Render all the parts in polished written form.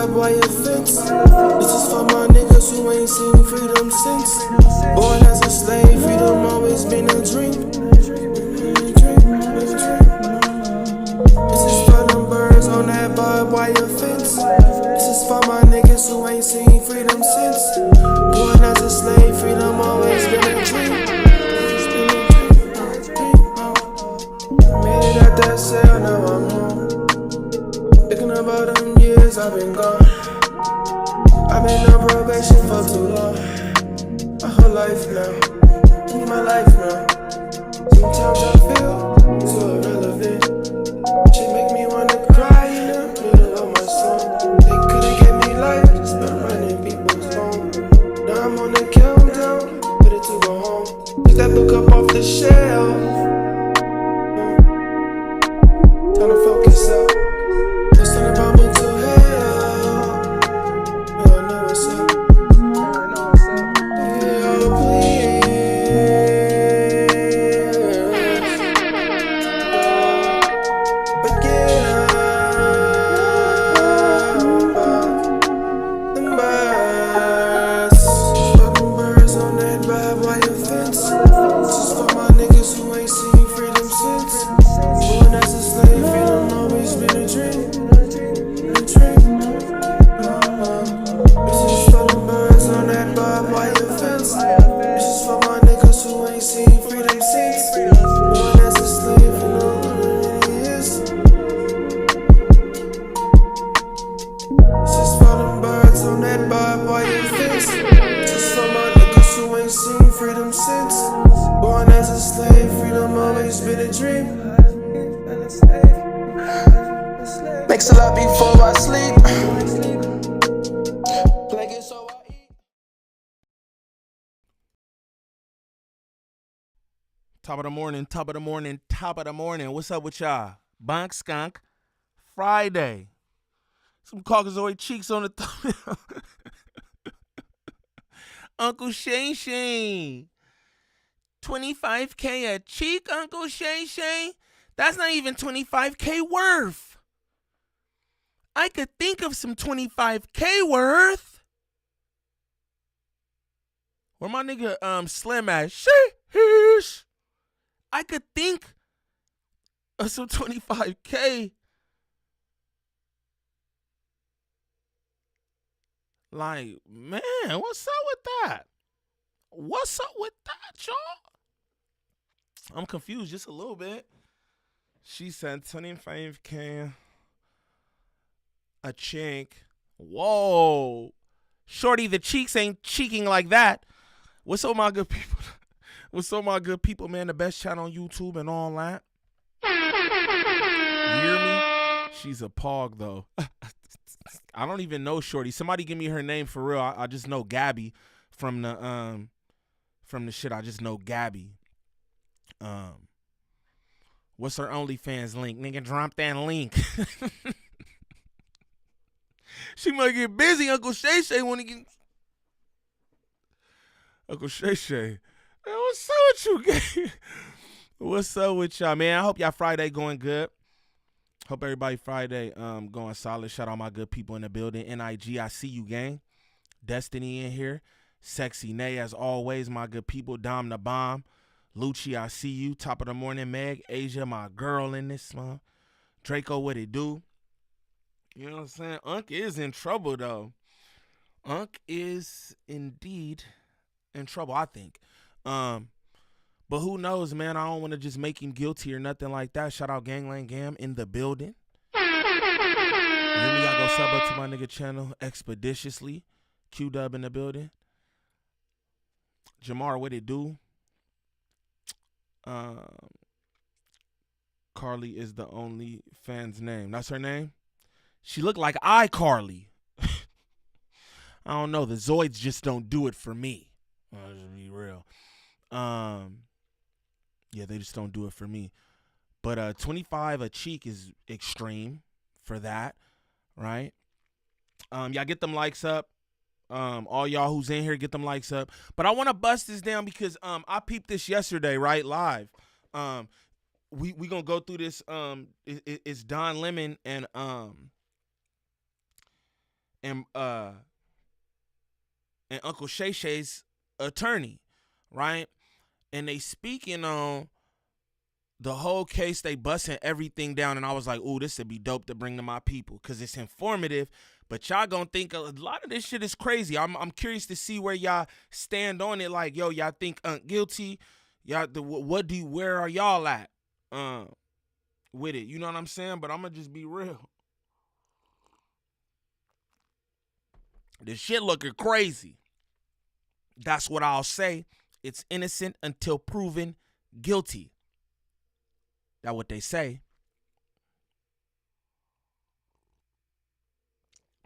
barbed wire fence. This is for my niggas who ain't seen freedom since. Born as a slave, freedom always been a dream. This is for them birds on that barbed wire fence. This is for my niggas who ain't seen freedom since. Born as a slave, freedom always been a dream. Made it out that cell, now I'm home. Thinking about them years I've been gone. I've been on probation for too long. My whole life now, my life now. Sometimes I feel so irrelevant. She make me wanna cry in the middle of my song. They couldn't get me life, just been running people's home. Now I'm on the countdown, ready to go home. Take that book up off the shelf. Time to focus up. Let's talk about mental health. No, I know what's up. Yo, please. Forget about them birds. Fucking birds on that barbed wire fence. This is for my niggas who ain't seen freedom since. Born as a slave, freedom always been a dream. This is for them birds on that barbed wire fence. This is for my niggas who ain't seen freedom since. Born as a slave, you know what it is. This is for them birds on that barbed wire fence. This is for my niggas who ain't seen freedom since. Born as a slave, freedom always been a dream. Makes a lot before I sleep. Like it so I eat. Top of the morning, top of the morning, top of the morning. What's up with y'all? Bunk Skunk. Friday. Some Caucasoid cheeks on the thumbnail. Uncle Shay Shay. 25K a cheek, Uncle Shay Shay? That's not even 25K worth. I could think of some 25K worth. Where my nigga Slim at? Sheesh. I could think of some 25K. Like, man, what's up with that? What's up with that, y'all? I'm confused just a little bit. She said 25K a cheek. Whoa. Shorty, the cheeks ain't cheeking like that. What's up, my good people? What's up, my good people, man? The best channel on YouTube and all that. You hear me? She's a pog, though. I don't even know Shorty. Somebody give me her name for real. I just know Gabby from the shit. I just know Gabby. What's her OnlyFans link? Nigga, drop that link. She might get busy. Uncle Shay Shay want to get. Uncle Shay Shay. Hey, what's up with you, gang? What's up with y'all, man? I hope y'all Friday going good. Hope everybody Friday going solid. Shout out my good people in the building. NIG, I see you, gang. Destiny in here. Sexy Nay, as always, my good people. Dom the Bomb. Lucci, I see you. Top of the morning, Meg. Asia, my girl in this month. Draco, what it do? You know what I'm saying? Unc is in trouble, though. Unc is indeed in trouble, I think. But who knows, man? I don't want to just make him guilty or nothing like that. Shout out Gvnglvnd Niem in the building. Let me y'all go sub up to my nigga channel expeditiously. Q-Dub in the building. Jamar, what it do? Carly is the only fan's name. That's her name? She looked like iCarly. I don't know. The Zoids just don't do it for me. I'll just be real. Yeah, they just don't do it for me. But 25 a cheek is extreme for that, right? Y'all get them likes up. All y'all who's in here, get them likes up. But I want to bust this down because I peeped this yesterday, right, live. We gonna go through this. It's Don Lemon and and Uncle Shay Shay's attorney, right? And they speaking on the whole case, they busting everything down, and I was like, ooh, this would be dope to bring to my people because it's informative, but y'all gonna think a lot of this shit is crazy. I'm curious to see where y'all stand on it. Like, yo, y'all think guilty? Y'all, where are y'all at with it? You know what I'm saying? But I'm gonna just be real. This shit looking crazy. That's what I'll say. It's innocent until proven guilty. That's what they say.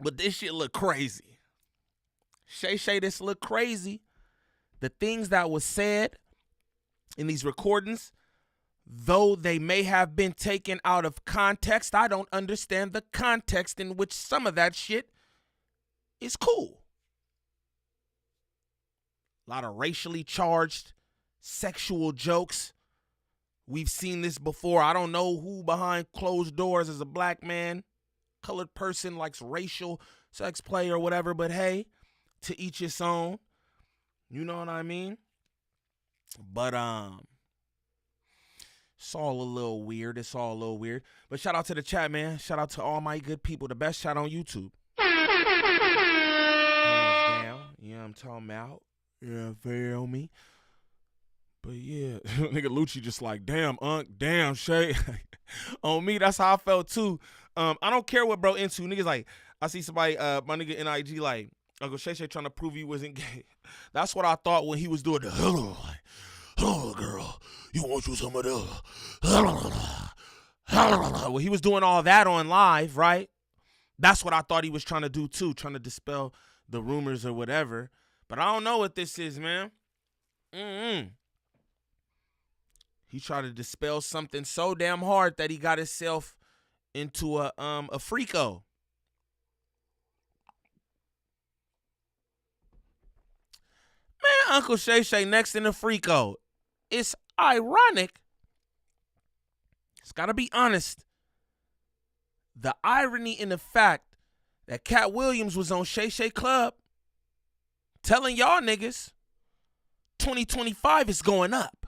But this shit look crazy. Shay, this look crazy. The things that was said in these recordings, though they may have been taken out of context, I don't understand the context in which some of that shit is cool. A lot of racially charged sexual jokes. We've seen this before. I don't know who behind closed doors as a black man, colored person likes racial sex play or whatever, but hey, to each his own. You know what I mean? But it's all a little weird. But shout out to the chat, man. Shout out to all my good people. The best chat on YouTube. Hands down. You know what I'm talking about? Yeah, feel me? But yeah, nigga Lucci just like, damn, damn, Shay. On me, that's how I felt too. I don't care what bro into. Niggas like, I see somebody, my nigga NIG like, Uncle Shay trying to prove he wasn't gay. That's what I thought when he was doing the hello, like, hello, girl, you want you some of the when he was doing all that on live, right? That's what I thought he was trying to do too, trying to dispel the rumors or whatever. But I don't know what this is, man. He tried to dispel something so damn hard that he got himself into a freako. Man, Uncle Shay next in the freako. It's ironic. It's gotta be honest. The irony in the fact that Katt Williams was on Shay Club telling y'all niggas 2025 is going up.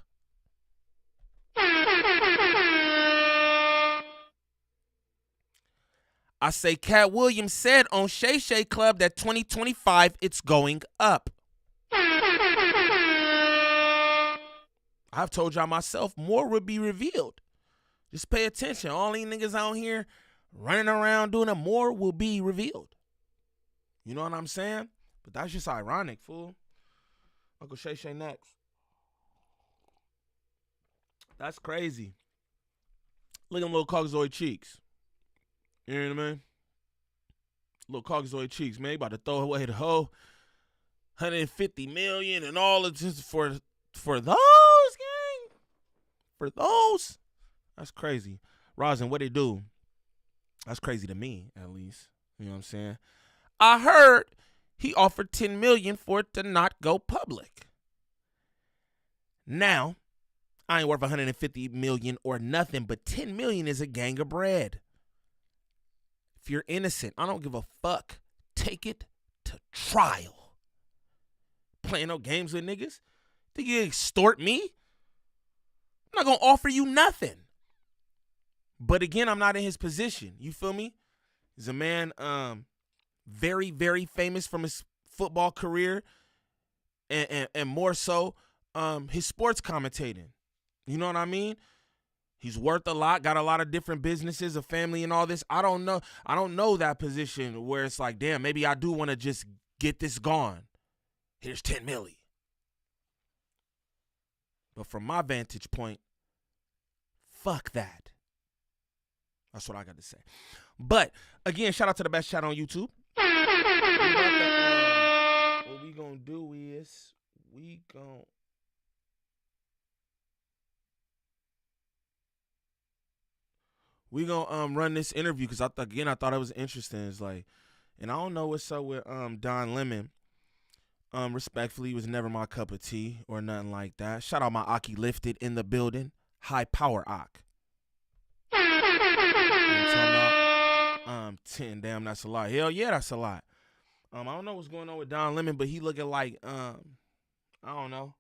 I say Katt Williams said on Shay Club that 2025 it's going up. I've told y'all myself more will be revealed. Just pay attention. All these niggas out here running around doing it, more will be revealed. You know what I'm saying? But that's just ironic, fool. Uncle Shay next. That's crazy. Look at them little Caucasoid cheeks. You know what I mean? Little Caucasoid cheeks, man. He about to throw away the whole $150 million and all of just for those, gang. For those. That's crazy. Rosin, what they do? That's crazy to me, at least. You know what I'm saying? I heard he offered $10 million for it to not go public. Now, I ain't worth $150 million or nothing, but $10 million is a gang of bread. If you're innocent, I don't give a fuck. Take it to trial. Playing no games with niggas? Think you extort me? I'm not gonna offer you nothing. But again, I'm not in his position. You feel me? He's a man very, very famous from his football career and more so his sports commentating. You know what I mean? He's worth a lot, got a lot of different businesses, a family and all this. I don't know that position where it's like, damn, maybe I do want to just get this gone. Here's $10 million. But from my vantage point, fuck that. That's what I got to say. But again, shout out to the best chat on YouTube. What we gonna do is we gonna run this interview because I thought it was interesting. It's like, and I don't know what's up with Don Lemon. Respectfully, was never my cup of tea or nothing like that. Shout out my Aki Lifted in the building. High power Ak. You know what I'm talking about? 10, damn, that's a lot. Hell yeah, that's a lot. I don't know what's going on with Don Lemon, but he looking like I don't know,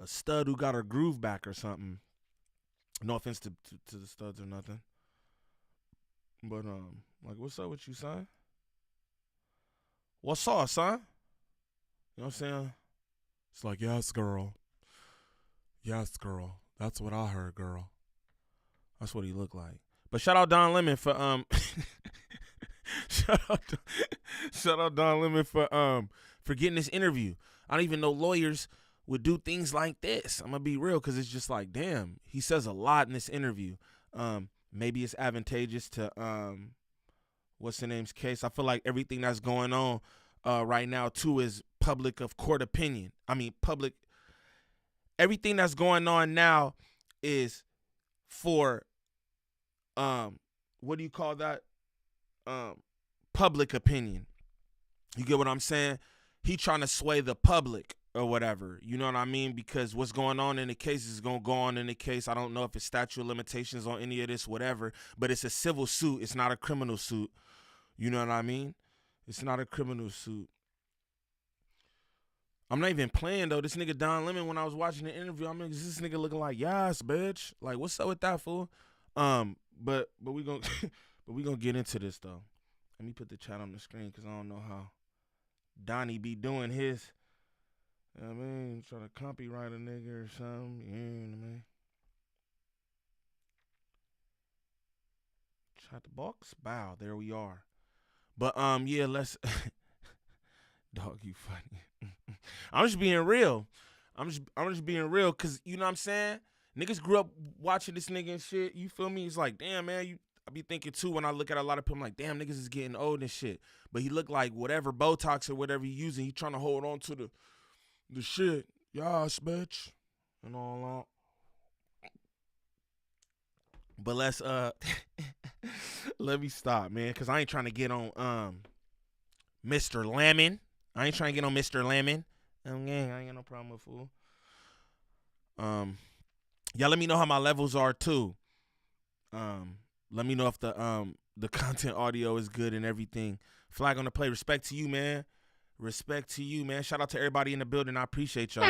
a stud who got her groove back or something. No offense to the studs or nothing, but like, what's up with you, son? What's up, son? You know what I'm saying? It's like, yes, girl. Yes, girl. That's what I heard, girl. That's what he looked like. But shout out Don Lemon for shout out Don Lemon for getting this interview. I don't even know lawyers would do things like this. I'm gonna be real, because it's just like, damn, he says a lot in this interview. Maybe it's advantageous to what's the name's case. I feel like everything that's going on right now too is public of court opinion. I mean, public. Everything that's going on now is for what do you call that? Public opinion. You get what I'm saying? He trying to sway the public or whatever. You know what I mean? Because what's going on in the case is going to go on in the case. I don't know if it's statute of limitations on any of this, whatever, but it's a civil suit. It's not a criminal suit. You know what I mean? It's not a criminal suit. I'm not even playing, though. This nigga Don Lemon, when I was watching the interview, I'm like, is this nigga looking like, yes, bitch? Like, what's up with that, fool? But we gonna but we gonna get into this, though. Let me put the chat on the screen, because I don't know how Donnie be doing his. You know what I mean? Trying to copyright a nigga or something. You know what I mean? Chat the box. Bow. There we are. But, yeah, let's... Dog, you funny. I'm just being real. I'm just being real, because, you know what I'm saying? Niggas grew up watching this nigga and shit. You feel me? It's like, damn, man, I be thinking, too, when I look at a lot of people, I'm like, damn, niggas is getting old and shit. But he look like whatever Botox or whatever he using, he trying to hold on to the shit. Yas, bitch. And all that. But let's, let me stop, man, because I ain't trying to get on, Mr. Lemon. I ain't trying to get on Mr. Lemon. Okay, I ain't got no problem with fool. Y'all let me know how my levels are too. Let me know if the content audio is good and everything. Flag on the play. Respect to you, man. Respect to you, man. Shout out to everybody in the building. I appreciate y'all.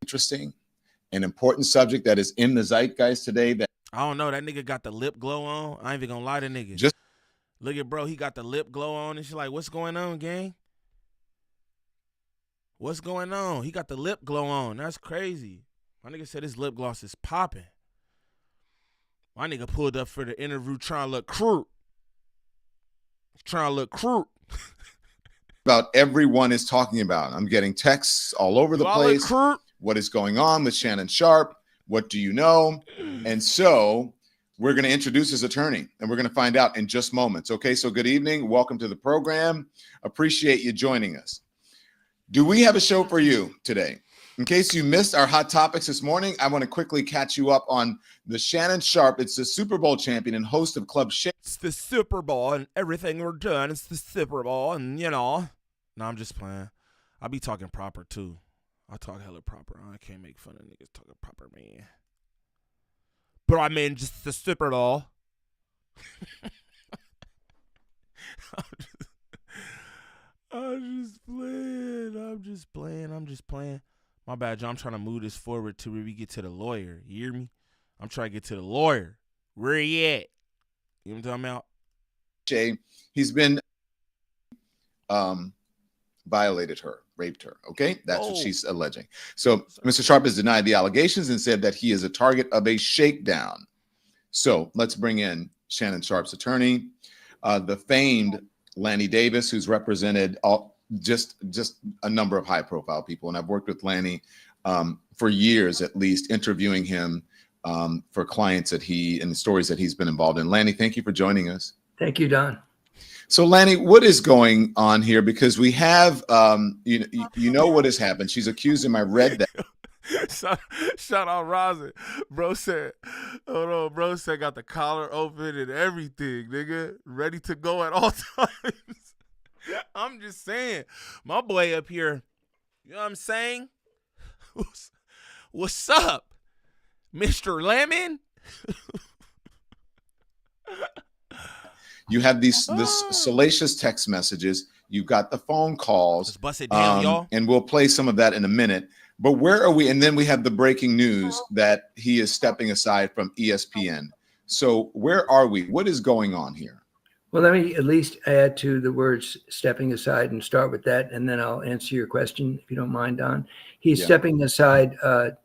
Interesting, an important subject that is in the zeitgeist today. That I don't know. That nigga got the lip glow on. I ain't even gonna lie to nigga. Just look at bro. He got the lip glow on and shit. Like, what's going on, gang? What's going on? He got the lip glow on. That's crazy. My nigga said his lip gloss is popping. My nigga pulled up for the interview trying to look crude. about everyone is talking about. I'm getting texts all over the place. What is going on with Shannon Sharpe? What do you know? And so we're going to introduce his attorney, and we're going to find out in just moments. Okay, so good evening. Welcome to the program. Appreciate you joining us. Do we have a show for you today? In case you missed our hot topics this morning, I want to quickly catch you up on the Shannon Sharpe. It's the Super Bowl champion and host of Club Shake. It's the Super Bowl, and everything we're doing is the Super Bowl, and you know. No, I'm just playing. I be talking proper, too. I talk hella proper. I can't make fun of niggas talking proper, man. But I mean, just the Super Bowl. I'm just playing. My bad, John. I'm trying to move this forward to where we get to the lawyer. You hear me? I'm trying to get to the lawyer. Where he at? You know what I'm talking about? Jay, he's been violated her, raped her. Okay, that's what she's alleging. So Mr. Sharpe has denied the allegations and said that he is a target of a shakedown. So let's bring in Shannon Sharpe's attorney, the famed Lanny Davis, who's represented just a number of high-profile people, and I've worked with Lanny for years, at least, interviewing him for clients that and the stories that he's been involved in. Lanny, thank you for joining us. Thank you, Don. So, Lanny, what is going on here? Because we have, you know what has happened. She's accused him. I read that. Shout out Rosin. Bro said, hold on, bro said got the collar open and everything, nigga. Ready to go at all times. I'm just saying, my boy up here, you know what I'm saying? What's up, Mr. Lemon? You have this salacious text messages. You've got the phone calls. Let's bust it down, y'all. And we'll play some of that in a minute. But where are we? And then we have the breaking news that he is stepping aside from ESPN. So where are we? What is going on here? Well, let me at least add to the words stepping aside and start with that, and then I'll answer your question, if you don't mind, Don. He's stepping aside.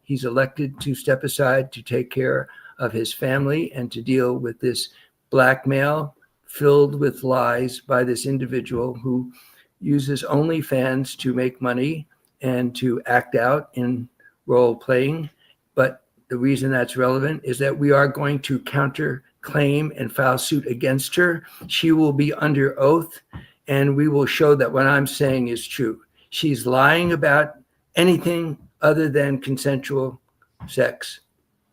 He's elected to step aside to take care of his family and to deal with this blackmail filled with lies by this individual who uses OnlyFans to make money and to act out in role playing. But the reason that's relevant is that we are going to counterclaim and file suit against her. She will be under oath, and we will show that what I'm saying is true. She's lying about anything other than consensual sex.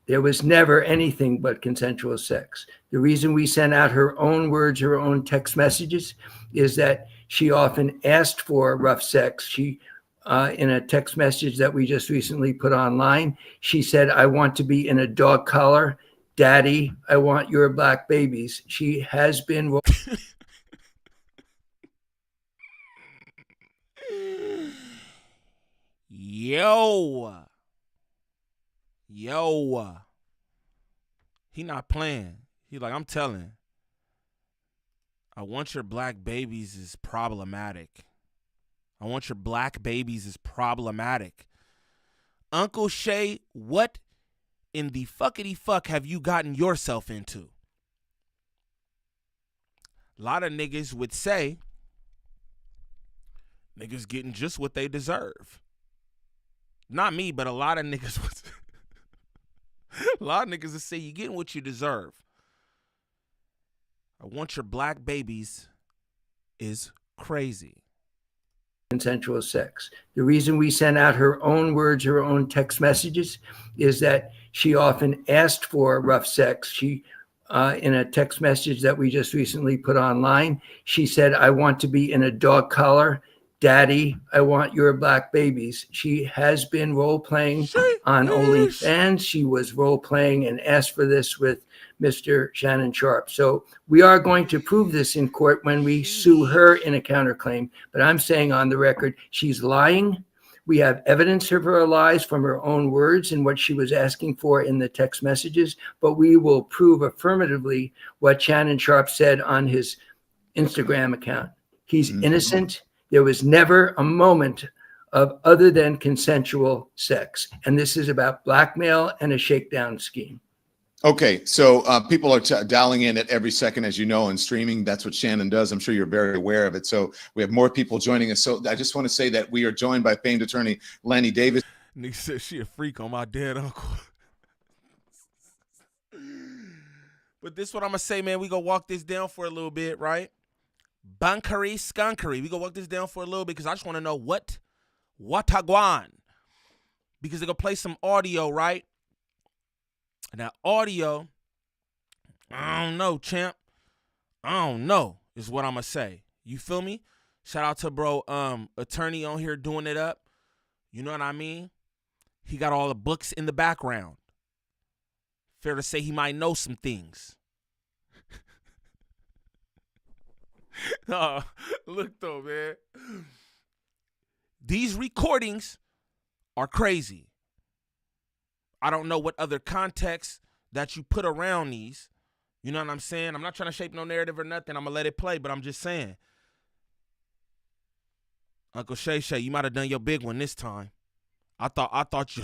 There was never anything but consensual sex. The reason we sent out her own words, her own text messages, is that she often asked for rough sex. She, in a text message that we just recently put online, she said, "I want to be in a dog collar. Daddy, I want your black babies." She has been... Yo. He not playing. He like, I'm telling. I want your black babies is problematic. I want your black babies is problematic. Uncle Shay, what in the fuckity fuck have you gotten yourself into? A lot of niggas would say niggas getting just what they deserve. Not me, but a lot of niggas would a lot of niggas would say you getting what you deserve. I want your black babies is crazy. Consensual sex. The reason we sent out her own words, her own text messages, is that she often asked for rough sex. She, in a text message that we just recently put online, she said, "I want to be in a dog collar. Daddy, I want your black babies." She has been role-playing on OnlyFans. She was role-playing and asked for this with Mr. Shannon Sharpe. So we are going to prove this in court when we sue her in a counterclaim. But I'm saying on the record, she's lying. We have evidence of her lies from her own words and what she was asking for in the text messages. But we will prove affirmatively what Shannon Sharpe said on his Instagram account. He's innocent. There was never a moment of other than consensual sex. And this is about blackmail and a shakedown scheme. Okay, so people are dialing in at every second, as you know, and streaming. That's what Shannon does. I'm sure you're very aware of it. So we have more people joining us. So I just want to say that we are joined by famed attorney Lanny Davis. Nigga said she a freak on my dead uncle. But this is what I'm going to say, man. We going to walk this down for a little bit, right? Bunkery skunkery. We gonna walk this down for a little bit because I just want to know what Watagwan. Because they're gonna play some audio, right? And that audio, I don't know, champ. I don't know, is what I'm gonna say. You feel me? Shout out to bro, attorney on here doing it up. You know what I mean? He got all the books in the background. Fair to say he might know some things. Look though, man. These recordings are crazy. I don't know what other context that you put around these. You know what I'm saying? I'm not trying to shape no narrative or nothing. I'm going to let it play, but I'm just saying. Uncle Shay Shay, you might have done your big one this time. I thought you...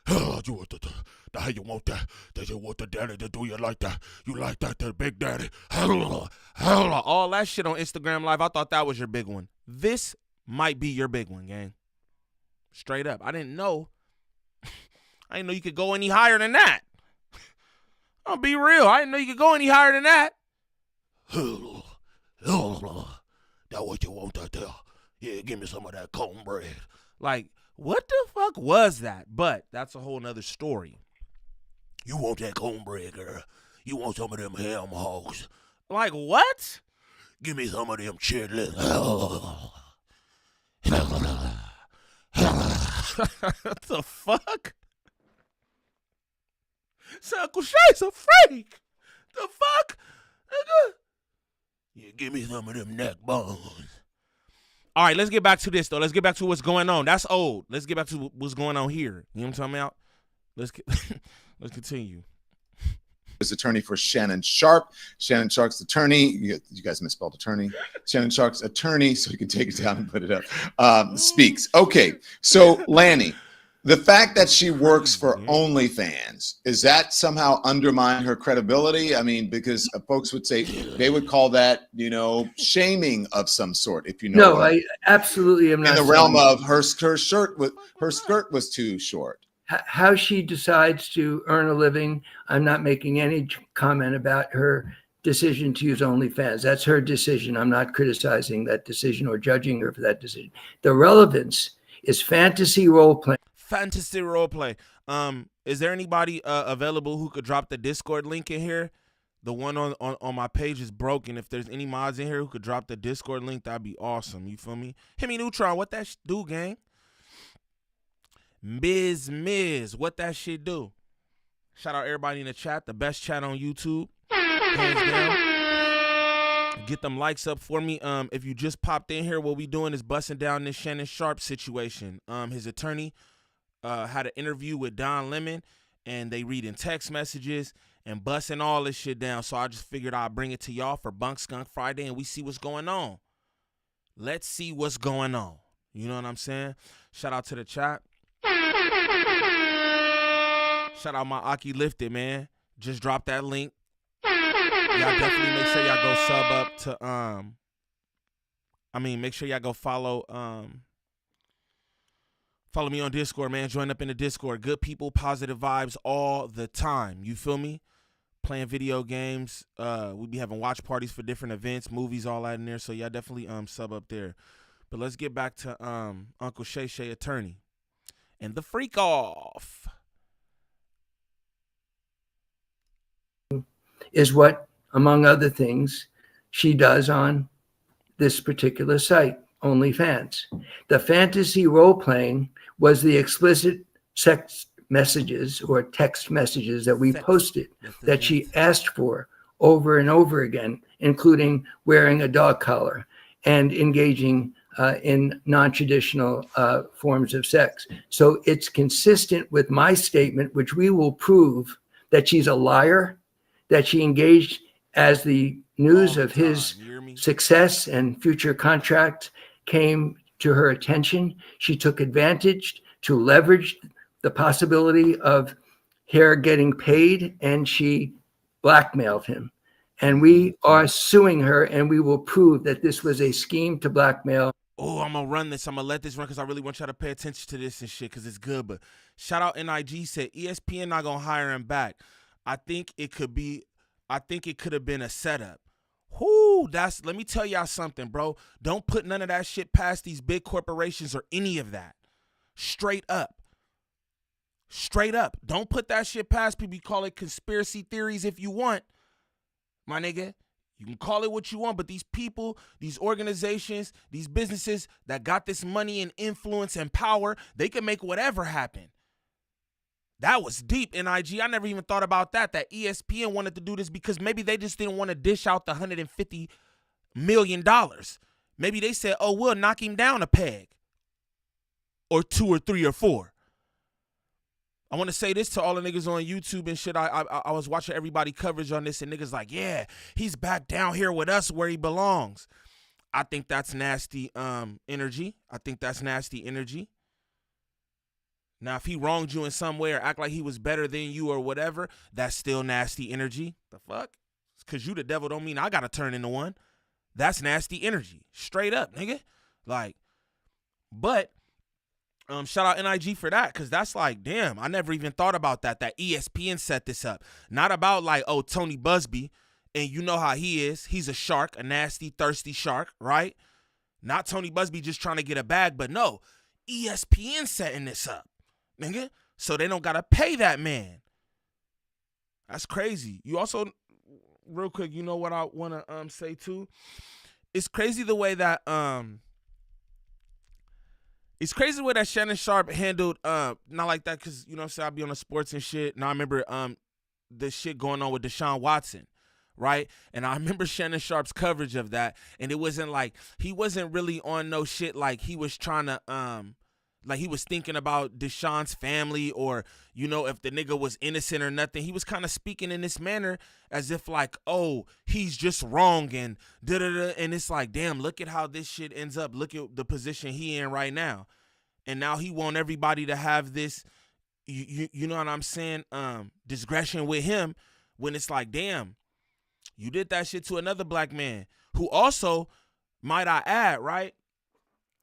How you want that? That you want the daddy to do you like that? You like that, the big daddy? All that shit on Instagram Live, I thought that was your big one. This might be your big one, gang. Straight up. I didn't know you could go any higher than that. I'll be real. I didn't know you could go any higher than that. That what you want that there? Yeah, give me some of that cornbread. Like, what the fuck was that? But that's a whole nother story. You want that cornbread, girl. You want some of them ham hogs. Like, what? Give me some of them chitlins. What the fuck? So Uncle Shay's a freak. The fuck? Nigga. Yeah, give me some of them neck bones. All right, let's get back to this, though. Let's get back to what's going on. That's old. Let's get back to what's going on here. You know what I'm talking about? Let's continue. His attorney for Shannon Sharpe. Shannon Sharpe's attorney. You guys misspelled attorney. Shannon Sharpe's attorney, so you can take it down and put it up, speaks. Okay, so Lanny, the fact that she works for OnlyFans, is that somehow undermine her credibility? I mean, because folks would say, they would call that, shaming of some sort, if you know. No, I absolutely am not. In the realm of her skirt was too short. How she decides to earn a living, I'm not making any comment about her decision to use OnlyFans. That's her decision. I'm not criticizing that decision or judging her for that decision. The relevance is fantasy role playing. Fantasy role play. Is there anybody available who could drop the Discord link in here? The one on my page is broken. If there's any mods in here who could drop the Discord link, that'd be awesome. You feel me? Hit me, Neutron. What that do, gang? Miz, what that shit do? Shout out everybody in the chat. The best chat on YouTube. Hands down. Get them likes up for me. If you just popped in here, what we doing is busting down this Shannon Sharpe situation. His attorney had an interview with Don Lemon, and they reading text messages and busting all this shit down. So I just figured I'd bring it to y'all for Bunk Skunk Friday, and we see what's going on. Let's see what's going on. You know what I'm saying? Shout out to the chat. Shout out my Aki Lifted, man. Just drop that link. Y'all definitely make sure y'all go sub up to make sure y'all go follow follow me on Discord, man. Join up in the Discord. Good people, positive vibes all the time. You feel me? Playing video games. We be having watch parties for different events, movies, all that in there. So y'all definitely sub up there. But let's get back to Uncle Shay Shay attorney and the freak off. Is what, among other things, she does on this particular site, OnlyFans. The fantasy role-playing was the explicit sex messages or text messages that we posted that she asked for over and over again, including wearing a dog collar and engaging in non-traditional forms of sex. So it's consistent with my statement, which we will prove that she's a liar, that she engaged as the news of his success and future contract came to her attention. She took advantage to leverage the possibility of her getting paid, and she blackmailed him. And we are suing her, and we will prove that this was a scheme to blackmail. Oh, I'm going to run this. I'm going to let this run because I really want y'all to pay attention to this and shit because it's good. But shout out NIG said ESPN not going to hire him back. I think it could have been a setup. Whoo, let me tell y'all something, bro. Don't put none of that shit past these big corporations or any of that. Straight up. Straight up. Don't put that shit past people. You call it conspiracy theories if you want. My nigga, you can call it what you want, but these people, these organizations, these businesses that got this money and influence and power, they can make whatever happen. That was deep, NIG. I never even thought about that ESPN wanted to do this because maybe they just didn't want to dish out the $150 million. Maybe they said, oh, we'll knock him down a peg or 2 or 3 or 4. I want to say this to all the niggas on YouTube and shit. I was watching everybody coverage on this and niggas like, yeah, he's back down here with us where he belongs. I think that's nasty energy. I think that's nasty energy. Now, if he wronged you in some way or act like he was better than you or whatever, that's still nasty energy. The fuck? Because you the devil don't mean I got to turn into one. That's nasty energy. Straight up, nigga. Like, but shout out NIG for that because that's like, damn, I never even thought about that ESPN set this up. Not about like, oh, Toni Busby, and you know how he is. He's a shark, a nasty, thirsty shark, right? Not Toni Busby just trying to get a bag, but no, ESPN setting this up. Nigga, so they don't gotta pay that man. That's crazy. You also, real quick, you know what I wanna say too? It's crazy the way that Shannon Sharpe handled not like that, cause you know what I'm saying, I be on the sports and shit. Now I remember the shit going on with Deshaun Watson, right? And I remember Shannon Sharp's coverage of that, and it wasn't like he wasn't really on no shit like he was trying to like he was thinking about Deshaun's family or, you know, if the nigga was innocent or nothing. He was kind of speaking in this manner as if like, oh, he's just wrong and da-da-da. And it's like, damn, look at how this shit ends up. Look at the position he in right now. And now he want everybody to have this, you know what I'm saying, discretion with him when it's like, damn, you did that shit to another black man who also, might I add, right?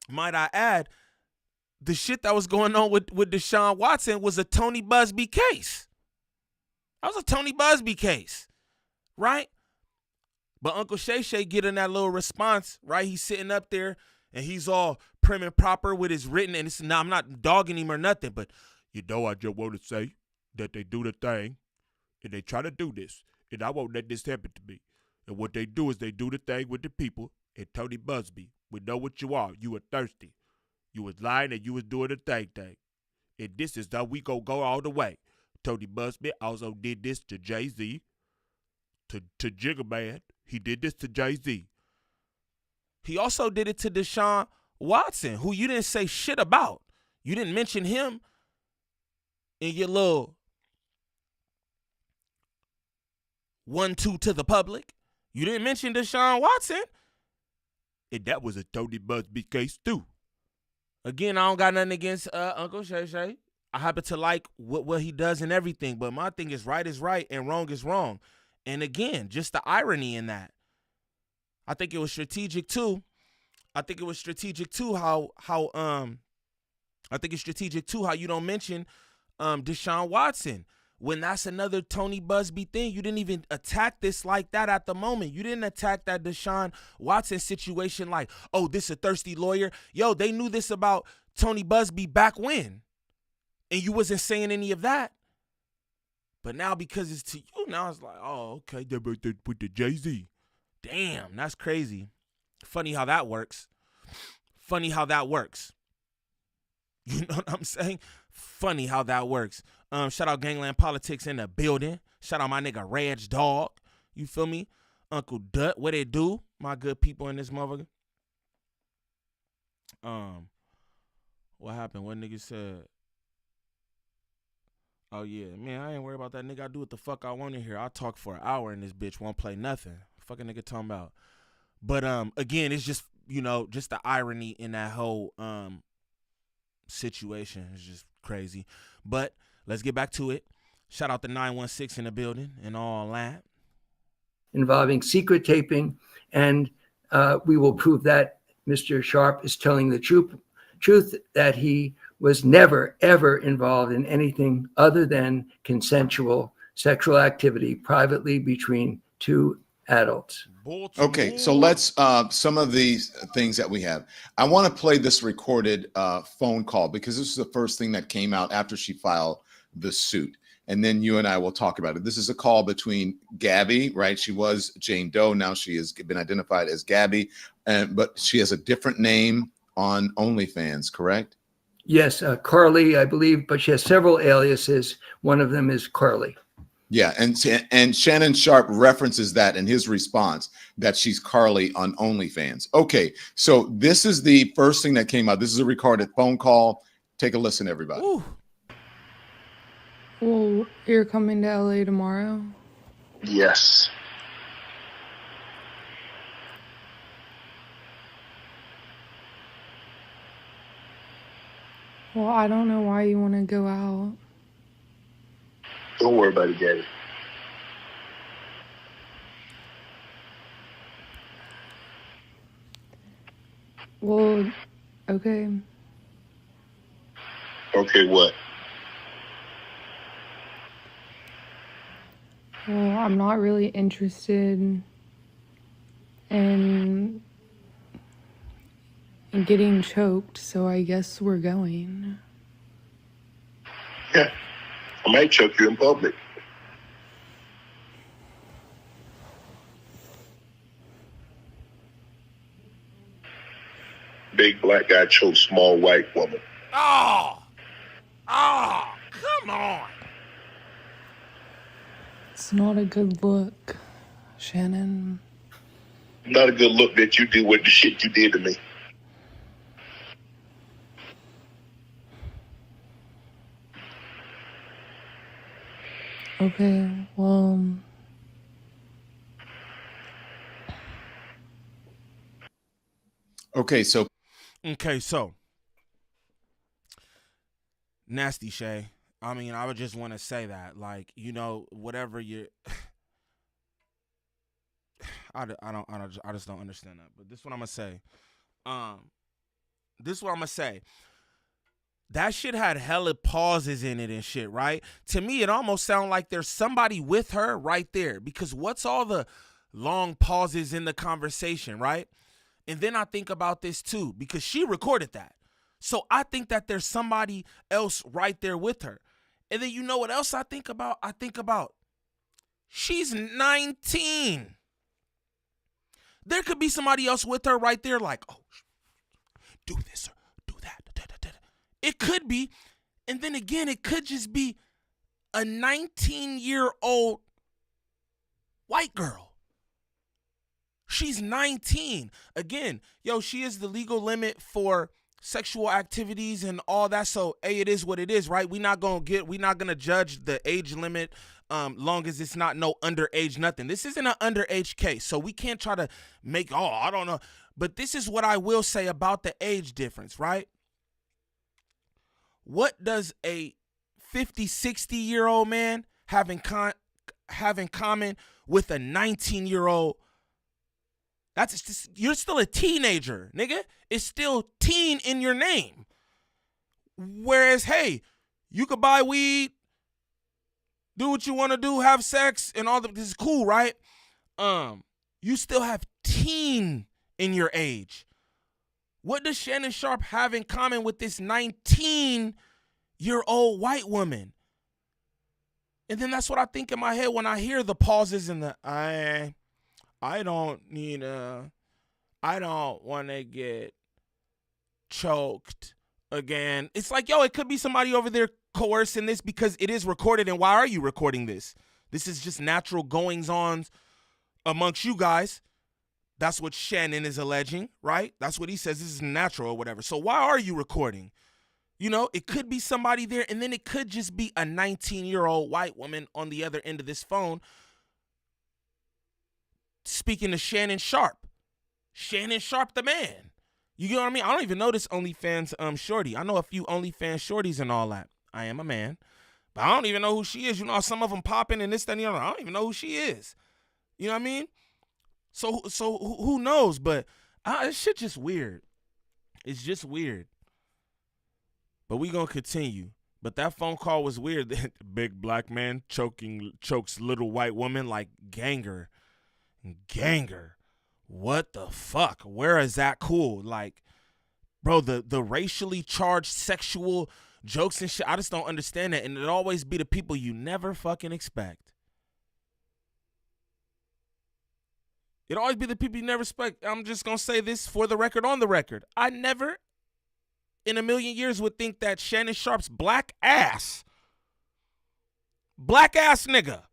Might I add, the shit that was going on with Deshaun Watson was a Toni Busby case. That was a Toni Busby case, right? But Uncle Shay Shay getting that little response, right? He's sitting up there and he's all prim and proper with his written. And it's, now I'm not dogging him or nothing, but you know, I just want to say that they do the thing and they try to do this. And I won't let this happen to me. And what they do is they do the thing with the people. And Toni Busby, we know what you are. You are thirsty. You was lying and you was doing the thing. And this is how we go all the way. Toni Busby also did this to Jay-Z, to Jigga Man. He did this to Jay-Z. He also did it to Deshaun Watson, who you didn't say shit about. You didn't mention him in your little 1-2 to the public. You didn't mention Deshaun Watson. And that was a Toni Busby case too. Again, I don't got nothing against Uncle Shay Shay. I happen to like what he does and everything, but my thing is right and wrong is wrong. And again, just the irony in that. I think it was strategic too. I think it's strategic too how you don't mention Deshaun Watson. When that's another Toni Busby thing, you didn't even attack this like that at the moment. You didn't attack that Deshaun Watson situation like, oh, this a thirsty lawyer. Yo, they knew this about Toni Busby back when. And you wasn't saying any of that. But now because it's to you, now it's like, oh, okay, they're with the Jay-Z. Damn, that's crazy. Funny how that works. You know what I'm saying? Funny how that works. Shout out Gangland Politics in the building. Shout out my nigga Reg Dog. You feel me? Uncle Dut, what they do? My good people in this motherfucker. What happened? What nigga said? Oh yeah, man, I ain't worried about that nigga. I do what the fuck I want in here. I'll talk for an hour and this bitch won't play nothing. Fucking nigga talking about. But again, it's just, you know, just the irony in that whole situation is just crazy. But let's get back to it. Shout out the 916 in the building and all that. Involving secret taping, and we will prove that Mr. Sharp is telling the truth that he was never, ever involved in anything other than consensual sexual activity privately between two adults. Okay, so let's some of these things that we have. I want to play this recorded phone call because this is the first thing that came out after she filed the suit. And then you and I will talk about it. This is a call between Gabby, right? She was Jane Doe. Now she has been identified as Gabby, but she has a different name on OnlyFans, correct? Yes, Carly, I believe, but she has several aliases. One of them is Carly. Yeah, and Shannon Sharp references that in his response that she's Carly on OnlyFans. Okay, so this is the first thing that came out. This is a recorded phone call. Take a listen, everybody. Ooh. Well, you're coming to LA tomorrow? Yes. Well, I don't know why you want to go out. Don't worry about it, Gabby. Well, okay. Okay, what? Well, I'm not really interested in getting choked, so I guess we're going. Yeah. I might choke you in public. Big black guy chokes small white woman. Oh, come on. It's not a good look. Shannon. Not a good look that you do with the shit you did to me. Okay, well, Okay, so nasty Shay. I mean, I would just want to say that, like, whatever you, I just don't understand that. But this is what I'm gonna say. This is what I'm gonna say. That shit had hella pauses in it and shit, right? To me, it almost sounded like there's somebody with her right there, because what's all the long pauses in the conversation, right? And then I think about this too, because she recorded that. So I think that there's somebody else right there with her. And then you know what else I think about? I think about she's 19. There could be somebody else with her right there like, oh, do this or do that. It could be. And then again, it could just be a 19-year-old white girl. She's 19. Again, she is the legal limit for sexual activities and all that. So, it is what it is, right? We're not gonna judge the age limit long as it's not no underage nothing. This isn't an underage case, so we can't try to make, I don't know. But this is what I will say about the age difference, right? What does a 50, 60-year-old man have in common with a 19-year-old? That's just, you're still a teenager, nigga. It's still teen in your name. Whereas, hey, you could buy weed, do what you want to do, have sex, and all this is cool, right? You still have teen in your age. What does Shannon Sharpe have in common with this 19-year-old white woman? And then that's what I think in my head when I hear the pauses and the I don't want to get choked again. It's like, it could be somebody over there coercing this because it is recorded. And why are you recording this? This is just natural goings-on amongst you guys. That's what Shannon is alleging, right? That's what he says. This is natural or whatever. So why are you recording? It could be somebody there, and then it could just be a 19-year-old white woman on the other end of this phone speaking to Shannon Sharpe. Shannon Sharpe the man. You get what I mean? I don't even know this OnlyFans shorty. I know a few OnlyFans shorties and all that. I am a man. But I don't even know who she is. Some of them popping and this, that, and the other. I don't even know who she is. You know what I mean? So who knows? But this shit just weird. It's just weird. But we gonna continue. But that phone call was weird. Big black man chokes little white woman like ganger. What the fuck? Where is that cool? Like, bro, the racially charged sexual jokes and shit, I just don't understand that. And it always be the people you never fucking expect. It always be the people you never expect. I'm just going to say this for the record, on the record. I never in a million years would think that Shannon Sharpe's black ass nigga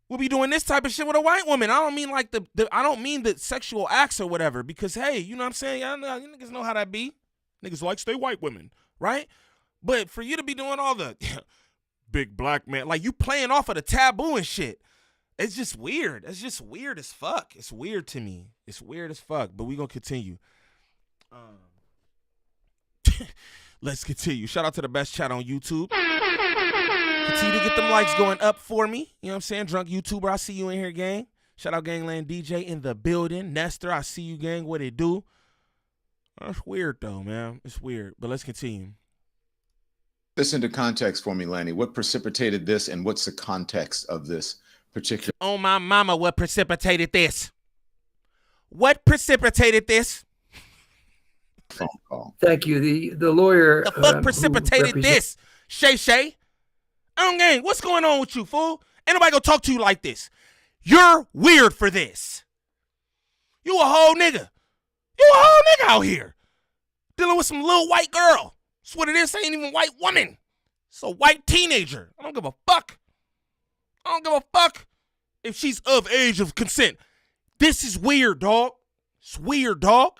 will be doing this type of shit with a white woman. I don't mean like I don't mean the sexual acts or whatever, because, hey, you know what I'm saying? You niggas know how that be. Niggas like stay white women, right? But for you to be doing all the big black man, like you playing off of the taboo and shit, it's just weird. It's just weird as fuck. It's weird to me. It's weird as fuck. But we gonna continue. Let's continue. Shout out to the best chat on YouTube. Continue to get them likes going up for me. You know what I'm saying? Drunk YouTuber, I see you in here, gang. Shout out Gangland DJ in the building. Nestor, I see you, gang. What it do? That's weird, though, man. It's weird. But let's continue. This into context for me, Lanny. What precipitated this, and what's the context of this particular? Oh, my mama, what precipitated this? What precipitated this? Phone call. Thank you. The lawyer. The fuck precipitated this? Shay. Gang, what's going on with you, fool? Ain't nobody gonna talk to you like this. You're weird for this. You a whole nigga. Out here. Dealing with some little white girl. That's what it is. Ain't even white woman. It's a white teenager. I don't give a fuck. If she's of age of consent. This is weird, dog. It's weird, dog.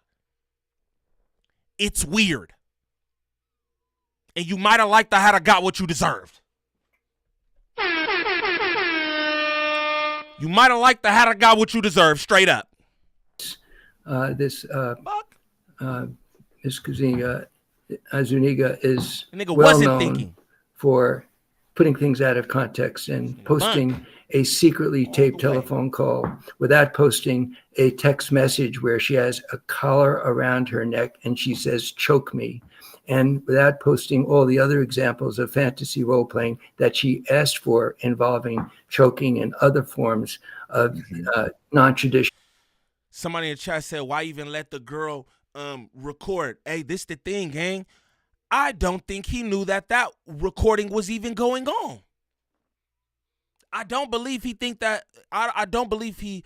It's weird. And you might have liked I had I got what you deserved. You might have liked I had I got what you deserved, straight up. This Ms. Zuniga is Nigga well wasn't known thinking. for putting things out of context and posting a secretly taped telephone call without posting a text message where she has a collar around her neck and she says, choke me. And without posting all the other examples of fantasy role-playing that she asked for involving choking and other forms of non-traditional. Somebody in the chat said, why even let the girl record? Hey, this the thing, gang. I don't think he knew that recording was even going on. I don't believe he I don't believe he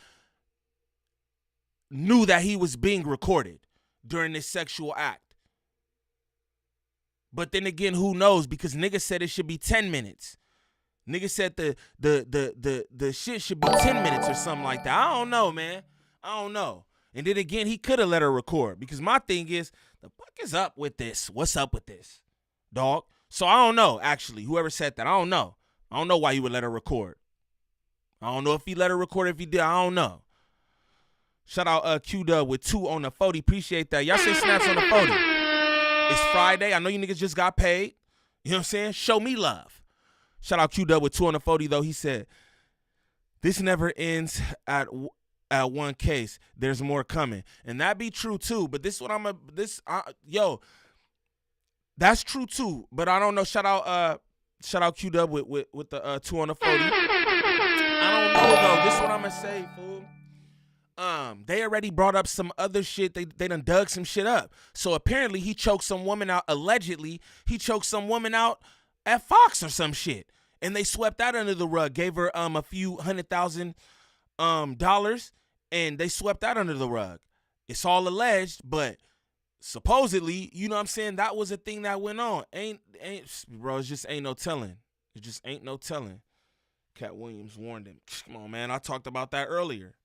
knew that he was being recorded during this sexual act. But then again, who knows? Because nigga said it should be 10 minutes. Nigga said the shit should be 10 minutes or something like that. I don't know, man. I don't know. And then again, he could have let her record. Because my thing is, the fuck is up with this? What's up with this, dog? So I don't know, actually. Whoever said that, I don't know. I don't know why he would let her record. I don't know if he let her record. If he did, I don't know. Shout out Q-Dub with 2 on the 40. Appreciate that. Y'all say snaps on the 40. It's Friday. I know you niggas just got paid. You know what I'm saying? Show me love. Shout out Q-Dub with 2 on the 40, though. He said, this never ends at one case. There's more coming. And that be true, too. But this is what that's true, too. But I don't know. Shout out Q-Dub with the 2 on the 40. I don't know, though. This is what I'm going to say, fool. They already brought up some other shit. They done dug some shit up. So apparently he choked some woman out. Allegedly, he choked some woman out at Fox or some shit. And they swept that under the rug. Gave her a few $100,000 and they swept that under the rug. It's all alleged, but supposedly, you know what I'm saying, that was a thing that went on. Bro, it just ain't no telling. It just ain't no telling. Katt Williams warned him. Come on, man. I talked about that earlier.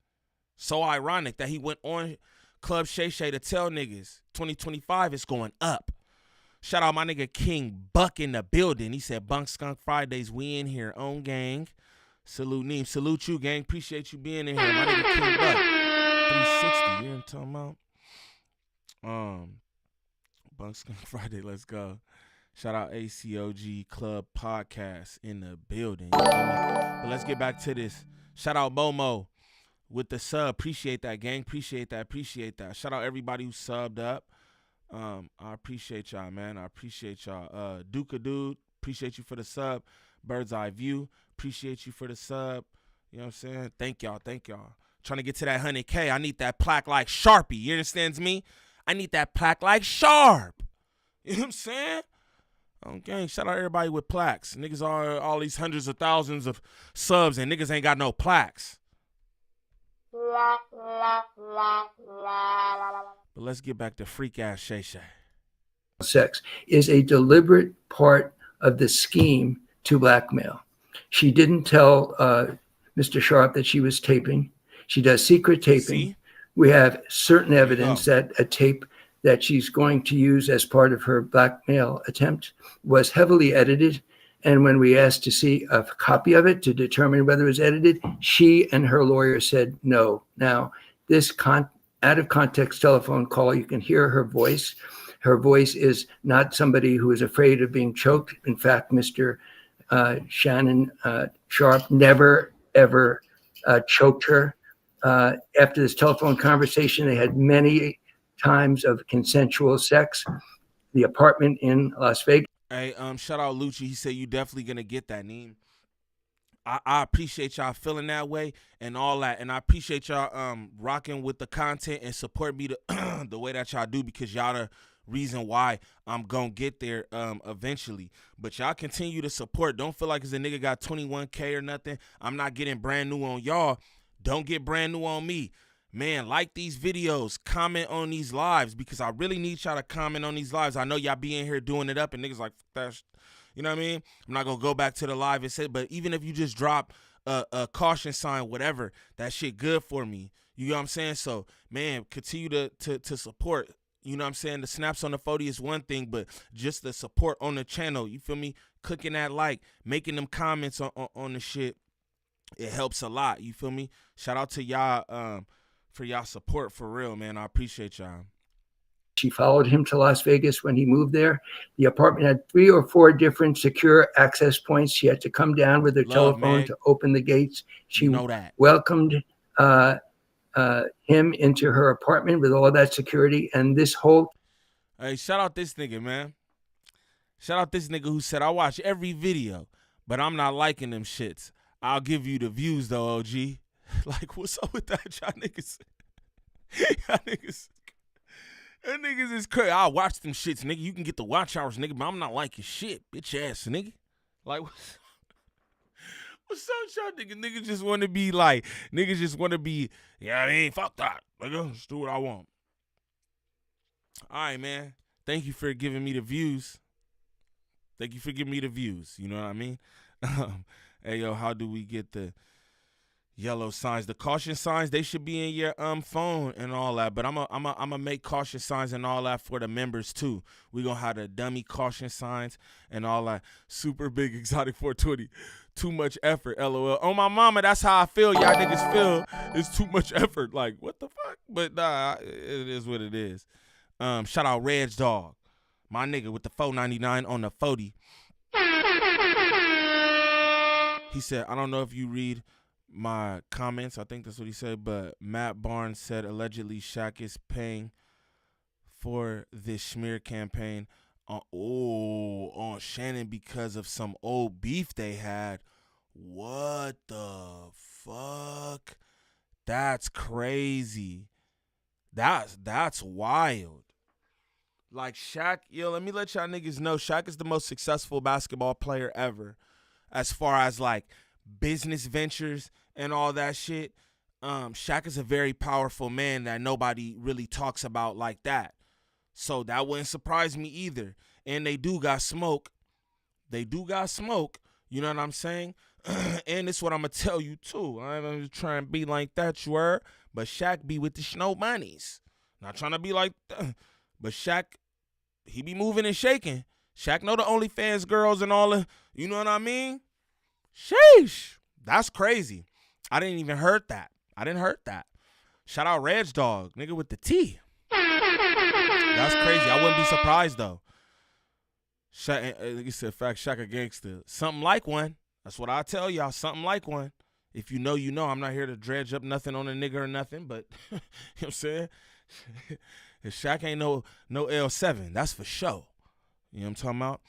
So ironic that he went on Club Shay Shay to tell niggas 2025 is going up. Shout out my nigga King Buck in the building. He said, Bunk Skunk Fridays, we in here. On gang. Salute Niem. Salute you, gang. Appreciate you being in here. My nigga King Buck. 360. You know what I'm talking about? Bunk Skunk Friday, let's go. Shout out ACOG Club Podcast in the building. You feel me? But let's get back to this. Shout out Momo with the sub. Appreciate that, gang. Appreciate that. Shout out everybody who subbed up. I appreciate y'all, man. I appreciate y'all. Duka Dude, appreciate you for the sub. Bird's Eye View, appreciate you for the sub. You know what I'm saying? Thank y'all. Trying to get to that 100K. I need that plaque like Sharpie. You understand me? I need that plaque like Sharp. You know what I'm saying? Okay, shout out everybody with plaques. Niggas are all these hundreds of thousands of subs and niggas ain't got no plaques. But let's get back to freak ass Shay Shay. Sex is a deliberate part of the scheme to blackmail. She didn't tell Mr. Sharp that she was taping. She does secret taping. See? We have certain evidence that a tape that she's going to use as part of her blackmail attempt was heavily edited. And when we asked to see a copy of it to determine whether it was edited, she and her lawyer said no. Now, this out of context telephone call, you can hear her voice. Her voice is not somebody who is afraid of being choked. In fact, Mr. Shannon Sharp never, ever choked her. After this telephone conversation, they had many times of consensual sex. The apartment in Las Vegas. Hey, shout out Lucci. He said you definitely gonna get that, Niem. I appreciate y'all feeling that way and all that, and I appreciate y'all rocking with the content and support me the way that y'all do, because y'all the reason why I'm gonna get there eventually. But y'all continue to support. Don't feel like it's a nigga got 21K or nothing. I'm not getting brand new on y'all. Don't get brand new on me. Man, like these videos, comment on these lives, because I really need y'all to comment on these lives. I know y'all be in here doing it up and niggas like, that's, you know what I mean? I'm not going to go back to the live and say, but even if you just drop a caution sign, whatever. That shit good for me. You know what I'm saying? So, man, continue to support. You know what I'm saying? The snaps on the 40 is one thing, but just the support on the channel, you feel me? Clicking that like, making them comments on the shit, it helps a lot. You feel me? Shout out to y'all for y'all support, for real, man. I appreciate y'all. She followed him to Las Vegas when he moved there. The apartment had 3 or 4 different secure access points. She had to come down with her telephone to open the gates. She welcomed him into her apartment with all that security, and this whole... Hey, shout out this nigga, man. Shout out this nigga who said, I watch every video, but I'm not liking them shits. I'll give you the views, though, OG. Like, what's up with that, y'all niggas? Y'all niggas... That niggas is crazy. I'll watch them shits, nigga. You can get the watch hours, nigga, but I'm not liking shit, bitch ass, nigga. Like, what's up, y'all nigga? Niggas just want to be like, niggas just want to be, yeah, I mean, fuck that, nigga. Just do what I want. All right, man. Thank you for giving me the views. Thank you for giving me the views. You know what I mean? Hey, yo, how do we get the yellow signs? The caution signs, they should be in your phone and all that, but I'm a make caution signs and all that for the members too. We gonna have the dummy caution signs and all that. Super big exotic 420. Too much effort, LOL. Oh, my mama, that's how I feel. Y'all niggas feel it's too much effort. Like, what the fuck? But nah, it is what it is. Shout out Reg Dog, my nigga with the $4.99 on the 40. He said, I don't know if you read my comments, I think that's what he said, but Matt Barnes said allegedly Shaq is paying for this smear campaign on Shannon because of some old beef they had. What the fuck? That's crazy. That's wild. Like, Shaq, yo, let me let y'all niggas know, Shaq is the most successful basketball player ever as far as like business ventures and all that shit. Shaq is a very powerful man that nobody really talks about like that. So that wouldn't surprise me either. And they do got smoke. They do got smoke. You know what I'm saying? And it's what I'm going to tell you too. I'm going to try and be like that, you heard? But Shaq be with the snow bunnies. Not trying to be like that. But Shaq, he be moving and shaking. Shaq know the OnlyFans girls and all the, you know what I mean? Sheesh. That's crazy. I didn't even heard that. I didn't heard that. Shout out Reg Dog, nigga with the T. That's crazy. I wouldn't be surprised though. Shaq, like you said, fact, Shaq a gangster. Something like one. That's what I tell y'all. Something like one. If you know, you know. I'm not here to dredge up nothing on a nigga or nothing, but you know what I'm saying? If Shaq ain't no L7, that's for sure. You know what I'm talking about?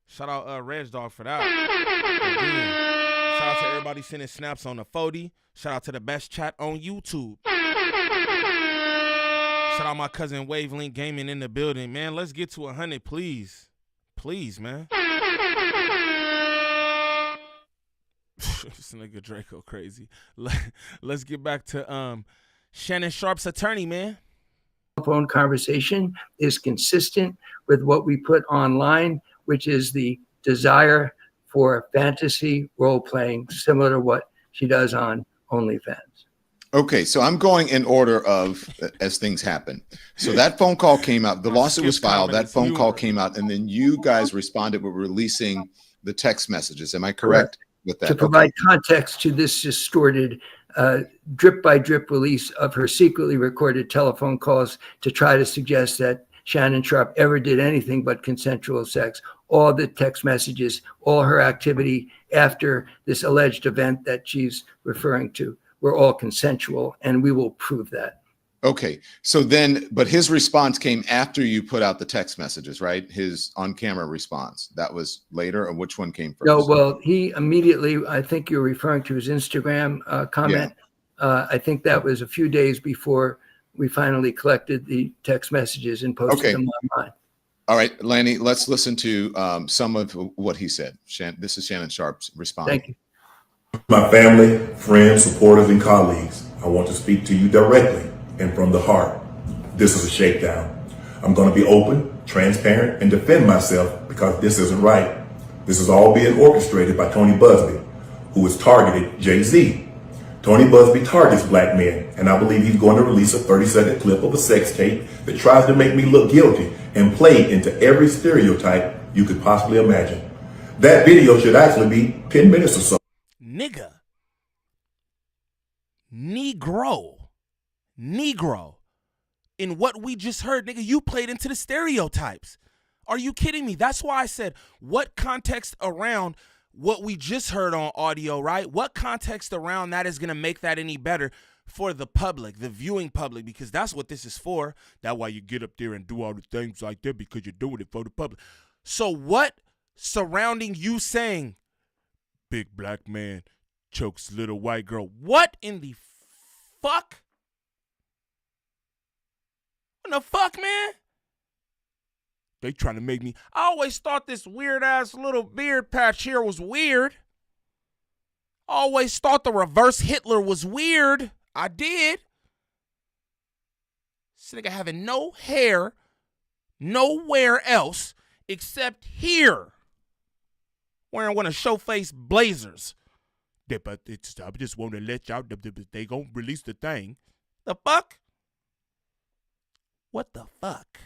Shout out Reg Dog for that. Again, shout out to everybody sending snaps on the 40. Shout out to the best chat on YouTube. Shout out my cousin Wavelength Gaming in the building. Man, let's get to 100, please. Please, man. This nigga Draco crazy. Let's get back to Shannon Sharp's attorney, man. Phone conversation is consistent with what we put online, which is the desire for fantasy role playing, similar to what she does on OnlyFans. Okay, so I'm going in order of as things happen. So that phone call came out, the lawsuit was filed, that phone call came out, and then you guys responded with releasing the text messages. Am I correct with that? To provide context to this distorted drip by drip release of her secretly recorded telephone calls to try to suggest that Shannon Sharpe ever did anything but consensual sex. All the text messages, all her activity after this alleged event that she's referring to were all consensual, and we will prove that. Okay, so then, but his response came after you put out the text messages, right? His on-camera response, that was later, or which one came first? No, well, he immediately, I think you're referring to his Instagram comment. Yeah. I think that was a few days before we finally collected the text messages and posted them online. All right, Lanny, let's listen to some of what he said. This is Shannon Sharpe's response. Thank you. My family, friends, supporters, and colleagues, I want to speak to you directly and from the heart. This is a shakedown. I'm going to be open, transparent, and defend myself because this isn't right. This is all being orchestrated by Toni Busby, who has targeted Jay-Z. Toni Busby targets black men, and I believe he's going to release a 30-second clip of a sex tape that tries to make me look guilty and play into every stereotype you could possibly imagine. That video should actually be 10 minutes or so. Nigga. Negro. In what we just heard, nigga, you played into the stereotypes. Are you kidding me? That's why I said, what context around what we just heard on audio, right? What context around that is going to make that any better for the public, the viewing public, because that's what this is for. That's why you get up there and do all the things like that, because you're doing it for the public. So what surrounding you saying, big black man chokes little white girl, what in the fuck? What the fuck, man? They trying to make me. I always thought this weird ass little beard patch here was weird. I always thought the reverse Hitler was weird. I did. This nigga having no hair nowhere else except here. Wearing one of Showface blazers. But I just want to let y'all, they gonna release the thing. The fuck? What the fuck?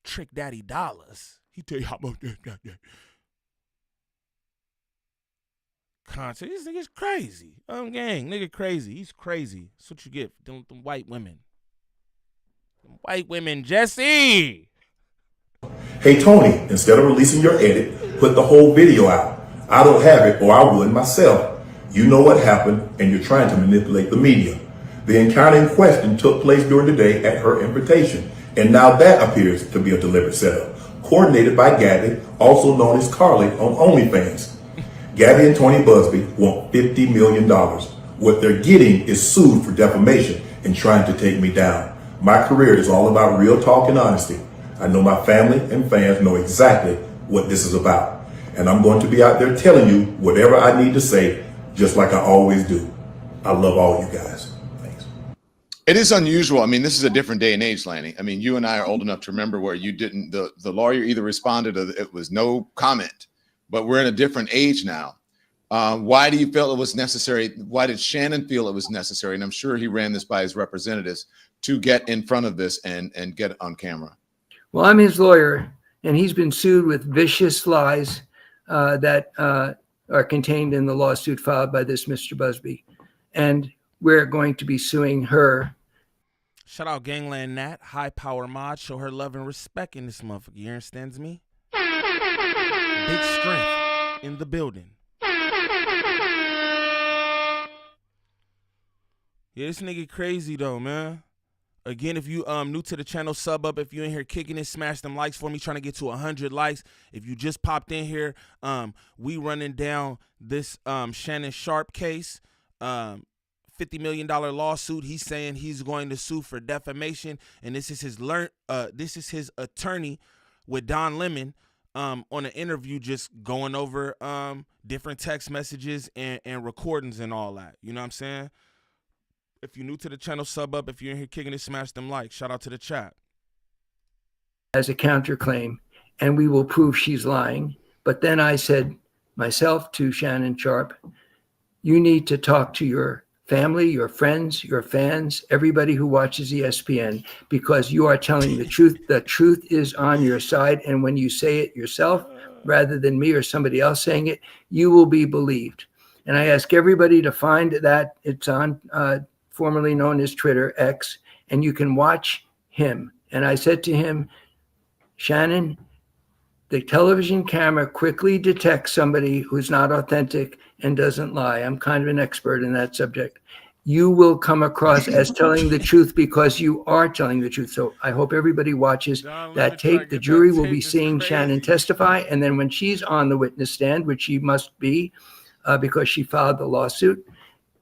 Trick Daddy Dollars. He tell you how much content. This nigga's crazy. Gang, nigga crazy. He's crazy. That's what you get. Them white women. Them white women, Jesse. Hey, Toni, instead of releasing your edit, put the whole video out. I don't have it, or I would myself. You know what happened, and you're trying to manipulate the media. The encounter in question took place during the day at her invitation, and now that appears to be a deliberate setup, coordinated by Gabby, also known as Carly on OnlyFans. Gabby and Toni Busby want $50 million. What they're getting is sued for defamation and trying to take me down. My career is all about real talk and honesty. I know my family and fans know exactly what this is about. And I'm going to be out there telling you whatever I need to say, just like I always do. I love all you guys. Thanks. It is unusual. I mean, this is a different day and age, Lanny. I mean, you and I are old enough to remember where you didn't, the lawyer either responded or it was no comment, but we're in a different age now. Why do you feel it was necessary? Why did Shannon feel it was necessary? And I'm sure he ran this by his representatives to get in front of this and get it on camera. Well, I'm his lawyer, and he's been sued with vicious lies that are contained in the lawsuit filed by this Mr. Busby. And we're going to be suing her. Shout out Gangland Nat, high power mod. Show her love and respect in this motherfucker. You understands me? Big strength in the building. Yeah, this nigga crazy though, man. Again, if you new to the channel, sub up. If you in here kicking it, smash them likes for me, trying to get to 100 likes. If you just popped in here, we running down this Shannon Sharpe case, $50 million lawsuit. He's saying he's going to sue for defamation, and this is his attorney with Don Lemon on an interview, just going over different text messages and recordings and all that. You know what I'm saying? If you're new to the channel, sub up. If you're in here kicking it, smash them likes. Shout out to the chat. As a counterclaim, and we will prove she's lying. But then I said myself to Shannon Sharpe, you need to talk to your family, your friends, your fans, everybody who watches ESPN, because you are telling the truth. The truth is on your side. And when you say it yourself, rather than me or somebody else saying it, you will be believed. And I ask everybody to find that. It's on formerly known as Twitter, X, and you can watch him. And I said to him, Shannon, the television camera quickly detects somebody who's not authentic and doesn't lie. I'm kind of an expert in that subject. You will come across as telling the truth because you are telling the truth. So I hope everybody watches that tape. The jury will be seeing Shannon testify. And then when she's on the witness stand, which she must be because she filed the lawsuit,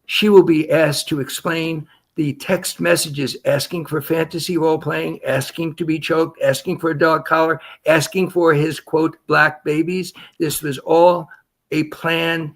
she will be asked to explain the text messages asking for fantasy role playing, asking to be choked, asking for a dog collar, asking for his, quote, black babies. This was all a plan,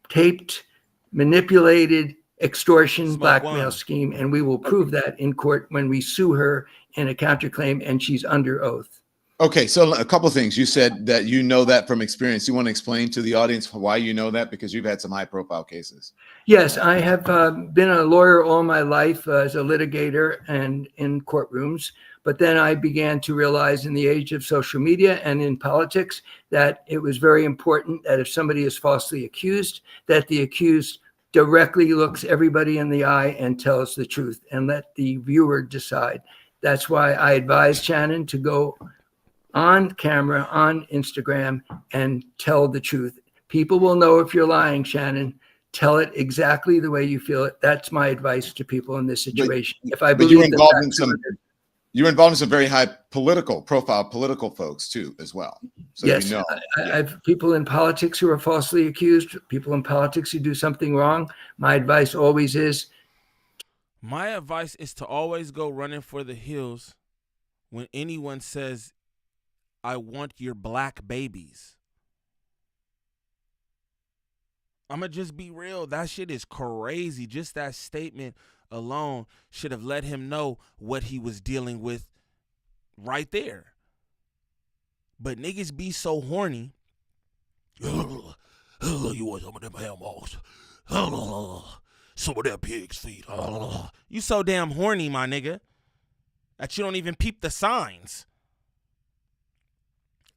taped, manipulated, extortion, blackmail scheme, and we will prove that in court when we sue her in a counterclaim and she's under oath. Okay, so a couple of things. You said that you know that from experience. You want to explain to the audience why you know that? Because you've had some high-profile cases. Yes, I have been a lawyer all my life as a litigator and in courtrooms. But then I began to realize in the age of social media and in politics that it was very important that if somebody is falsely accused, that the accused directly looks everybody in the eye and tells the truth and let the viewer decide. That's why I advised Shannon to go on camera, on Instagram, and tell the truth. People will know if you're lying, Shannon. Tell it exactly the way you feel it. That's my advice to people in this situation. If I believe you were involved in some very high profile political folks too, as well. So yes, you know, I have people in politics who are falsely accused, people in politics who do something wrong. My advice always is. My advice is to always go running for the hills when anyone says, I want your black babies. I'm going to just be real. That shit is crazy. Just that statement alone should have let him know what he was dealing with right there. But niggas be so horny. You want some of them ham balls. Some of that pig's feet. You so damn horny, my nigga, that you don't even peep the signs.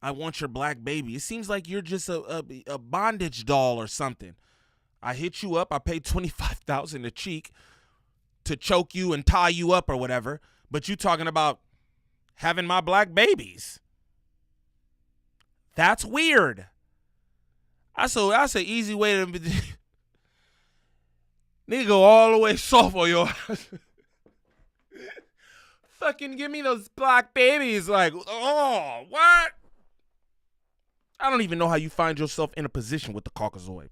I want your black baby. It seems like you're just a bondage doll or something. I hit you up. I paid $25,000 a cheek to choke you and tie you up or whatever. But you talking about having my black babies. That's weird. That's an easy way to nigga go all the way soft on your ass. Fucking give me those black babies. Like, oh, what? I don't even know how you find yourself in a position with the Caucasoid.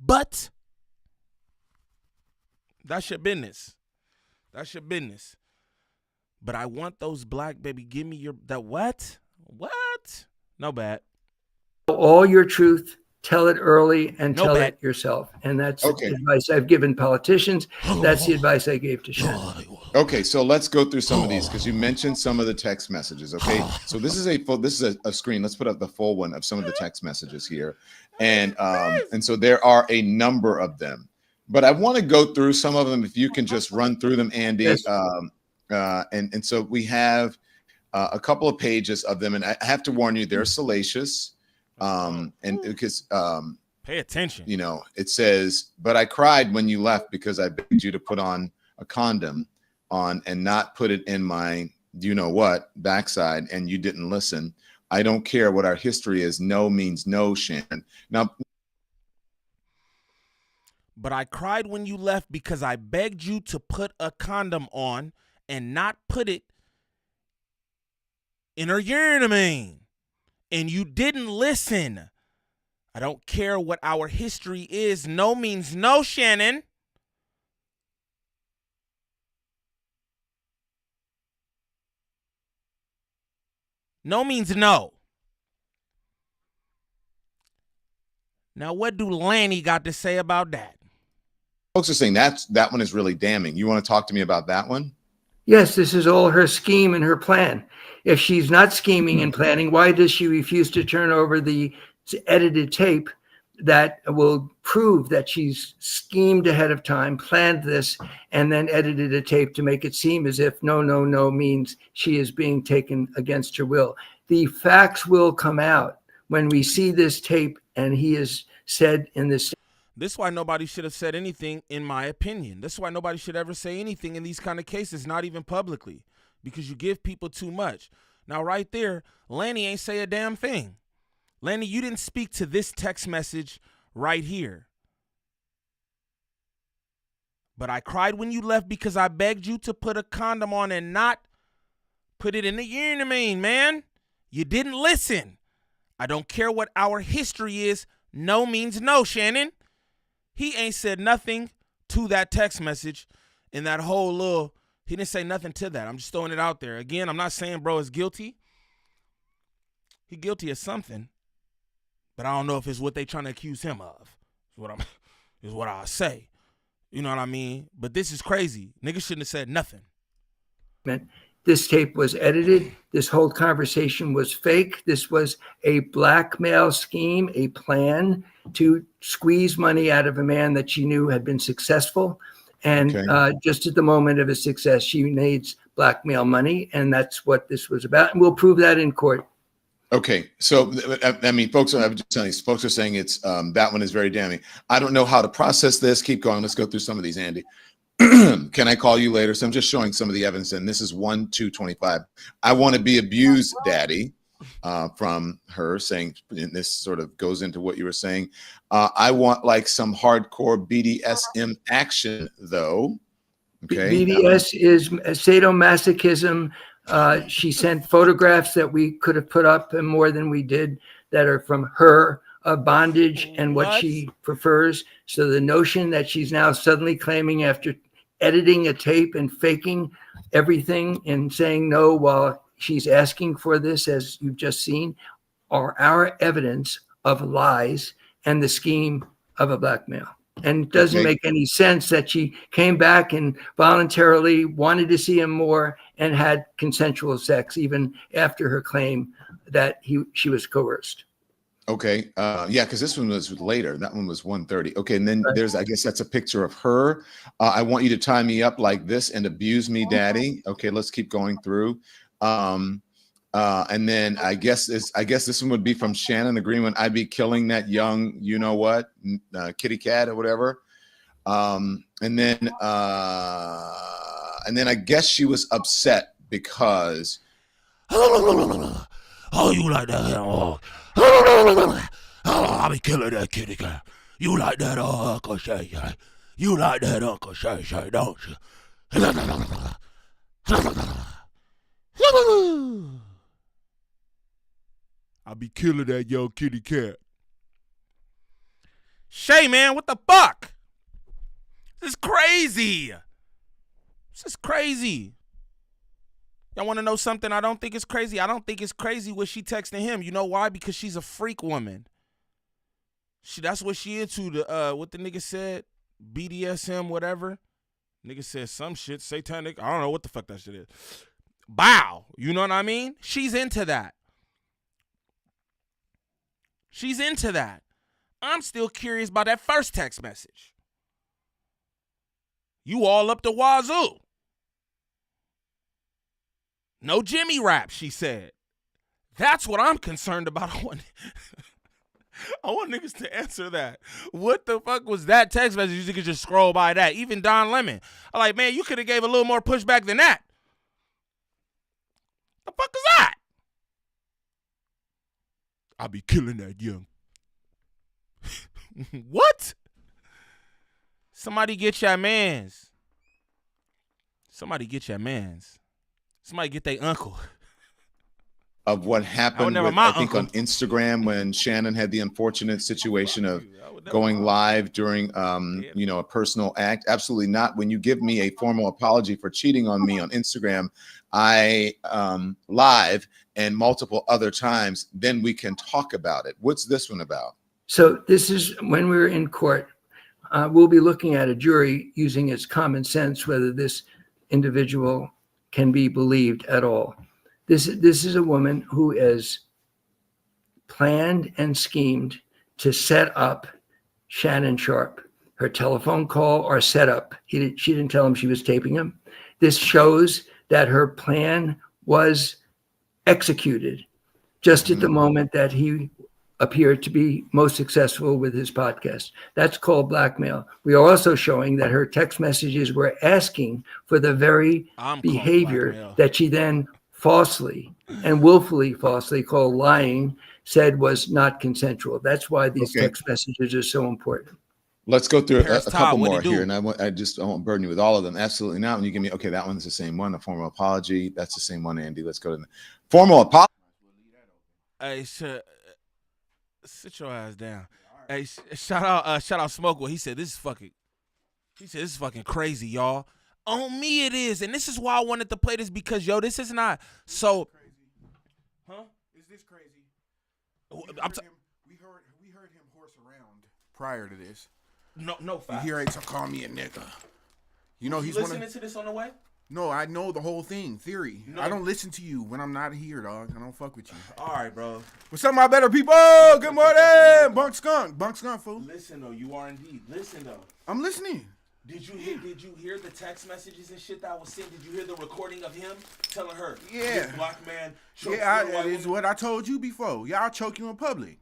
But that's your business. That's your business. But I want those black baby. Give me your that what? What? No bad. All your truth, tell it early and No tell bad. it yourself. And that's Okay. the advice I've given politicians. That's the advice I gave to Shannon. Okay, so let's go through some of these because you mentioned some of the text messages. Okay, so this is a screen. Let's put up the full one of some of the text messages here, and so there are a number of them. But I want to go through some of them if you can just run through them, Andy. Yes. And so we have a couple of pages of them, and I have to warn you, they're salacious, and because Pay attention. you know, it says, "But I cried when you left because I begged you to put on a condom on and not put it in my you know what backside, and you didn't listen. I don't care what our history is. No means no, Shannon." Now, but I cried when you left because I begged you to put a condom on and not put it in her urinary, and you didn't listen. I don't care what our history is. No means no, Shannon. No means no. Now, what do Lanny got to say about that? folks are saying that one is really damning. You want to talk to me about that one? Yes, this is all her scheme and her plan. If she's not scheming and planning, why does she refuse to turn over the edited tape that will prove that she's schemed ahead of time, planned this, and then edited a tape to make it seem as if no means she is being taken against her will? The facts will come out when we see this tape, and he is said in this. This is why nobody should have said anything, in my opinion. This is why nobody should ever say anything in these kind of cases, not even publicly, because you give people too much. Now, right there, Lanny ain't say a damn thing. Lanny, you didn't speak to this text message right here. But I cried when you left because I begged you to put a condom on and not put it in the urinary, man. You didn't listen. I don't care what our history is. No means no, Shannon. He ain't said nothing to that text message in that whole little, he didn't say nothing to that. I'm just throwing it out there. Again, I'm not saying bro is guilty. He guilty of something. But I don't know if it's what they trying to accuse him of. Is what I'll say. You know what I mean? But this is crazy. Niggas shouldn't have said nothing. This tape was edited. This whole conversation was fake. This was a blackmail scheme, a plan to squeeze money out of a man that she knew had been successful. And just at the moment of his success, she needs blackmail money. And that's what this was about. And we'll prove that in court. Okay. So, I mean, folks, I'm just telling you, folks are saying it's that one is very damning. I don't know how to process this. Keep going. Let's go through some of these, Andy. Can I call you later? So I'm just showing some of the evidence. And this is 1/2/25. I want to be abused, Daddy, from her saying, and this sort of goes into what you were saying. I want like some hardcore BDSM action, though. Okay. BDS is sadomasochism. She sent photographs that we could have put up and more than we did that are from her bondage and what she prefers. So the notion that she's now suddenly claiming after editing a tape and faking everything and saying no while she's asking for this, as you've just seen, are our evidence of lies and the scheme of a blackmail. And it doesn't make any sense that she came back and voluntarily wanted to see him more and had consensual sex even after her claim that she was coerced. Okay. Yeah, because this one was later. That one was 1:30. Okay. And then there's, I guess that's a picture of her. I want you to tie me up like this and abuse me, Daddy. Okay, let's keep going through. And then I guess this one would be from Shannon agreeing when I'd be killing that young, you know what, kitty cat or whatever. And then I guess she was upset because oh, you like that? Oh, I'll be killing that kitty cat. You like that, Uncle Shay Shay? You like that, Uncle Shay Shay, don't you? I'll be killing that young kitty cat. Shay, man, what the fuck? This is crazy. This is crazy. Y'all want to know something? I don't think it's crazy. I don't think it's crazy what she texting him. You know why? Because she's a freak woman. That's what she into. What the nigga said, BDSM, whatever. Nigga said some shit, satanic. I don't know what the fuck that shit is. Bow. You know what I mean? She's into that. She's into that. I'm still curious about that first text message. You all up the wazoo. No Jimmy rap, she said. That's what I'm concerned about. I want niggas to answer that. What the fuck was that text message? You could just scroll by that. Even Don Lemon. I'm like, man, you could have gave a little more pushback than that. The fuck is that? I'll be killing that young. What? Somebody get your mans. Somebody get your mans. Somebody get their uncle. Of what happened, I think on Instagram when Shannon had the unfortunate situation of going live during, a personal act. Absolutely not. When you give me a formal apology for cheating on me on Instagram, I live and multiple other times, then we can talk about it. What's this one about? So this is when we're in court. We'll be looking at a jury using its common sense whether this individual can be believed at all. This is a woman who has planned and schemed to set up Shannon Sharpe. Her telephone call or setup. She didn't tell him she was taping him. This shows that her plan was executed just at the moment that he appeared to be most successful with his podcast. That's called blackmail. We are also showing that her text messages were asking for the very behavior that she then falsely and willfully falsely called lying said was not consensual. That's why these text messages are so important. Let's go through a couple more here, and I won't burden you with all of them. Absolutely not. When you give me, that one's the same one. A formal apology. That's the same one, Andy. Let's go to the formal apology. Hey, sit your ass down. Hey, shout out Smokewell. He said this is fucking crazy, y'all. On me it is, and this is why I wanted to play this because this is not so. Huh? Is this crazy? We heard him horse around prior to this. No fact. You hear him call me a nigga. You know he's listening to this on the way. No, I know the whole thing. Theory. No. I don't listen to you when I'm not here, dog. I don't fuck with you. All right, bro. What's up, my better people? Good morning. Bunk Skunk. Bunk Skunk, fool. Listen though, you are indeed. Listen though. I'm listening. Did you hear the text messages and shit that was sent? Did you hear the recording of him telling her? Yeah. This black man. Yeah, that is what I told you before. Y'all choke you in public.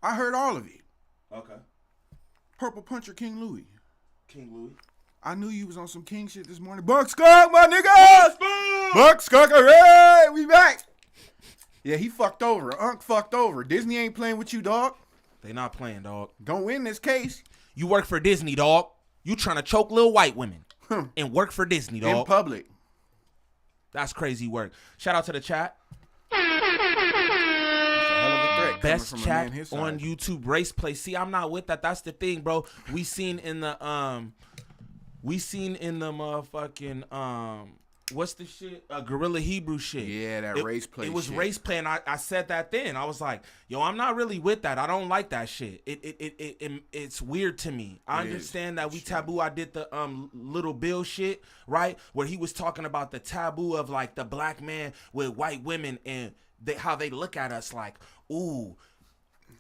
I heard all of it. Okay. Purple Puncher King Louis. King Louis. I knew you was on some king shit this morning. Bunk Skunk, my niggas! Bunk Skunk, hooray! We back. Yeah, he fucked over. Unc fucked over. Disney ain't playing with you, dog. They not playing, dog. Don't win this case. You work for Disney, dog. You trying to choke little white women and work for Disney, dog. In public. That's crazy work. Shout out to the chat. Best chat on YouTube, race play. See, I'm not with that. That's the thing, bro. We seen in the motherfucking what's the shit? Gorilla Hebrew shit. Yeah, that race play. It was shit. race play, and I said that then. I was like, yo, I'm not really with that. I don't like that shit. It's weird to me. I understand that we taboo. I did the Little Bill shit, right? Where he was talking about the taboo of like the black man with white women and how they look at us like, ooh,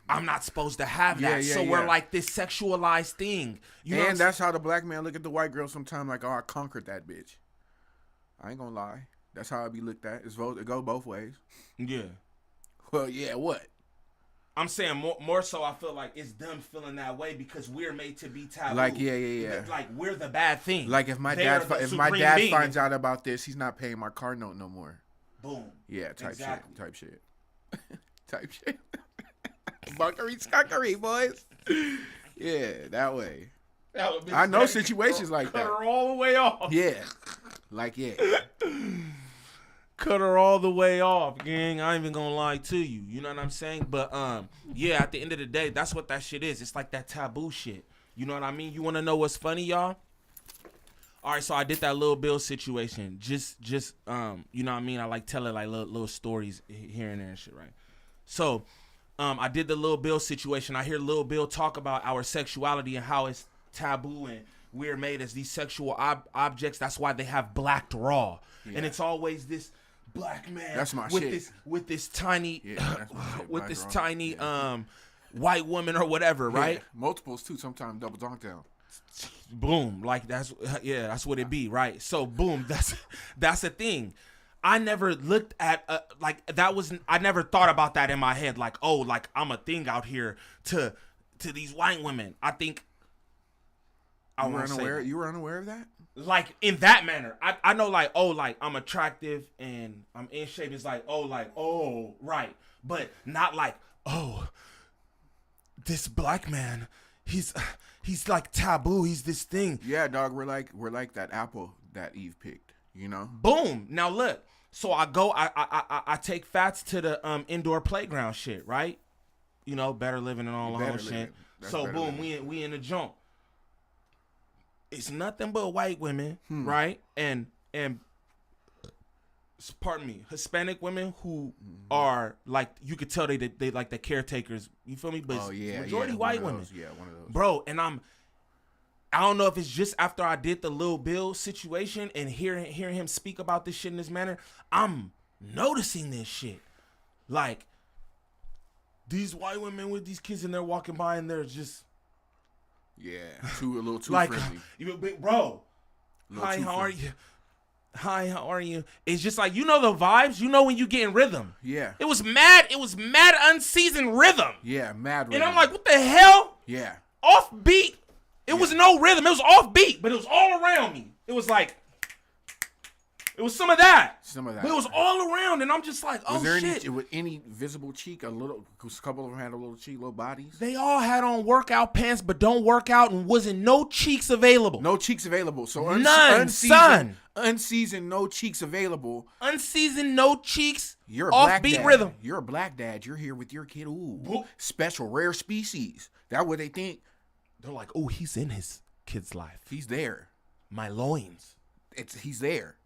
I'm not supposed to have that. So we're like this sexualized thing. You know, and that's how the black man look at the white girl sometimes, like, oh, I conquered that bitch. I ain't gonna lie. That's how it be looked at. It go both ways. Yeah. Well, yeah, what? I'm saying more so I feel like it's them feeling that way because we're made to be taboo. Like, yeah. Like, we're the bad thing. Like, if my dad finds out about this, he's not paying my car note no more. Boom. Yeah, type shit. Type shit. Bunkery skunkery, boys. Yeah, that way. That I know situations like that. Cut her all the way off. Yeah. Like, yeah. Cut her all the way off, gang. I ain't even gonna lie to you. You know what I'm saying? But yeah, at the end of the day, that's what that shit is. It's like that taboo shit. You know what I mean? You wanna know what's funny, y'all? All right, so I did that Lil Bill situation. Just you know what I mean? I like telling like little stories here and there and shit, right? So I did the Lil Bill situation. I hear Lil Bill talk about our sexuality and how it's taboo and we're made as these sexual objects. That's why they have Blacked Raw. Yeah. And it's always this black man that's my with shit. With this tiny with this tiny yeah. White woman or whatever, right? Yeah. Multiples too, sometimes double dunk down. Boom, like that's what it be, right? So boom, that's the thing. I never looked at I never thought about that in my head, like, oh, like I'm a thing out here to these white women. I think you were unaware of that? Like in that manner. I know like, oh, like I'm attractive and I'm in shape. It's like, oh, right. But not like, oh, this black man, he's like taboo. He's this thing. Yeah, dog, we're like that apple that Eve picked, you know? Boom. Now look. So I take Fats to the indoor playground shit, right? You know, better living and all the whole shit. So boom, we in the jump. It's nothing but white women, right? And pardon me, Hispanic women who are like, you could tell they like the caretakers. You feel me? But majority white women. Yeah, one of those. Bro, and I don't know if it's just after I did the Lil Bill situation and hearing him speak about this shit in this manner, I'm noticing this shit. Like, these white women with these kids and they're walking by and they're just... Yeah, a little too like, friendly. Bro, hi, how are you? Hi, how are you? It's just like, you know the vibes. You know when you get in rhythm. Yeah. It was mad unseasoned rhythm. Yeah, mad rhythm. And I'm like, what the hell? Yeah. Off beat. It was no rhythm. It was off beat, but it was all around me. It was like, it was some of that. But it was all around, and I'm just like, oh, shit. Was any visible cheek? A couple of them had a little cheek, little bodies? They all had on workout pants, but don't work out, and wasn't no cheeks available. No cheeks available. So none, son. Unseasoned, no cheeks available. Unseasoned, no cheeks. You're a off black beat dad. Rhythm. You're a black dad. You're here with your kid. Ooh, special, rare species. That's what they think. They're like, oh, he's in his kid's life. He's there. My loins. He's there.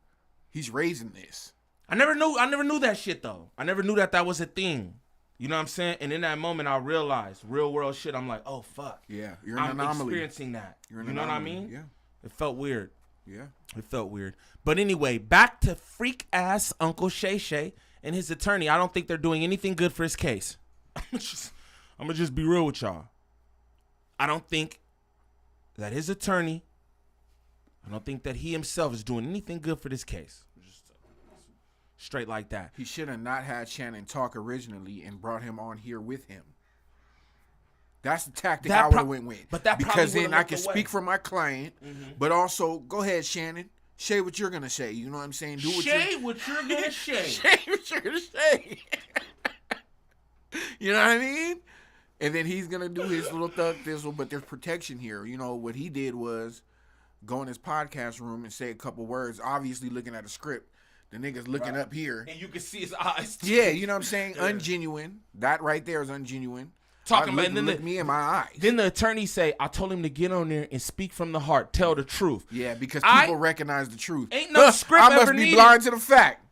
He's raising this. I never knew that shit though. I never knew that was a thing. You know what I'm saying? And in that moment, I realized real world shit. I'm like, oh fuck. Yeah, you're an I'm anomaly. Experiencing that. You're an you know anomaly. what I mean? Yeah. It felt weird. Yeah. It felt weird. But anyway, back to freak ass Uncle Shay Shay and his attorney. I don't think they're doing anything good for his case. I'm gonna just be real with y'all. I don't think that his attorney, I don't think that he himself is doing anything good for this case. Just straight like that. He should have not had Shannon talk originally and brought him on here with him. That's the tactic I would have went with. But that because then I can away. speak for my client, but also go ahead, Shannon. Say what you're gonna say. You know what I'm saying? Do what you're gonna say. Say what you're gonna say. You know what I mean? And then he's gonna do his little thug thistle, but there's protection here. You know what he did was go in his podcast room and say a couple words, obviously looking at a script. The nigga's looking up here, and you can see his eyes. Yeah, you know what I'm saying? Ungenuine. That right there is ungenuine. Talking about look me in my eyes. Then the attorney say, I told him to get on there and speak from the heart, tell the truth. Yeah, because people recognize the truth. Ain't no script I must ever be needed. blind to the fact.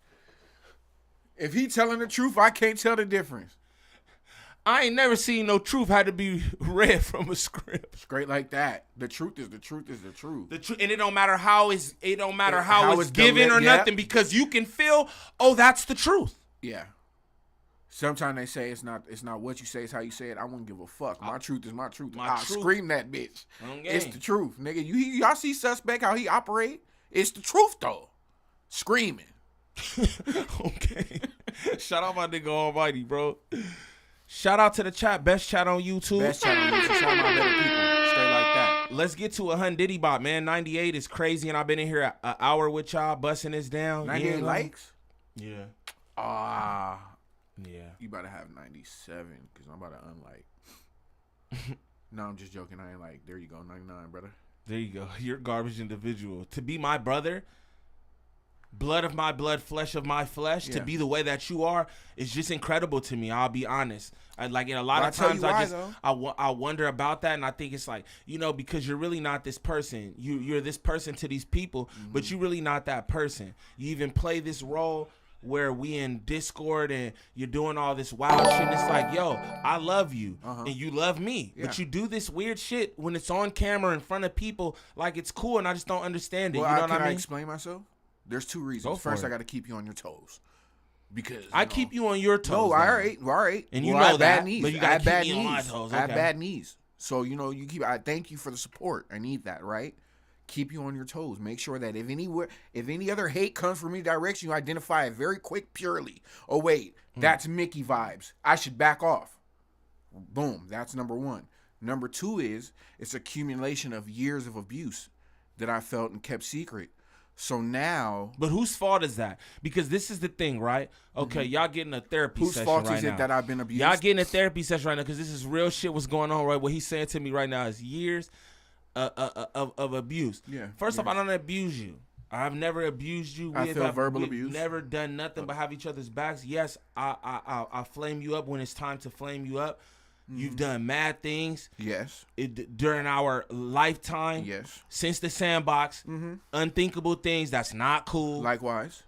If he telling the truth, I can't tell the difference. I ain't never seen no truth had to be read from a script. Straight like that. The truth is the truth is the truth. And it don't matter how it's given or nothing, because you can feel, oh, that's the truth. Yeah. Sometimes they say it's not what you say, it's how you say it. I wouldn't give a fuck. My truth is my truth. I'll scream that bitch. It's the truth, nigga. Y'all see Suspect, how he operate? It's the truth, though. Screaming. Okay. Shout out my nigga Almighty, bro. Shout out to the chat. Best chat on YouTube. Best chat on YouTube. Shout out my better people. Straight like that. Let's get to a Hun Diddy bot, man. 98 is crazy, and I've been in here an hour with y'all, busting this down. 98 likes? Yeah. Yeah. You about to have 97 because I'm about to unlike. No, I'm just joking. I ain't like. There you go, 99, brother. There you go. You're a garbage individual. To be my brother, blood of my blood, flesh of my flesh, to be the way that you are is just incredible to me. I'll be honest. A lot of times I wonder about that, and I think it's like, because you're really not this person. You're this person to these people, but you're really not that person. You even play this role where we in Discord and you're doing all this wild shit. And it's like, yo, I love you and you love me, but you do this weird shit when it's on camera in front of people, like it's cool, and I just don't understand it. Well, you know what I mean? I explain myself? There's two reasons. First, I got to keep you on your toes. Because I keep you on your toes. No, all right. And you know that, bad knees. but you got to keep me on my toes. Okay. I have bad knees. So, I thank you for the support. I need that, right? Keep you on your toes. Make sure that if any other hate comes from any direction, you identify it very quick, purely. Oh, wait, that's Mickey vibes. I should back off. Boom. That's number one. Number two is it's accumulation of years of abuse that I felt and kept secret. So now... But whose fault is that? Because this is the thing, right? Okay, y'all getting a therapy session right now. Whose fault is it that I've been abused? Y'all getting a therapy session right now because this is real shit what's going on, right? What he's saying to me right now is years of abuse. Yeah. First off, I don't abuse you. I've never abused you. I feel verbal abuse. Never done nothing but have each other's backs. Yes, I flame you up when it's time to flame you up. You've done mad things. Yes. During our lifetime. Yes. Since the sandbox. Unthinkable things. That's not cool. Likewise.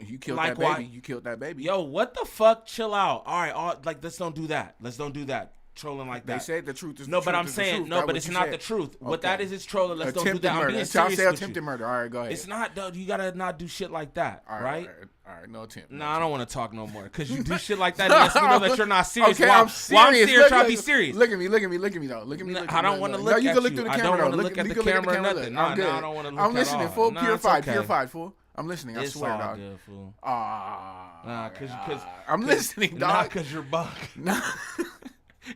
You killed that baby. You killed that baby. Yo, what the fuck? Chill out. All right. Let's don't do that. Let's don't do that. Trolling like that. They say the truth is no, the but truth I'm is saying the truth. no, but it's not the truth. What that is trolling. Let's don't do that. Murder. I'm being serious. Say attempted murder. All right, go ahead. It's not. You gotta not do shit like that, right? All right, no attempt. No, I don't want to talk no more because you do shit like that. And lets me know that you're not serious. Okay, I'm serious. While I'm serious, try to be serious. Look at me though. Look at me. I don't want to look at you. No, you can look through the camera. I don't want to look at the camera or nothing. No, I don't want to look at I'm listening, fool. Purified, fool. I'm listening. I swear, dog. Good, fool. Because I'm listening, dog. Not because you're bunk. Nah.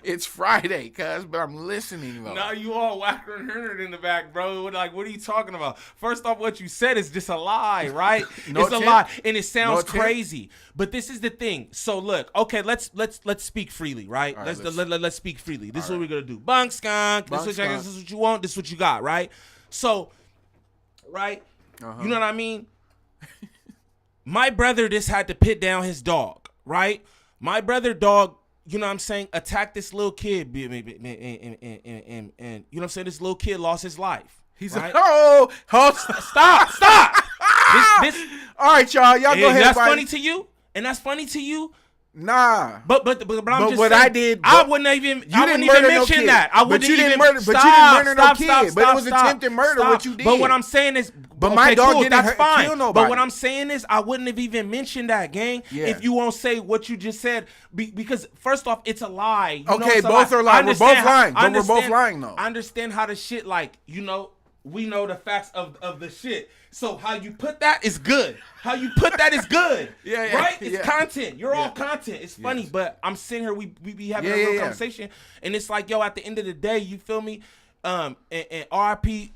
It's Friday, but I'm listening though. Now you all whacker and Hernard in the back, bro. Like, what are you talking about? First off, what you said is just a lie, right? It's a lie, and it sounds crazy. But this is the thing. So look, okay, let's speak freely, right? Let's speak freely. This is what we're gonna do. Bunk Skunk. This is what you want. This is what you got, right? So, right? You know what I mean? My brother just had to pit down his dog, right? My brother dog. You know what I'm saying? Attack this little kid, and you know what I'm saying? This little kid lost his life. He's right? Stop! This all right, y'all go ahead. That's funny to you, and that's funny to you. Nah. But I'm just what saying, I did, I wouldn't even mention that. I wouldn't you didn't even murder. But you didn't murder no kid. But it was attempted murder. Stop. What you did. But what I'm saying is, but my dog didn't that's fine. kill nobody. But what I'm saying is, I wouldn't have even mentioned that, gang. Yeah. If you won't say what you just said, because first off, it's a lie. You know, Okay, it's a both lie. are lying. We're both lying. I But we're both understand- lying though. I understand how the shit, like, you know, we know the facts of the shit. So how you put that is good. How you put that is good. Yeah, right? It's yeah. content. You're all content. It's funny, Yes. but I'm sitting here, we be having a real conversation, and it's like, yo, at the end of the day, you feel me? And RIP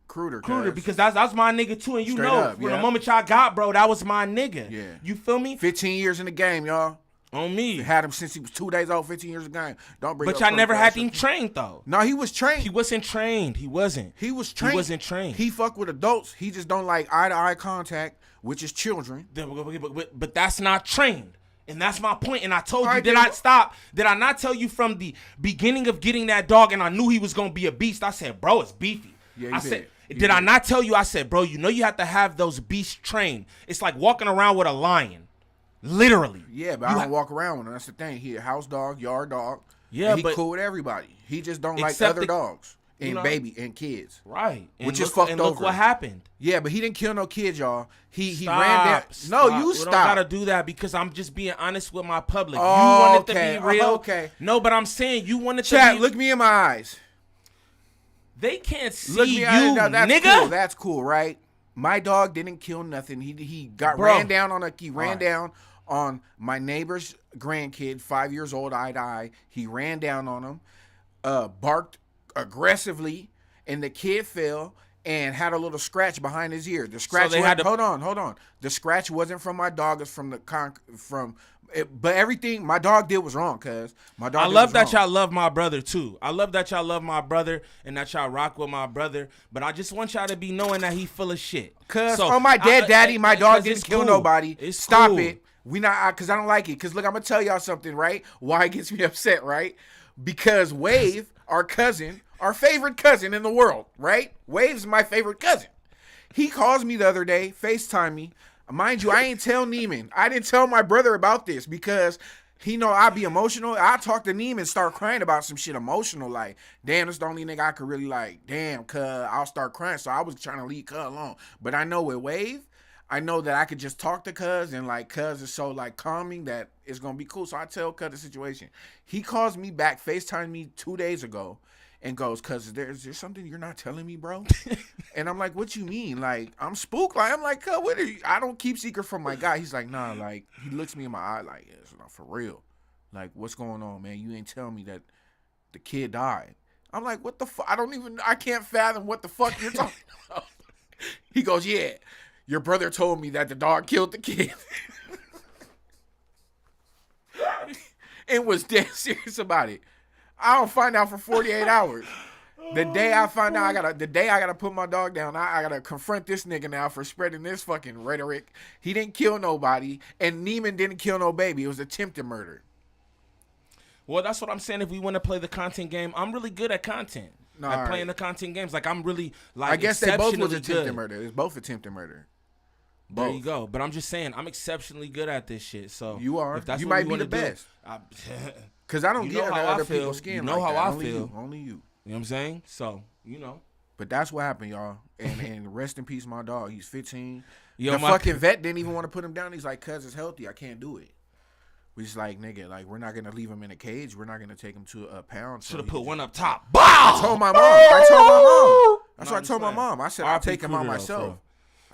Kruder, because that's my nigga too, and you Straight know, up, from yeah. the moment y'all got, bro, that was my nigga. Yeah. You feel me? 15 years in the game, y'all. On me. Had him since he was 2 days old. 15 years in the game. Don't bring. But up y'all never had Kruger. him trained though. No, he was trained. He wasn't trained. He wasn't. He was trained. He wasn't trained. He fuck with adults. He just don't like eye-to-eye contact, which is children. But that's not trained. And that's my point. And I told you, Right, did then I stop? Did I not tell you from the beginning of getting that dog and I knew he was going to be a beast? I said, bro, it's beefy. Yeah, you I said, did. did I not tell you? I said, bro, you know you have to have those beasts trained. It's like walking around with a lion. Literally. Yeah, but I don't walk around with him. That's the thing. He a house dog, yard dog. Yeah, and he but cool with everybody. He just don't like except other the- dogs and you know? baby and kids. Right. And Which is look- fucked and look over. what happened. Yeah, but he didn't kill no kids, y'all. He Stop, ran down. stop. No, you We stop. don't gotta do that because I'm just being honest with my public. Oh, you want it okay. to be real. Okay. No, but I'm saying you want it Chat, to be. look me in my eyes. They can't see Look me you, no, that's nigga. Cool. That's cool, right? My dog didn't kill nothing. He got Bro. ran down on Alright. down on my neighbor's grandkid, 5 years old, eye to eye. He ran down on him, barked aggressively, and the kid fell and had a little scratch behind his ear. The scratch. they had to- hold on. The scratch wasn't from my dog. It's from but everything my dog did was wrong. Cause my dog. I did love was that wrong. y'all love my brother too. I love that y'all love my brother and that y'all rock with my brother. But I just want y'all to be knowing that he full of shit. Cause So, on my dead daddy, my dog 'cause didn't it's kill cool. nobody. It's Stop cool. it. We not cause I don't like it. Cause look, I'm gonna tell y'all something, right? Why it gets me upset, right? Because Wave, our cousin, our favorite cousin in the world, right? Wave's my favorite cousin. He calls me the other day, FaceTime me. Mind you, I ain't tell Neiman. I didn't tell my brother about this because he know I be emotional. I talk to Neiman, start crying about some shit emotional, like, damn, that's the only nigga I could really like. Damn, cuz I'll start crying. So I was trying to leave cuz alone. But I know with Wave, I know that I could just talk to cuz and like cuz is so like calming that it's gonna be cool. So I tell cuz the situation. He calls me back, FaceTime me 2 days ago, and goes, cuz is there something you're not telling me, bro? And I'm like, what you mean? Like, I'm spooked. Like, I'm like, cuz, what are you? I don't keep secret from my guy. He's like, nah, like, he looks me in my eye like, yeah, it's not for real. Like, what's going on, man? You ain't telling me that the kid died. I'm like, what the fuck? I can't fathom what the fuck you're talking about. He goes, yeah, your brother told me that the dog killed the kid. And was dead serious about it. I don't find out for 48 hours. The day I find out, I gotta put my dog down. I gotta confront this nigga now for spreading this fucking rhetoric. He didn't kill nobody, and Neiman didn't kill no baby. It was attempted murder. Well, that's what I'm saying. If we want to play the content game, I'm really good at content. No, at all playing right. the content games. Like, I'm really, like, I guess they both was exceptionally attempted good. murder. It's both attempted murder. There Both. you go. But I'm just saying, I'm exceptionally good at this shit. So You are. If that's You what might we be wanna the do, best. I, Cause I don't You get know under how I other feel. people's skin. You know like how that. I Only feel. You. Only you. You know what I'm saying? So, you know. But that's what happened, y'all. And rest in peace, my dog. He's 15. Yo, the my- fucking vet didn't even want to put him down. He's like, cuz it's healthy. I can't do it. We just like, nigga, like, we're not going to leave him in a cage. We're not going to take him to a pound. Should have so put he one can- up top. I told my mom. That's No, what I'm I told my saying. mom. I said, I'll RP take him out Cruder, though, myself. bro.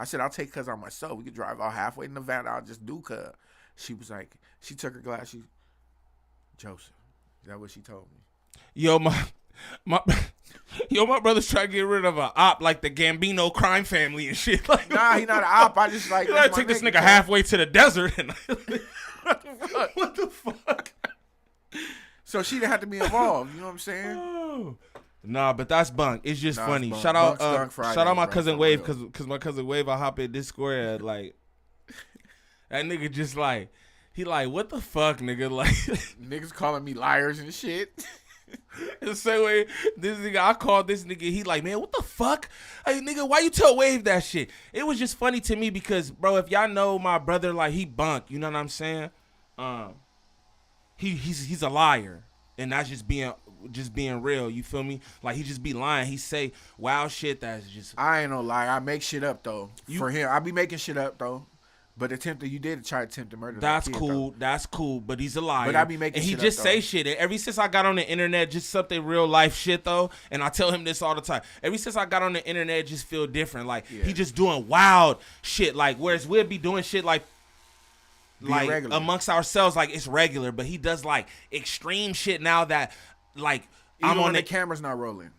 I said, I'll take cuz out myself. We could drive all halfway in the van. I'll just do cuz. She was like, she took her glass. Joseph. Is that what she told me? Yo, my brother's trying to get rid of a op like the Gambino crime family and shit. Like, Nah, he not an op. I just like, you gotta that's my take this nigga man. halfway to the desert. And what the fuck? So she didn't have to be involved. You know what I'm saying? Nah, but that's Bunk. It's just Nah, funny. it's Bunk. Shout out, Bunk Skunk Fridays, shout out my bro, cousin for Wave, real. cause my cousin Wave, I hop in Discord, like that nigga just like he like what the fuck, nigga, like Niggas calling me liars and shit. the same way this nigga, I called this nigga, he like, man, what the fuck? Hey, nigga, why you tell Wave that shit? It was just funny to me because, bro, if y'all know my brother, like, he Bunk, you know what I'm saying? he's a liar, and that's just being real. You feel me? Like he just be lying. He say wild shit that's just. I ain't no lie. I make shit up though. For him, I be making shit up though. But you did try to attempt to murder. That's that kid, cool. Though. That's cool. But he's a liar. But I be making. And he shit just up, say though. shit. And ever since I got on the internet, just something real life shit though. And I tell him this all the time. Ever since I got on the internet, it just feel different. Like he just doing wild shit. Like whereas we'll be doing shit like regular. Amongst ourselves, like it's regular. But he does like extreme shit now that like even I'm on the camera's not rolling.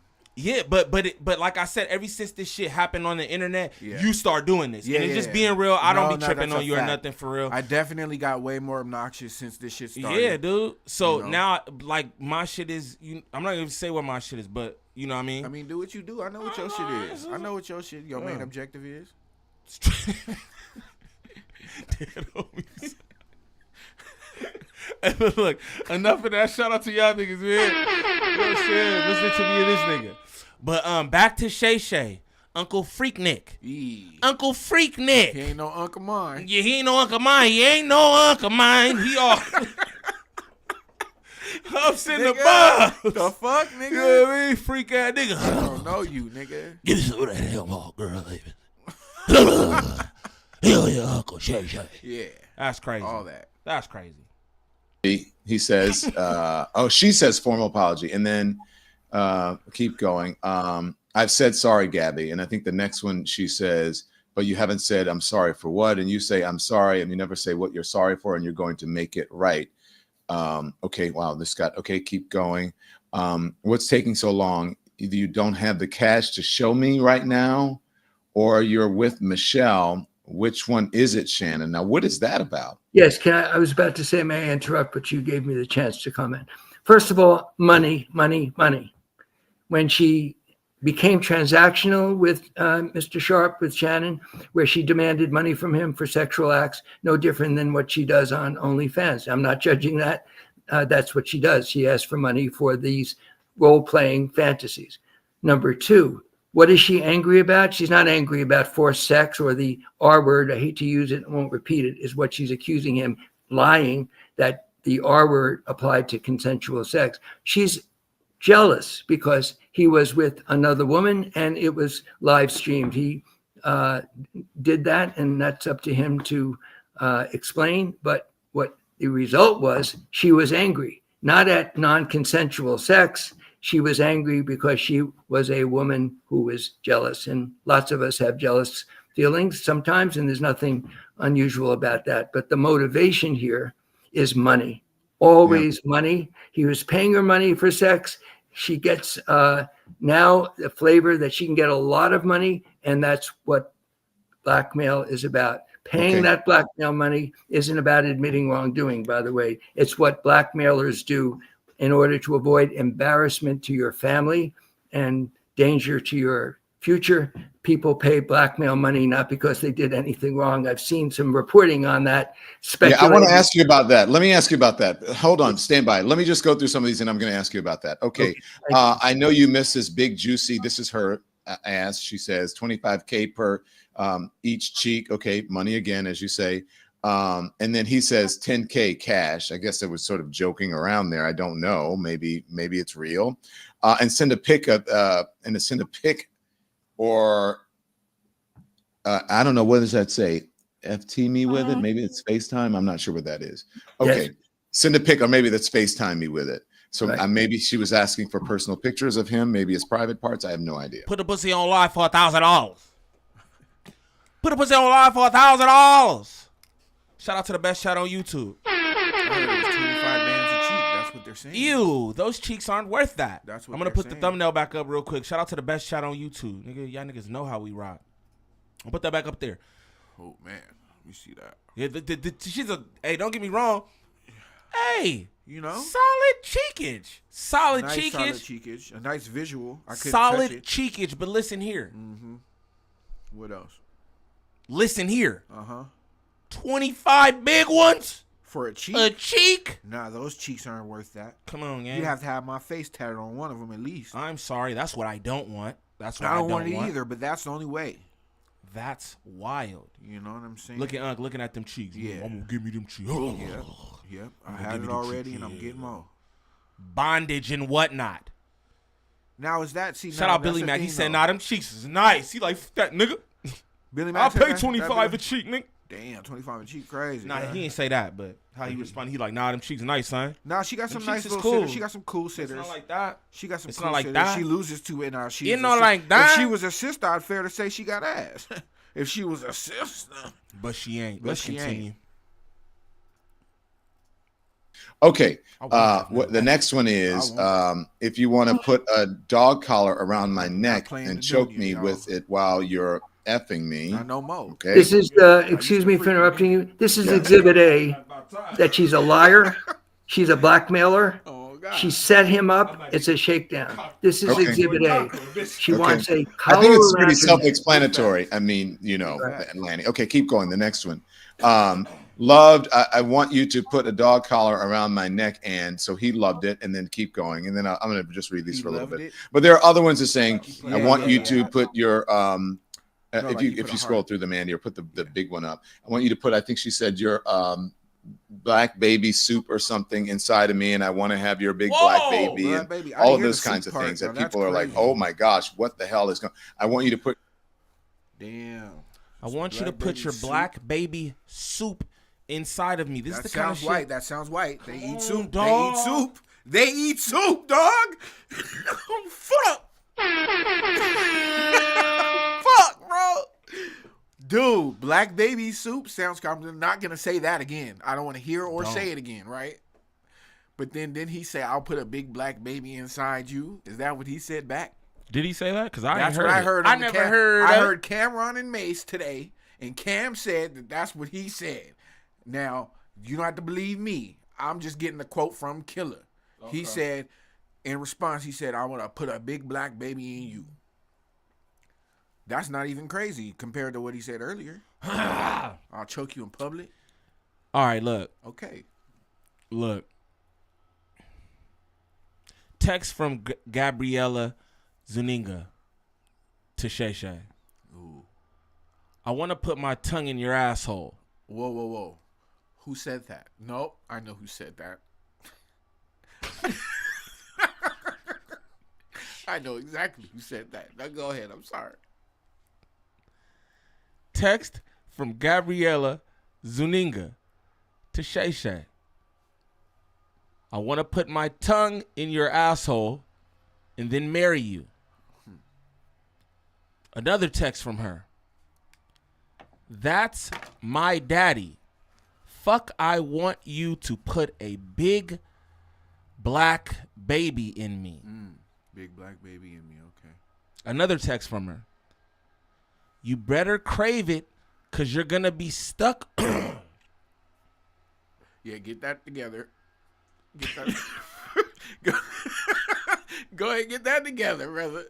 Yeah, but like I said, ever since this shit happened on the internet, you start doing this. Yeah, and it's just being real. I don't be tripping on you fact. or nothing for real. I definitely got way more obnoxious since this shit started. Yeah, dude. So now, like, my shit is, I'm not going to say what my shit is, but you know what I mean? I mean, do what you do. I know what your shit is. I know what your main objective is. Look, enough of that. Shout out to y'all niggas, man. Yo, shit, listen to me and this nigga. But back to Shay Shay. Uncle Freak Nick. Uncle Freak Nick. He ain't no Uncle mine. Yeah, he ain't no Uncle mine. He ain't no Uncle mine. He all ups in the bus. The fuck, nigga? You know what I mean? Freak ass nigga. I don't know you, nigga. Give me some of that hell, girl, baby. Hell yeah, Uncle Shay Shay. Yeah. That's crazy. All that. That's crazy. He says, she says formal apology. And then keep going. I've said sorry, Gabby. And I think the next one she says, but you haven't said I'm sorry for what? And you say I'm sorry, and you never say what you're sorry for, and you're going to make it right. Okay, wow, keep going. What's taking so long? Either you don't have the cash to show me right now, or you're with Michelle. Which one is it, Shannon? Now, what is that about? Yes, I was about to say, may I interrupt, but you gave me the chance to comment. First of all, money. When she became transactional with Mr. Sharp, with Shannon, where she demanded money from him for sexual acts, no different than what she does on OnlyFans. I'm not judging that. That's what she does. She asks for money for these role-playing fantasies. Number two, what is she angry about? She's not angry about forced sex or the R word. I hate to use it. I won't repeat it. Is what she's accusing him, lying that the R word applied to consensual sex. She's jealous because he was with another woman and it was live streamed. He did that, and that's up to him to explain. But what the result was, she was angry, not at non-consensual sex. She was angry because she was a woman who was jealous, and lots of us have jealous feelings sometimes, and there's nothing unusual about that. But the motivation here is money, always money. He was paying her money for sex. She gets now the flavor that she can get a lot of money, and that's what blackmail is about. Paying that blackmail money isn't about admitting wrongdoing, by the way. It's what blackmailers do in order to avoid embarrassment to your family and danger to your future. People pay blackmail money not because they did anything wrong. I've seen some reporting on that. Yeah, I want to ask you about that. Let me ask you about that. Hold on, stand by. Let me just go through some of these, and I'm going to ask you about that. Okay. I know you missed this big juicy. This is her ass. She says $25K per each cheek. Okay, money again, as you say. And then he says 10K cash. I guess it was sort of joking around there. I don't know. Maybe it's real. And send a pic or I don't know. What does that say? FT me with it. Maybe it's FaceTime. I'm not sure what that is. Okay. Yes. Send a pic, or maybe that's FaceTime me with it. So maybe she was asking for personal pictures of him, maybe his private parts. I have no idea. Put the pussy on live for $1,000. Put the pussy on live for $1,000. Shout out to the best chat on YouTube. I heard it was 25 bands a cheek. That's what they're saying. Ew, those cheeks aren't worth that. That's what I'm gonna put the thumbnail back up real quick. Shout out to the best chat on YouTube. Nigga, y'all niggas know how we rock. I'll put that back up there. Oh man, you see that? Yeah, she's a. Hey, don't get me wrong. Hey, you know, solid cheekage. Solid cheekage. Solid cheekage. A nice visual. I couldn't solid touch it. cheekage, but listen here. Mm-hmm. What else? Listen here. 25 big ones for a cheek. A cheek? Nah, those cheeks aren't worth that. Come on, gang. You have to have my face tatted on one of them at least. I'm sorry, that's what I don't want. That's what I don't want it either, but that's the only way. That's wild. You know what I'm saying? Looking at them cheeks. Yeah. I'm gonna give me them cheeks. Yeah. Yep, I had it already, and I'm getting more. Bondage and whatnot. Now is that Shout out Billy Mack. He said, "Nah, them cheeks is nice." He like that nigga. Billy Mack. I'll pay 25 a cheek, nigga. Damn, 25 a cheek, crazy. Nah, he ain't say that, but how he responded, he like, "Nah, them cheeks nice, son." Nah, she got some nice little cool. sitters. She got some cool sitters. It's not like that. She got some it's cool not like sitters. that. She loses to it now. It's not like that. If she was a sister, I'd fair to say she got ass. If she was a sister. But she ain't. But Let's she continue. ain't. Okay. The next one is if you want to put a dog collar around my neck and choke me with it while you're effing me. Not no more. Okay. This is, excuse me for interrupting you. This is Exhibit A, that she's a liar. She's a blackmailer. Oh, God. She set him up. It's a shakedown. This is Okay. Exhibit A. She wants a I collar think it's around pretty her neck. self-explanatory. I mean, you know, Lanny. Okay, keep going. The next one. Loved, I want you to put a dog collar around my neck, and so he loved it, and then keep going. And then I'm going to just read these for a little bit. But there are other ones that saying, I want you to put your, if you scroll through them, Andy, or put the big one up, I want you to put, I think she said, your black baby soup or something inside of me, and I want to have your big black baby, and all of those kinds of things that people are like, oh my gosh, what the hell is going on? I want you to put. Damn. I want you to put your black baby soup inside of me. This is the kind of shit. That sounds white. They eat soup. Dog. They eat soup. They eat soup, dog. Fuck. Fuck, bro. Dude, black baby soup sounds. I'm not gonna say that again. I don't want to hear or say it again, right? But then he say, "I'll put a big black baby inside you." Is that what he said back? Did he say that? Because I That's heard what I it. heard. I never heard. I heard Cameron and Mace today, and Cam said that that's what he said. Now you don't have to believe me. I'm just getting a quote from Killer. Okay. He said, in response, he said, "I want to put a big black baby in you." That's not even crazy compared to what he said earlier. I'll choke you in public. All right, look. Okay. Look. Text from Gabriella Zuninga to Shay Shay. Ooh. I want to put my tongue in your asshole. Whoa. Who said that? Nope, I know who said that. I know exactly who said that. Now go ahead. I'm sorry. Text from Gabriella Zuninga to Shay Shay. I want to put my tongue in your asshole and then marry you. Another text from her. That's my daddy. Fuck, I want you to put a big black baby in me. Big black baby in me, okay. Another text from her. You better crave it, because you're going to be stuck. Yeah, get that together. Get that. Go ahead and get that together, brother.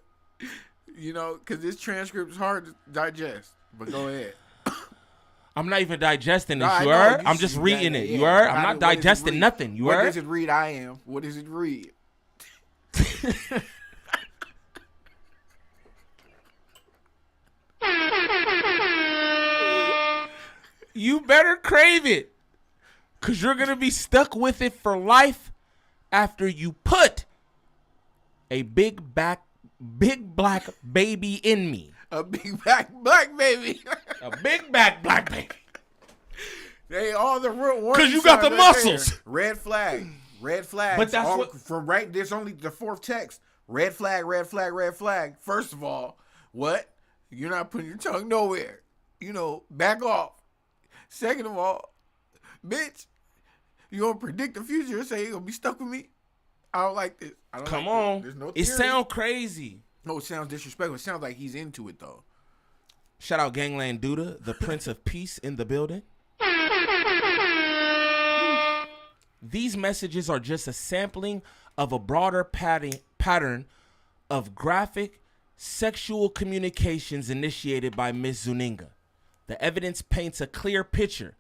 You know, because this transcript is hard to digest. But go ahead. I'm not even digesting this, No, you heard? I'm just reading it, you heard? I'm not digesting nothing, you heard? What does it read? I am. What does it read? You better crave it, because you're going to be stuck with it for life after you put a big black baby in me. A big black baby. A big black baby. They all the real because you got the muscles. Red flag. But that's what from right. There's only the fourth text. Red flag. First of all, what? You're not putting your tongue nowhere. You know, back off. Second of all, bitch, you gonna predict the future and say you're gonna be stuck with me? I don't like this. Come on. There's no it sounds crazy. No, it sounds disrespectful. It sounds like he's into it though. Shout out Gangland Duda, the Prince of Peace in the building. These messages are just a sampling of a broader pattern of graphic sexual communications initiated by Ms. Zuninga. The evidence paints a clear picture.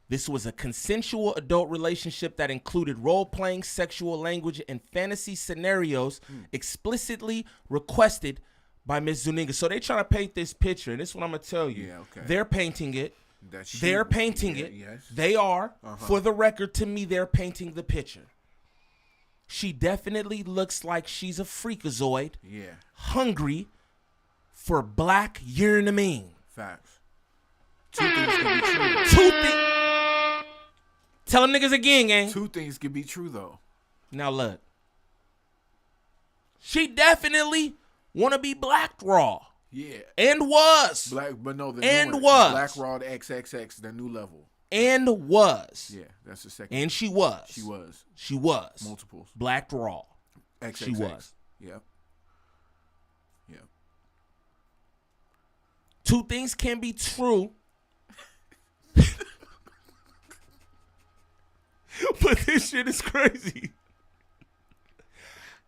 This was a consensual adult relationship that included role-playing, sexual language, and fantasy scenarios explicitly requested by Ms. Zuninga. So they trying to paint this picture, and this is what I'm going to tell you. Yeah, okay. They're painting it They're painting it. Yes. They are. For the record, to me, they're painting the picture. She definitely looks like she's a freakazoid. Yeah. Hungry for black, you know what I mean? Facts. Two things can be true. Tell them niggas again, gang. Two things can be true, though. Now look. She definitely want to be black raw. Yeah. And was. Black, but no, the and new one. was. Black Raw to XXX, the new level. And was. Yeah, that's the second. And she was. She was. She was. Multiples. Black raw. XXX. She was. Yep. Yep. Two things can be true. But this shit is crazy.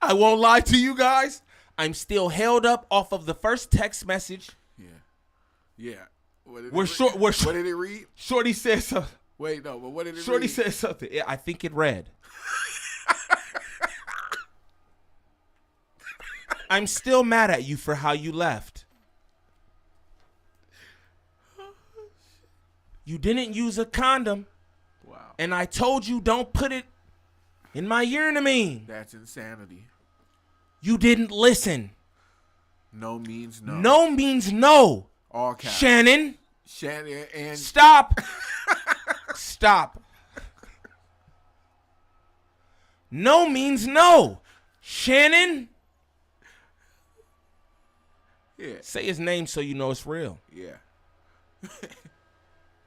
I won't lie to you guys. I'm still held up off of the first text message. Yeah. Yeah. What did What did it read? Shorty said something. Wait, no, but what did it Shorty read? said something. Yeah, I think it read. I'm still mad at you for how you left. You didn't use a condom. Wow. And I told you don't put it in my urine. That's insanity. You didn't listen. No means no. No means no. All caps. Shannon. Shannon and Stop. Stop. No means no. Shannon. Yeah. Say his name so you know it's real. Yeah.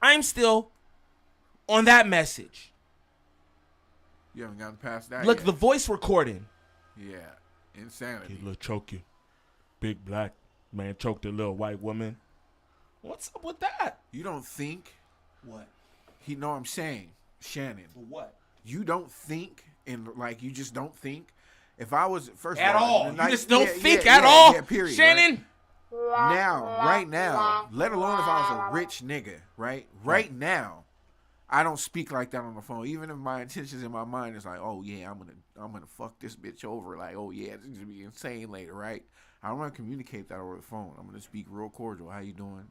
I'm still on that message. You haven't gotten past that Look, yet. the voice recording. Yeah. Insanity. He little choke you. Big black man choked a little white woman. What's up with that? You don't think What? he know what I'm saying, Shannon. What? You don't think and like you just don't think. If I was first At of all. the You night- just don't yeah, think yeah, at yeah, all. Yeah, period. Shannon. Right? Right now, let alone if I was a rich nigga, right? Right now, I don't speak like that on the phone. Even if my intentions in my mind is like, oh yeah, I'm gonna fuck this bitch over. Like, oh yeah, it's gonna be insane later, right? I don't want to communicate that over the phone. I'm gonna speak real cordial. How you doing?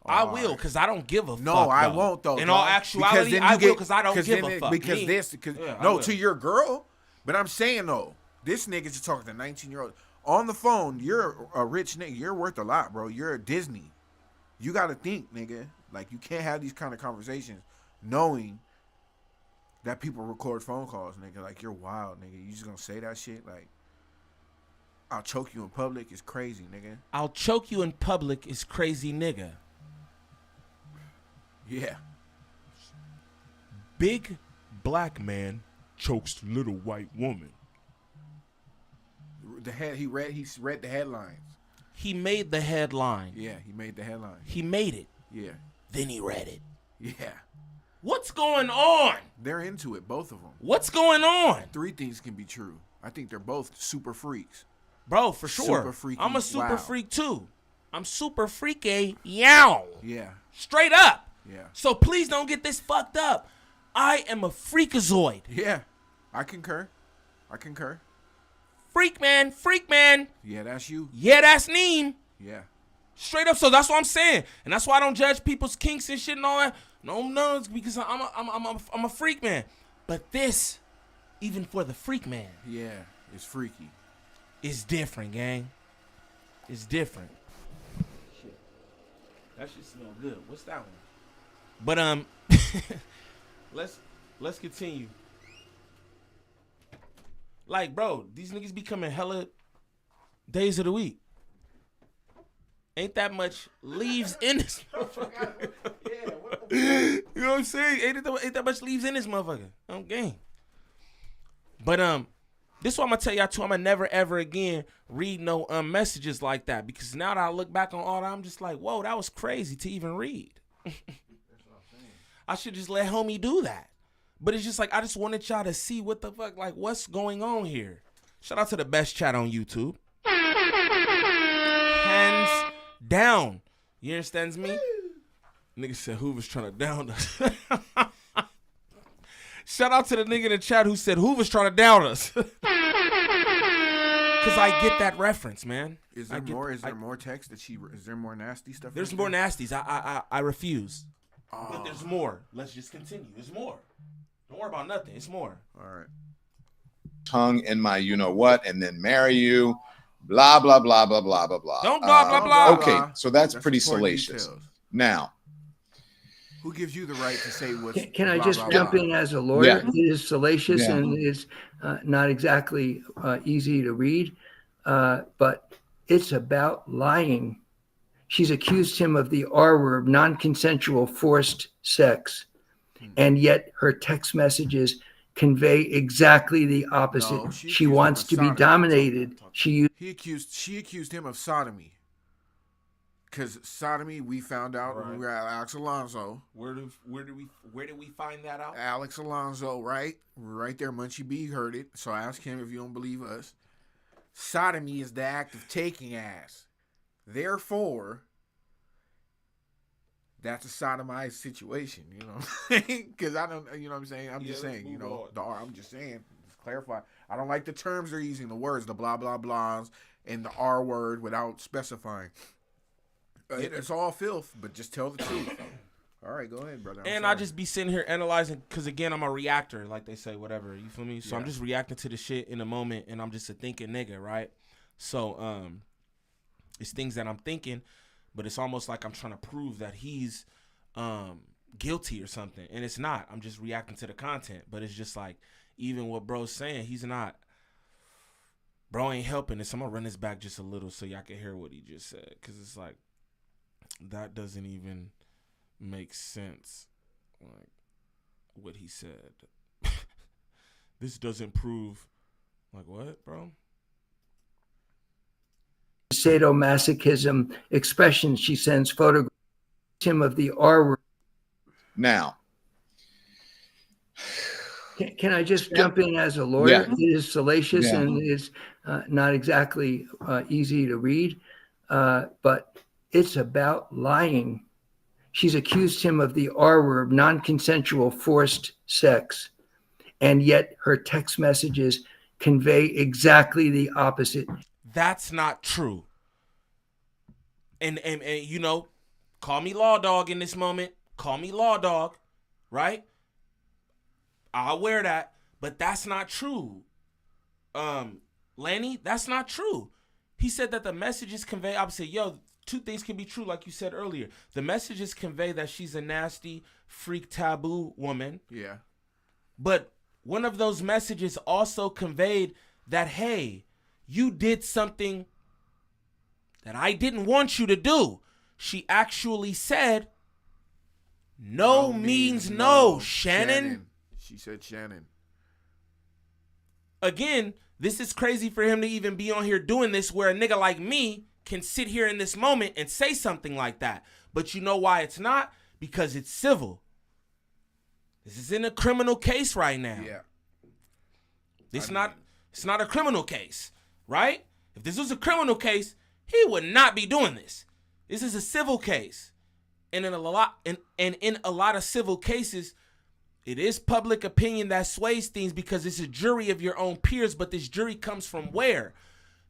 I All will, right. because I don't give a fuck. No, I though. won't though. In dog. all actuality, then I you will, because I don't give a fuck. Because Me. this, because Yeah, I no, will. to your girl. But I'm saying though, this nigga's just talking to 19-year-old on the phone. You're a rich nigga. You're worth a lot, bro. You're a Disney. You got to think, nigga. Like you can't have these kind of conversations knowing that people record phone calls, nigga. Like you're wild, nigga. You just gonna say that shit? Like I'll choke you in public. It's crazy, nigga. I'll choke you in public is crazy, nigga. Yeah. Big black man chokes little white woman. He read the headlines. He made the headline. Yeah, he made the headline. He made it. Yeah. Then he read it. Yeah. What's going on? They're into it, both of them. What's going on? Three things can be true. I think they're both super freaks. Bro, for sure. Super freaky. I'm a super Wow. freak too. I'm super freaky. Yow. Yeah. Straight up. Yeah. So please don't get this fucked up. I am a freakazoid. Yeah. I concur. Freak man. Freak man. Yeah, that's you. Yeah, that's Niem. Yeah. Straight up. So that's what I'm saying. And that's why I don't judge people's kinks and shit and all that. No, it's because I'm a freak man. But this, even for the freak man, Yeah. It's freaky. is different, gang. It's different. Shit. That shit smell good. What's that one? But let's continue. Like, bro, these niggas be coming hella days of the week. Ain't that much leaves in this motherfucker. You know what I'm saying? Ain't that much leaves in this motherfucker. I'm game. But this is what I'm gonna tell y'all too. I'm gonna never ever again read no messages like that, because now that I look back on all that, I'm just like, whoa, that was crazy to even read. I should just let homie do that. But it's just like, I just wanted y'all to see what the fuck, like, what's going on here. Shout out to the best chat on YouTube. Hands down. You understands me? Nigga said Hoover's trying to down us. Shout out to the nigga in the chat who said Hoover's trying to down us. Because I get that reference, man. Is there more? Is there more text that is there more nasty stuff? There's more nasties. I refuse. But there's more. Let's just continue. There's more. Don't worry about nothing. It's more. All right. Tongue in my you know what, and then marry you. Blah blah blah blah blah blah blah. Don't blah blah blah. Okay, so that's pretty salacious. Details. Now, who gives you the right to say what's? Can I blah, just blah, jump blah? in as a lawyer? Yeah. It is salacious Yeah. and is not exactly easy to read, but it's about lying. She's accused him of the R word, non-consensual forced sex, and yet her text messages convey exactly the opposite. No, she wants to be dominated. She accused him of sodomy. Because sodomy, we found out when we were at Alex Alonso. Where did we find that out? Alex Alonso, right? Right there, Munchie B heard it. So ask him if you don't believe us. Sodomy is the act of taking ass. Therefore, that's a sodomized situation, you know what I'm saying? Because I don't, you know what I'm saying? I'm just saying, you know, I'm just saying, just clarify. I don't like the terms they're using, the words, the blah, blah, blahs, and the R word without specifying. It's all filth, but just tell the truth. All right, go ahead, brother. I just be sitting here analyzing, because again, I'm a reactor, like they say, whatever. You feel me? So I'm just reacting to the shit in the moment, and I'm just a thinking nigga, right? So it's things that I'm thinking, but it's almost like I'm trying to prove that he's guilty or something, and it's not. I'm just reacting to the content, but it's just like, even what bro's saying, he's not. Bro ain't helping this. I'm gonna run this back just a little so y'all can hear what he just said, because it's like, that doesn't even make sense, like what he said. This doesn't prove, like, what, bro? sadomasochism expression. She sends photographs him of the R word. now. Can I just jump in as a lawyer? Yeah. It is salacious Yeah. and is not exactly easy to read, but it's about lying. She's accused him of the R word, non-consensual forced sex, and yet her text messages convey exactly the opposite. That's not true. And you know, call me law dog in this moment. Call me law dog, right? I'll wear that, but that's not true. Lanny, that's not true. He said that the messages convey opposite. Yo, two things can be true, like you said earlier. The messages convey that she's a nasty, freak, taboo woman. Yeah. But one of those messages also conveyed that, hey, you did something that I didn't want you to do. She actually said, no means no, Shannon. She said Shannon. Again, this is crazy for him to even be on here doing this, where a nigga like me can sit here in this moment and say something like that. But you know why it's not? Because it's civil. This is in a criminal case right now. Yeah. It's not a criminal case, right? If this was a criminal case, he would not be doing this. This is a civil case. And in a lot of civil cases, it is public opinion that sways things, because it's a jury of your own peers, but this jury comes from where?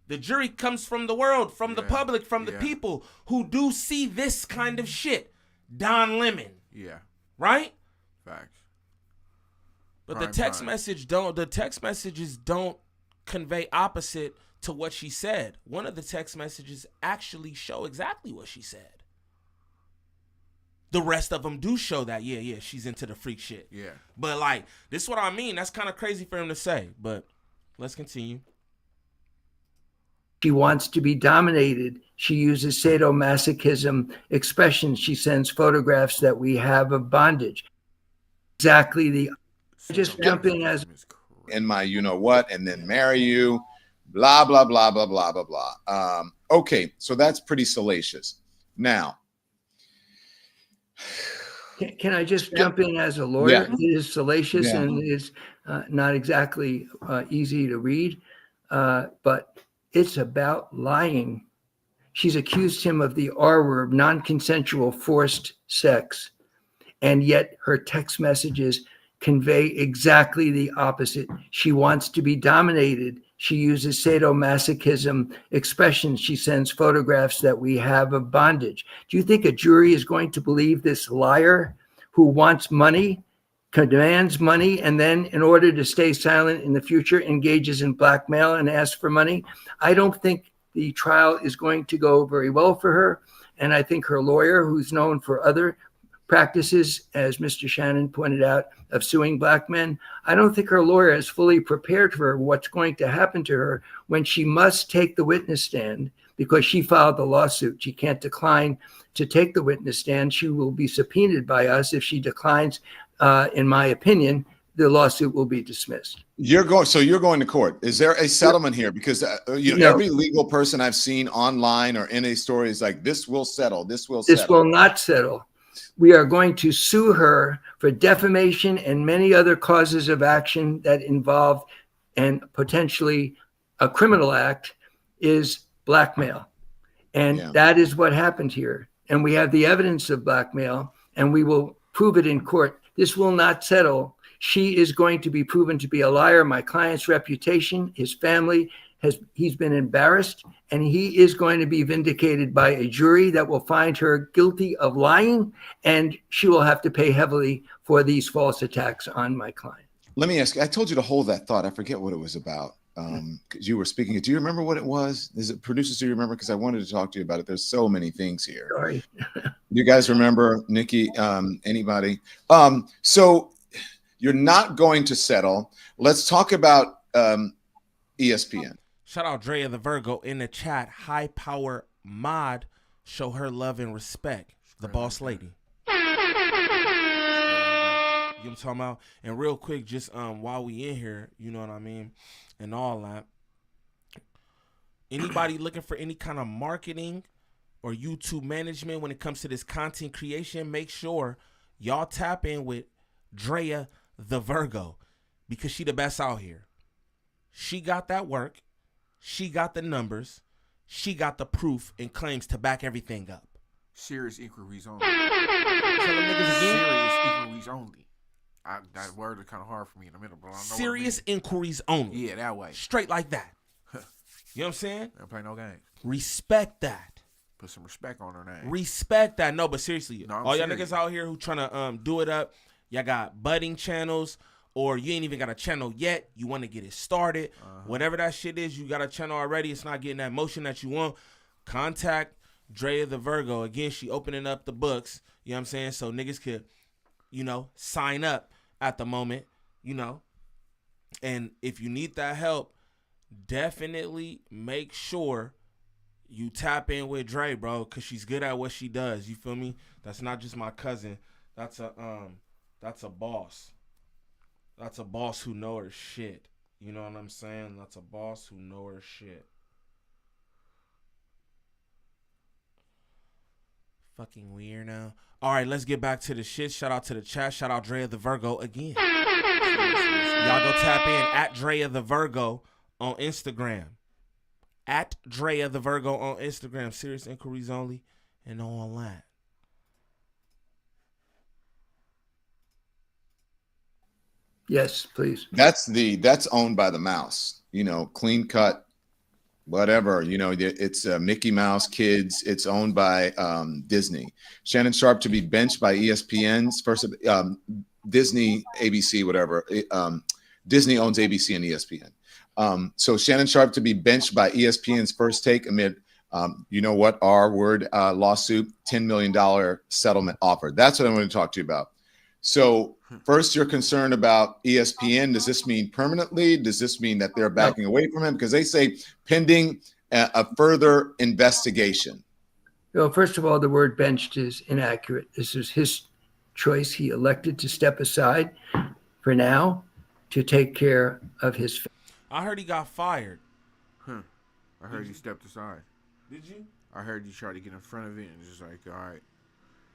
The jury comes from the world, from the public, from the people who do see this kind of shit. Don Lemon. Yeah. Right? Facts. But the text messages don't convey opposite to what she said. One of the text messages actually show exactly what she said. The rest of them do show that, yeah, she's into the freak shit. Yeah. But like, this is what I mean. That's kind of crazy for him to say. But let's continue. She wants to be dominated. She uses sadomasochism expressions. She sends photographs that we have of bondage. Exactly the. Just jump in as in my you know what, and then marry you. Blah blah blah blah blah blah blah. Okay, so that's pretty salacious. Now. Can I just jump in as a lawyer? Yeah. It is salacious Yeah. and is not exactly easy to read, but it's about lying. She's accused him of the R word, non-consensual forced sex, and yet her text messages convey exactly the opposite. She wants to be dominated. She uses sadomasochism expressions. She sends photographs that we have of bondage. Do you think a jury is going to believe this liar who wants money, demands money, and then in order to stay silent in the future, engages in blackmail and asks for money. I don't think the trial is going to go very well for her. And I think her lawyer, who's known for other practices, as Mr. Shannon pointed out, of suing black men, I don't think her lawyer is fully prepared for what's going to happen to her when she must take the witness stand because she filed the lawsuit. She can't decline to take the witness stand. She will be subpoenaed by us. If she declines, in my opinion, the lawsuit will be dismissed. You're going to court. Is there a settlement here? Because every legal person I've seen online or in a story is like, this will settle. This will settle. This will not settle. We are going to sue her for defamation and many other causes of action that involve and potentially a criminal act is blackmail. And that is what happened here. And we have the evidence of blackmail and we will prove it in court. This will not settle. She is going to be proven to be a liar. My client's reputation, his family, he's been embarrassed, and he is going to be vindicated by a jury that will find her guilty of lying, and she will have to pay heavily for these false attacks on my client. Let me ask you, I told you to hold that thought. I forget what it was about. Because you were speaking. Do you remember what it was? Is it producers? Do you remember? Because I wanted to talk to you about it. There's so many things here. Sorry. You guys remember, Nikki? Anybody? So you're not going to settle. Let's talk about ESPN. Shout out Drea the Virgo in the chat. High power mod. Show her love and respect. The boss lady. You know what I'm talking about? And real quick, just while we in here, you know what I mean, and all that. Anybody looking for any kind of marketing or YouTube management when it comes to this content creation, make sure y'all tap in with Drea the Virgo because she the best out here. She got that work. She got the numbers. She got the proof and claims to back everything up. Serious inquiries only. Tell them niggas again. Serious inquiries only. That word is kind of hard for me in the middle, but I know Serious inquiries only. Yeah, that way. Straight like that. You know what I'm saying? Don't play no games. Respect that. Put some respect on her name. Respect that. No, but seriously, No, all y'all serious. niggas out here who trying to do it up, y'all got budding channels, or you ain't even got a channel yet. You want to get it started. Whatever that shit is, you got a channel already. It's not getting that motion that you want. Contact Drea the Virgo. Again, she opening up the books. You know what I'm saying? So niggas could, sign up at the moment, And if you need that help, definitely make sure you tap in with Dre, bro, because she's good at what she does. You feel me? That's not just my cousin. That's a boss. That's a boss who know her shit. You know what I'm saying? That's a boss who know her shit. Fucking weirdo. All right, let's get back to the shit. Shout out to the chat. Shout out Drea the Virgo again. Y'all go tap in at Drea the Virgo on Instagram. At Drea the Virgo on Instagram. Serious inquiries only and all that. Yes, please. That's owned by the mouse. Clean cut, whatever. It's Mickey Mouse Kids. It's owned by Disney. Shannon Sharpe to be benched by ESPN's first Disney, ABC, whatever. Disney owns ABC and ESPN. So Shannon Sharpe to be benched by ESPN's First Take amid R-word lawsuit, $10 million settlement offer. That's what I want to talk to you about. So first, you're concerned about ESPN. Does this mean permanently? Does this mean that they're backing away from him? Because they say pending a further investigation. Well, first of all, the word benched is inaccurate. This is his choice. He elected to step aside for now to take care of his family. I heard he got fired. I heard you stepped aside. Did you? I heard you tried to get in front of it and just like, all right.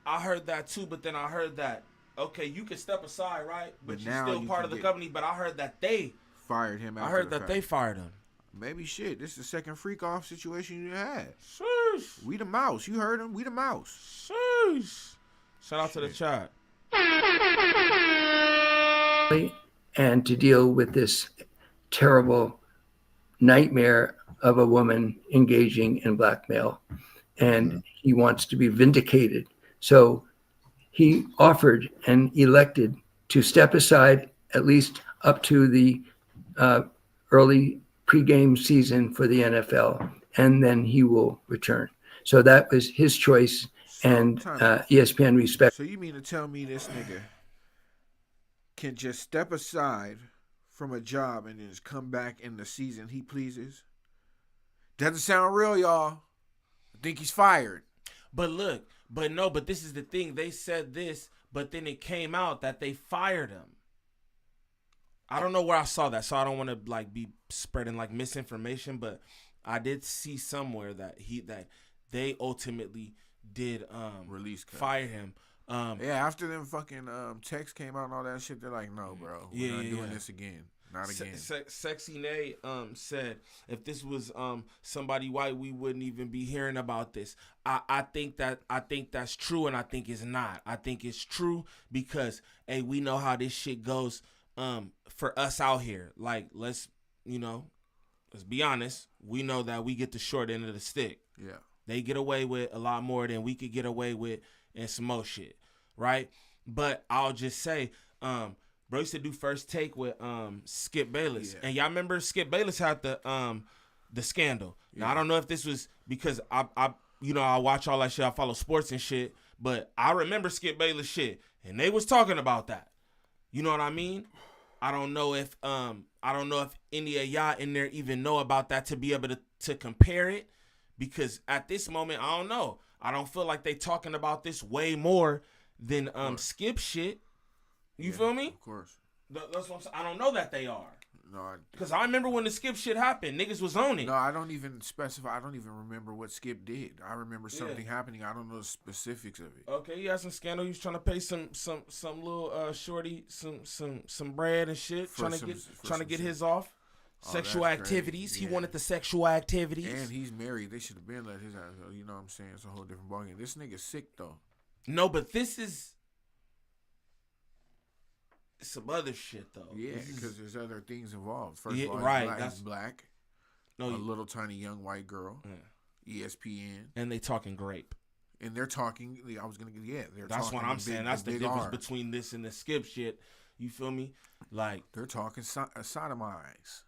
I heard that too, but then I heard that, okay, you can step aside, right? But you're now still you part can of the get company. But I heard that they fired him. I heard that they fired him. Maybe shit. This is the second freak off situation you had. Sheesh. We the mouse. You heard him. We the mouse. Sheesh. Shout out to the chat. And to deal with this terrible nightmare of a woman engaging in blackmail. And he wants to be vindicated. So he offered and elected to step aside at least up to the early pregame season for the NFL, and then he will return. So that was his choice, and ESPN respects. So you mean to tell me this nigga can just step aside from a job and then just come back in the season he pleases? Doesn't sound real, y'all. I think he's fired. But look, but this is the thing. They said this, but then it came out that they fired him. I don't know where I saw that, so I don't want to like be spreading like misinformation, but I did see somewhere that they ultimately did release Katt. Fire him. Yeah, after them fucking texts came out and all that shit, they're like, no, bro, we're not doing this again. Not again. Sexy Nay said, if this was somebody white, we wouldn't even be hearing about this. I think that's true, and I think it's not. I think it's true because hey, we know how this shit goes for us out here. Like, let's be honest. We know that we get the short end of the stick. Yeah. They get away with a lot more than we could get away with in some more shit, right? But I'll just say, bro used to do First Take with Skip Bayless, and y'all remember Skip Bayless had the scandal. Yeah. Now I don't know if this was because I watch all that shit, I follow sports and shit, but I remember Skip Bayless shit, and they was talking about that. You know what I mean? I don't know if any of y'all in there even know about that to be able to compare it, because at this moment I don't know. I don't feel like they talking about this way more than Skip shit. You feel me? Of course. That's what I'm saying. I don't know that they are. No, because I remember when the Skip shit happened, niggas was on it. No, I don't even specify. I don't even remember what Skip did. I remember something happening. I don't know the specifics of it. Okay, he had some scandal. He was trying to pay some little shorty some bread and shit, trying to get his off. Sexual activities. Yeah. He wanted the sexual activities. And he's married. They should have been let his ass go. You know what I'm saying? It's a whole different ballgame. This nigga's sick though. No, but this is some other shit though. Yeah, because there's other things involved. First of all, he's black. No, a little tiny young white girl. Yeah. ESPN. And they talking grape. And they're talking. I was gonna get. That's what I'm saying. That's the difference between this and the Skip shit. You feel me? Like they're talking sodomize.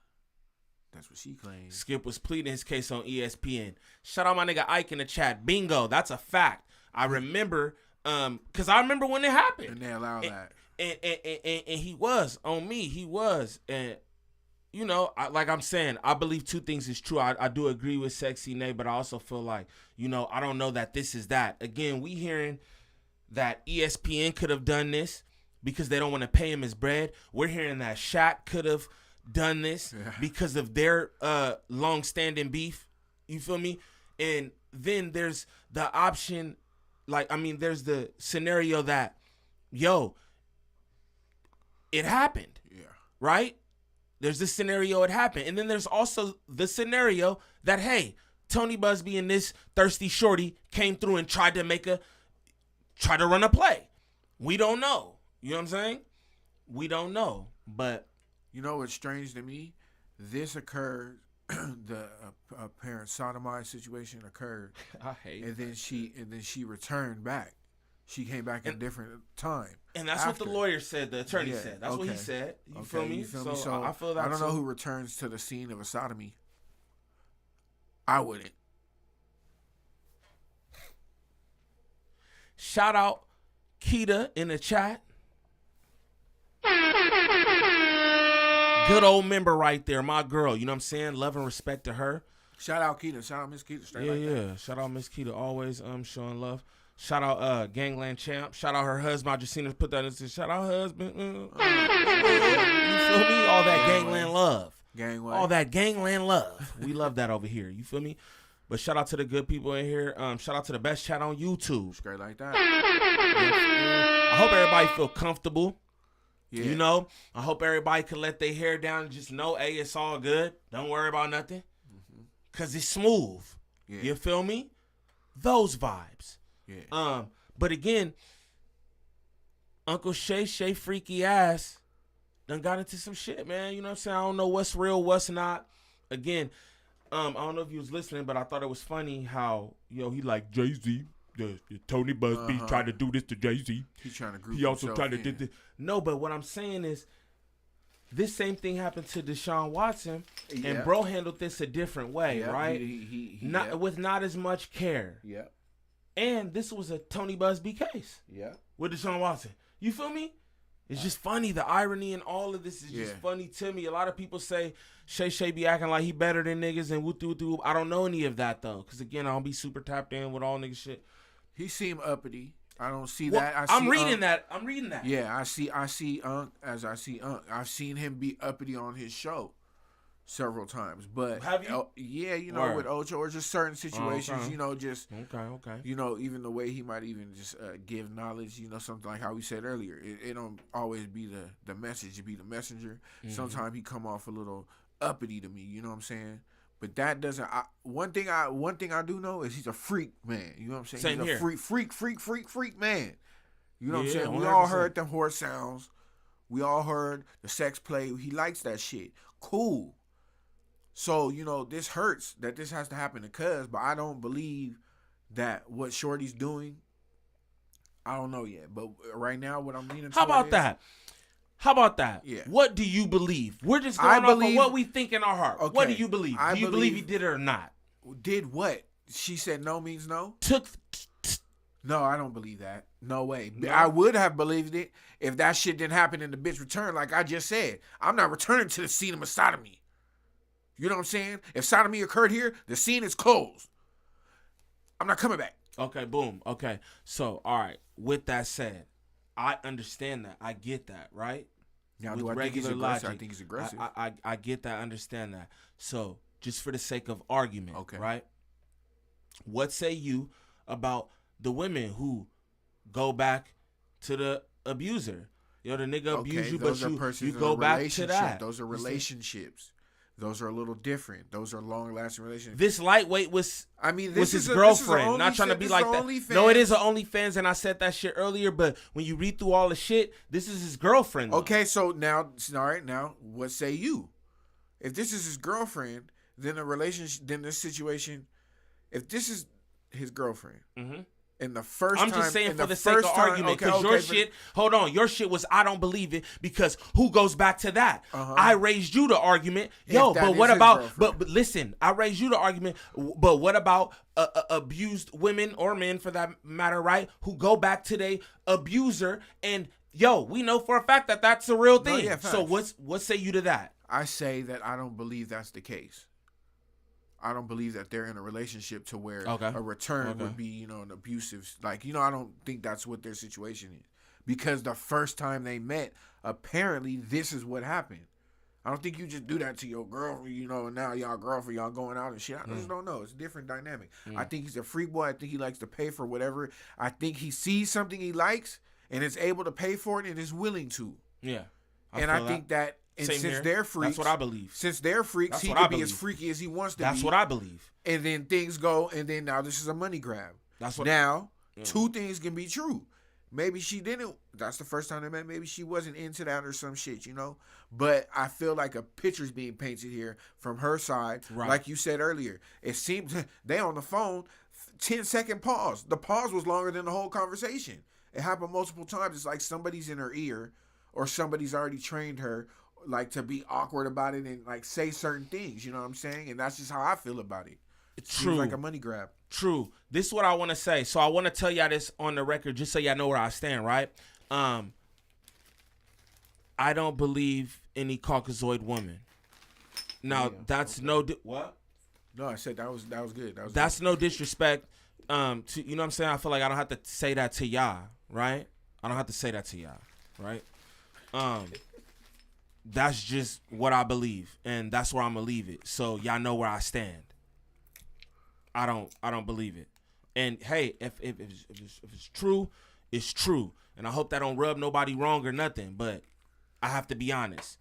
That's what she claims. Skip was pleading his case on ESPN. Shout out my nigga Ike in the chat. Bingo. That's a fact. I remember, because I remember when it happened. And they allow that. And he was on me. He was. And, like I'm saying, I believe two things is true. I do agree with Sexy Nay, but I also feel like, I don't know that this is that. Again, we hearing that ESPN could have done this because they don't want to pay him his bread. We're hearing that Shaq could have done this because of their long-standing beef. You feel me? And then there's the option, there's the scenario that, it happened. Yeah. Right? There's this scenario it happened. And then there's also the scenario that, hey, Toni Busby and this thirsty shorty came through and tried to run a play. We don't know. You know what I'm saying? We don't know. But you know what's strange to me? This occurred, the apparent sodomized situation occurred. I hate and then she returned back. She came back at a different time. And that's what the lawyer said, the attorney said. That's what he said. You feel me? So I feel that. I don't know who returns to the scene of a sodomy. I wouldn't. Shout out Keita in the chat. Good old member right there, my girl. You know what I'm saying? Love and respect to her. Shout out Keita. Shout out Miss Keita. That. Shout out Miss Keita. Always showing love. Shout out Gangland Champ. Shout out her husband. I just seen her put that in. Shout out husband. You feel me? All that Gangland love. Gangway. All that Gangland love. We love that over here. You feel me? But shout out to the good people in here. Shout out to the best chat on YouTube. Straight like that. I hope everybody feel comfortable. Yeah. I hope everybody can let their hair down and just know, hey, it's all good. Don't worry about nothing. Because it's smooth. Yeah. You feel me? Those vibes. Yeah. But again, Uncle Shay freaky ass done got into some shit, man. You know what I'm saying? I don't know what's real, what's not. Again, I don't know if you was listening, but I thought it was funny how, he like Jay-Z. Toni Busby tried to do this to Jay-Z. He's trying to group He also himself tried to in. do this. No, but what I'm saying is, this same thing happened to Deshaun Watson, and bro handled this a different way, right? With not as much care. Yeah. And this was a Toni Busby case. Yeah. With Deshaun Watson. You feel me? It's just funny. The irony in all of this is just funny to me. A lot of people say Shay be acting like he better than niggas and woo. I don't know any of that though, because again, I don't be super tapped in with all nigga shit. He seemed uppity. I don't see Well, that. I'm reading that. I'm reading that. Yeah, I see Unc as I see Unc. I've seen him be uppity on his show several times. But have you? Yeah, you know, with Ocho or just certain situations, you know, just okay. You know, even the way he might even just give knowledge, you know, something like how we said earlier. It don't always be the message, it be the messenger. Sometimes he come off a little uppity to me, you know what I'm saying? But that doesn't. One thing I do know is he's a freak man. You know what I'm saying? Same he's a here. freak man. You know what I'm saying? 100%. We all heard the horse sounds. We all heard the sex play. He likes that shit. Cool. So, you know, this hurts that this has to happen to Cuz, but I don't believe that what Shorty's doing. I don't know yet. But right now, what I'm leaning. How about that? How about that? Yeah. What do you believe? We're just going off of what we think in our heart. Okay. What do you believe? Do you believe he did it or not? Did what? She said no means no? No, I don't believe that. No way. No. I would have believed it if that shit didn't happen and the bitch returned like I just said. I'm not returning to the scene of sodomy. You know what I'm saying? If sodomy occurred here, the scene is closed. I'm not coming back. Okay, boom. Okay. So, all right. With that said, I understand that. I get that, right? Now, with do I think he's aggressive? I think he's aggressive. I get that, understand that. So, just for the sake of argument, right? What say you about the women who go back to the abuser? Yo, the nigga abused you, but you go back to that. Those are relationships. Those are a little different. Those are long-lasting relationships. This lightweight was, this his is girlfriend. Not trying to be like that. OnlyFans. No, it is an OnlyFans, and I said that shit earlier. But when you read through all the shit, this is his girlfriend. Though. Okay, so now, all right, now, what say you? If this is his girlfriend, then the relationship, then this situation, if this is his girlfriend, in the first I'm time, just saying for the sake of argument, because your shit, hold on, your shit was I don't believe it, because who goes back to that? I raised you the argument, but what about, but listen, I raised you the argument, but what about abused women or men for that matter, right? Who go back to their abuser, and we know for a fact that that's a real thing. So what say you to that? I say that I don't believe that's the case. I don't believe that they're in a relationship to where a return would be, an abusive, I don't think that's what their situation is. Because the first time they met, apparently this is what happened. I don't think you just do that to your girlfriend, and now y'all girlfriend, y'all going out and shit. I just don't know. It's a different dynamic. I think he's a freak boy. I think he likes to pay for whatever. I think he sees something he likes and is able to pay for it and is willing to. Yeah. I think that. And since they're freaks, that's what I believe. Since they're freaks, he can be as freaky as he wants to be. That's what I believe. And then things go, and then now this is a money grab. That's what. Now, two things can be true. Maybe she didn't. That's the first time they met. Maybe she wasn't into that or some shit, But I feel like a picture's being painted here from her side. Right. Like you said earlier, it seems they on the phone, 10-second pause. The pause was longer than the whole conversation. It happened multiple times. It's like somebody's in her ear, or somebody's already trained her. To be awkward about it and say certain things, you know what I'm saying? And that's just how I feel about it. True. Seems like a money grab. True. This is what I want to say. So I want to tell y'all this on the record, just so y'all know where I stand, right? I don't believe any Caucasoid woman. Now that's what? No, I said that was good. That's no disrespect. To you know what I'm saying? I feel like I don't have to say that to y'all, right? I don't have to say that to y'all, right? That's just what I believe, and that's where I'm gonna leave it. So y'all know where I stand. I don't believe it. And hey, if it's true, it's true. And I hope that don't rub nobody wrong or nothing. But I have to be honest.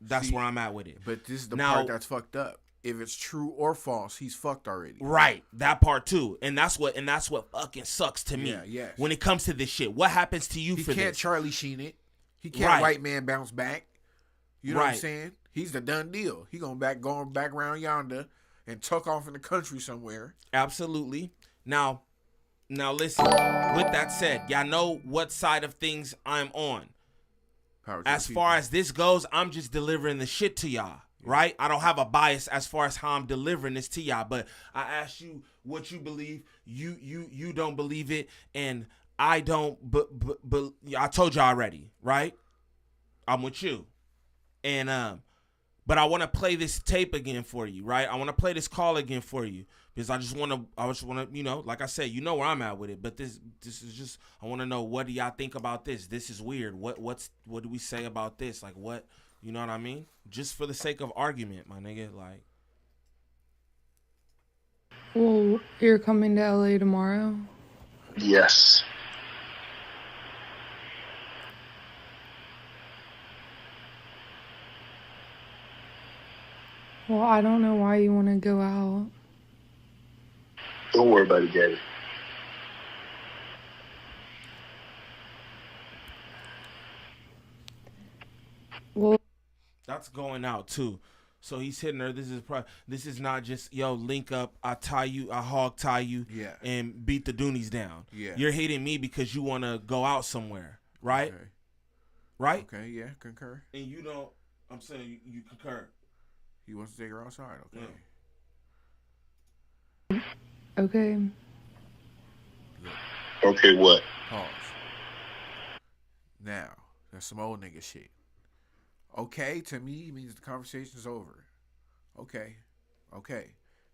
That's where I'm at with it. But this is the part that's fucked up. If it's true or false, he's fucked already. Right, that part too, and that's what fucking sucks to me. Yeah. When it comes to this shit, what happens to you for this? He can't Charlie Sheen it. He can't white man bounce back. You know what I'm saying? He's the done deal. He going back around yonder and tuck off in the country somewhere. Absolutely. Now, Now listen, with that said, y'all know what side of things I'm on. As far as this goes, I'm just delivering the shit to y'all, right? I don't have a bias as far as how I'm delivering this to y'all, but I asked you what you believe. You don't believe it, and I don't, but I told you already, right? I'm with you. And but I want to play this tape again for you, right? I want to play this call again for you because I just want to, you know, like I said, you know where I'm at with it. But this is just, I want to know, what do y'all think about this? This is weird. What do we say about this? Like, what, you know what I mean? Just for the sake of argument, my nigga, like. Well, you're coming to LA tomorrow? Yes. Well, I don't know why you want to go out. Don't worry about it, Gabby. Well, That's going out too. So he's hitting her. This is not just, yo, link up, I hog tie you, and beat the Doonies down. Yeah. You're hitting me because you want to go out somewhere, right? Okay. Right? Okay, yeah, concur. And you don't, I'm saying you concur. He wants to take her outside, okay. okay. Okay, what? Pause. Now, that's some old nigga shit. Okay, to me, means the conversation's over. Okay.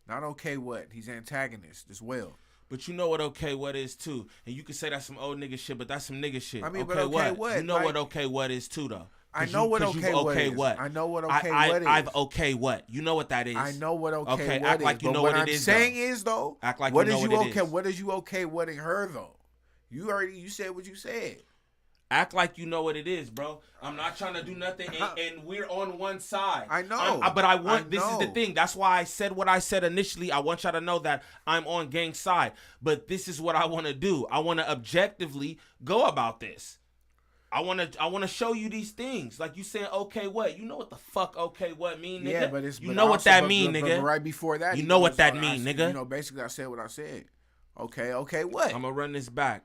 Not okay what? He's antagonist as well. But you know what okay what is too. And you can say that's some old nigga shit, but that's some nigga shit. I mean, okay, but okay what? You know what okay what is too, though. I know what okay what is. What. I know what okay what is. I've okay what. You know what that is. I know what okay what is. Act like you know what it is. What I'm saying is, though, act like you know what it is. What is you okay whating her, though? You said what you said. Act like you know what it is, bro. I'm not trying to do nothing, and we're on one side. I know. But I want, this is the thing. That's why I said what I said initially. I want y'all to know that I'm on gang's side. But this is what I want to do. I want to objectively go about this. I want to show you these things. Like you saying, okay, what? You know what the fuck okay what mean, nigga? Yeah, but it's... You know what that mean, nigga? But right before that... You know what that mean, nigga? You know, basically I said what I said. Okay, what? I'm going to run this back.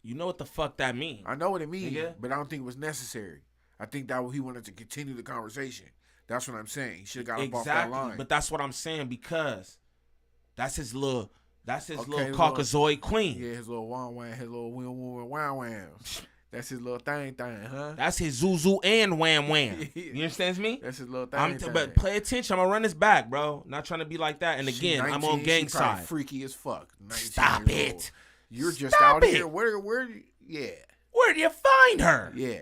You know what the fuck that mean? I know what it means, nigga? But I don't think it was necessary. I think that he wanted to continue the conversation. That's what I'm saying. He should have got up off that line. But that's what I'm saying, because that's his little Caucasoid queen. Yeah, his little wham, his little wham. That's his little thing, huh? That's his Zuzu and wham. You understand me? That's his little thing. But pay attention. I'm gonna run this back, bro. Not trying to be like that. And again, 19, I'm on gang side. Freaky as fuck. Stop it. You're just out here. Where? Yeah. Where'd you find her? Yeah.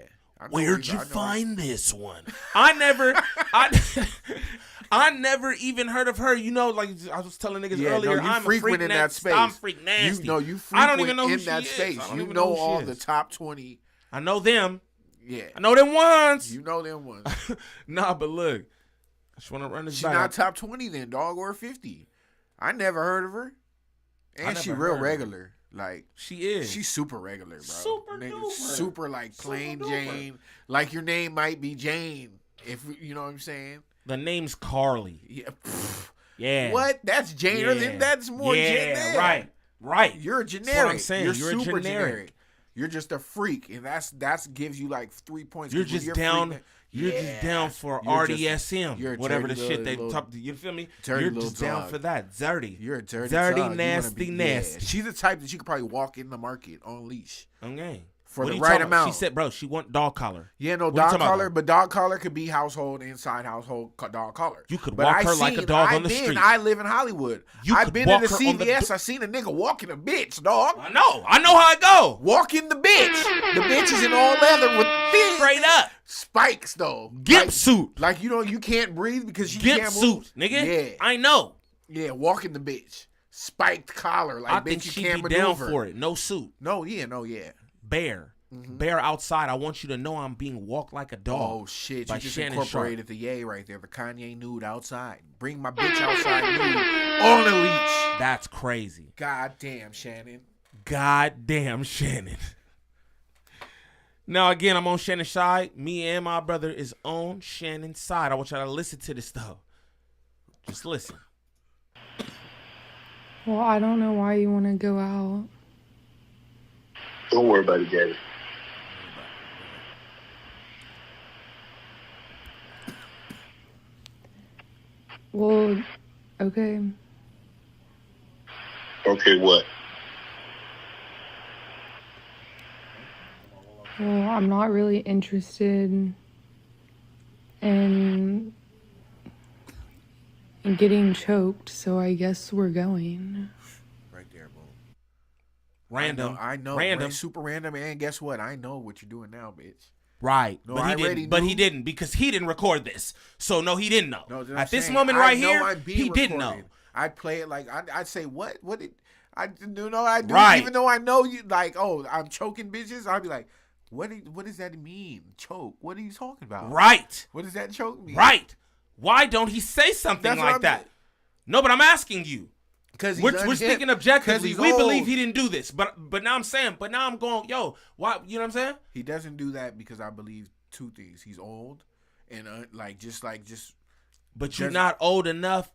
Where'd you find this one? I never even heard of her. You know, like I was telling niggas earlier, I'm a freak in that space. I'm freak nasty. You I don't even know who in she that is. space. You know all the top 20. I know them. Yeah. I know them ones. You know them ones. Nah, but look, I just want to run this back. She's not top 20 then, dog, or 50. I never heard of her. And she real regular. Like she is. She's super regular, bro. Super duper. Super like plain Jane. Like your name might be Jane. If you know what I'm saying. The name's Carly. Yeah. Yeah. What? That's Jane. Yeah. That's more generic. Right. You're generic. That's what I'm saying. You're generic. super generic. You're just a freak, and that's gives you like 3 points. You're just down. You're just down for RDSM, whatever the shit they talk. You feel me? You're just down for that. Dirty. You're a dirty, nasty. Yeah. She's the type that she could probably walk in the market on leash. Okay. For the right amount. She said, bro, she want dog collar. Yeah, no, dog collar, but dog collar could be household, inside household dog collar. You could walk her like a dog on the street. I live in Hollywood. I've been to the CVS. I seen a nigga walking a bitch, dog. I know how it go. Walking the bitch. The bitch is in all leather with thin. Straight up. Spikes, though. Gimp suit. Like, you know, you can't breathe because she Gimp can't suit, move. nigga. Yeah. I know. Yeah, walking the bitch. Spiked collar. Like, I bitch, think you she'd can't be maneuver. down for it. No suit. No, yeah. Bear. Mm-hmm. Bear outside. I want you to know I'm being walked like a dog. Oh shit! By You just Shannon incorporated the yay right there. The Kanye nude outside. Bring my bitch outside nude on a leash. That's crazy. Goddamn, Shannon. Now again, I'm on Shannon's side. Me and my brother is on Shannon's side. I want y'all to listen to this though. Just listen. Well, I don't know why you want to go out. Don't worry about it, Daddy. Well, okay. Okay, what? Well, I'm not really interested in getting choked, so I guess we're going. Right there, boom. Random. I know. Random. Super random. And guess what? I know what you're doing now, bitch. Right. No, but I he already didn't. But he knew. didn't because he didn't record this. So no, he didn't know. No, that's what At I'm this saying. moment I right know here, I'm being he didn't know. recorded. I'd play it like I'd say, what did I do? No, I do. Right. Even though I know you, like, oh, I'm choking bitches. I'd be like, what does that mean? Choke? What are you talking about? Right. What does that choke mean? Right. Why don't he say something That's what like I'm- that? No, but I'm asking you. Because We're speaking objectively. he's We old. believe he didn't do this, but now I'm going, yo, why? You know what I'm saying? He doesn't do that because I believe two things. He's old, and just. But you're Doesn't- not old enough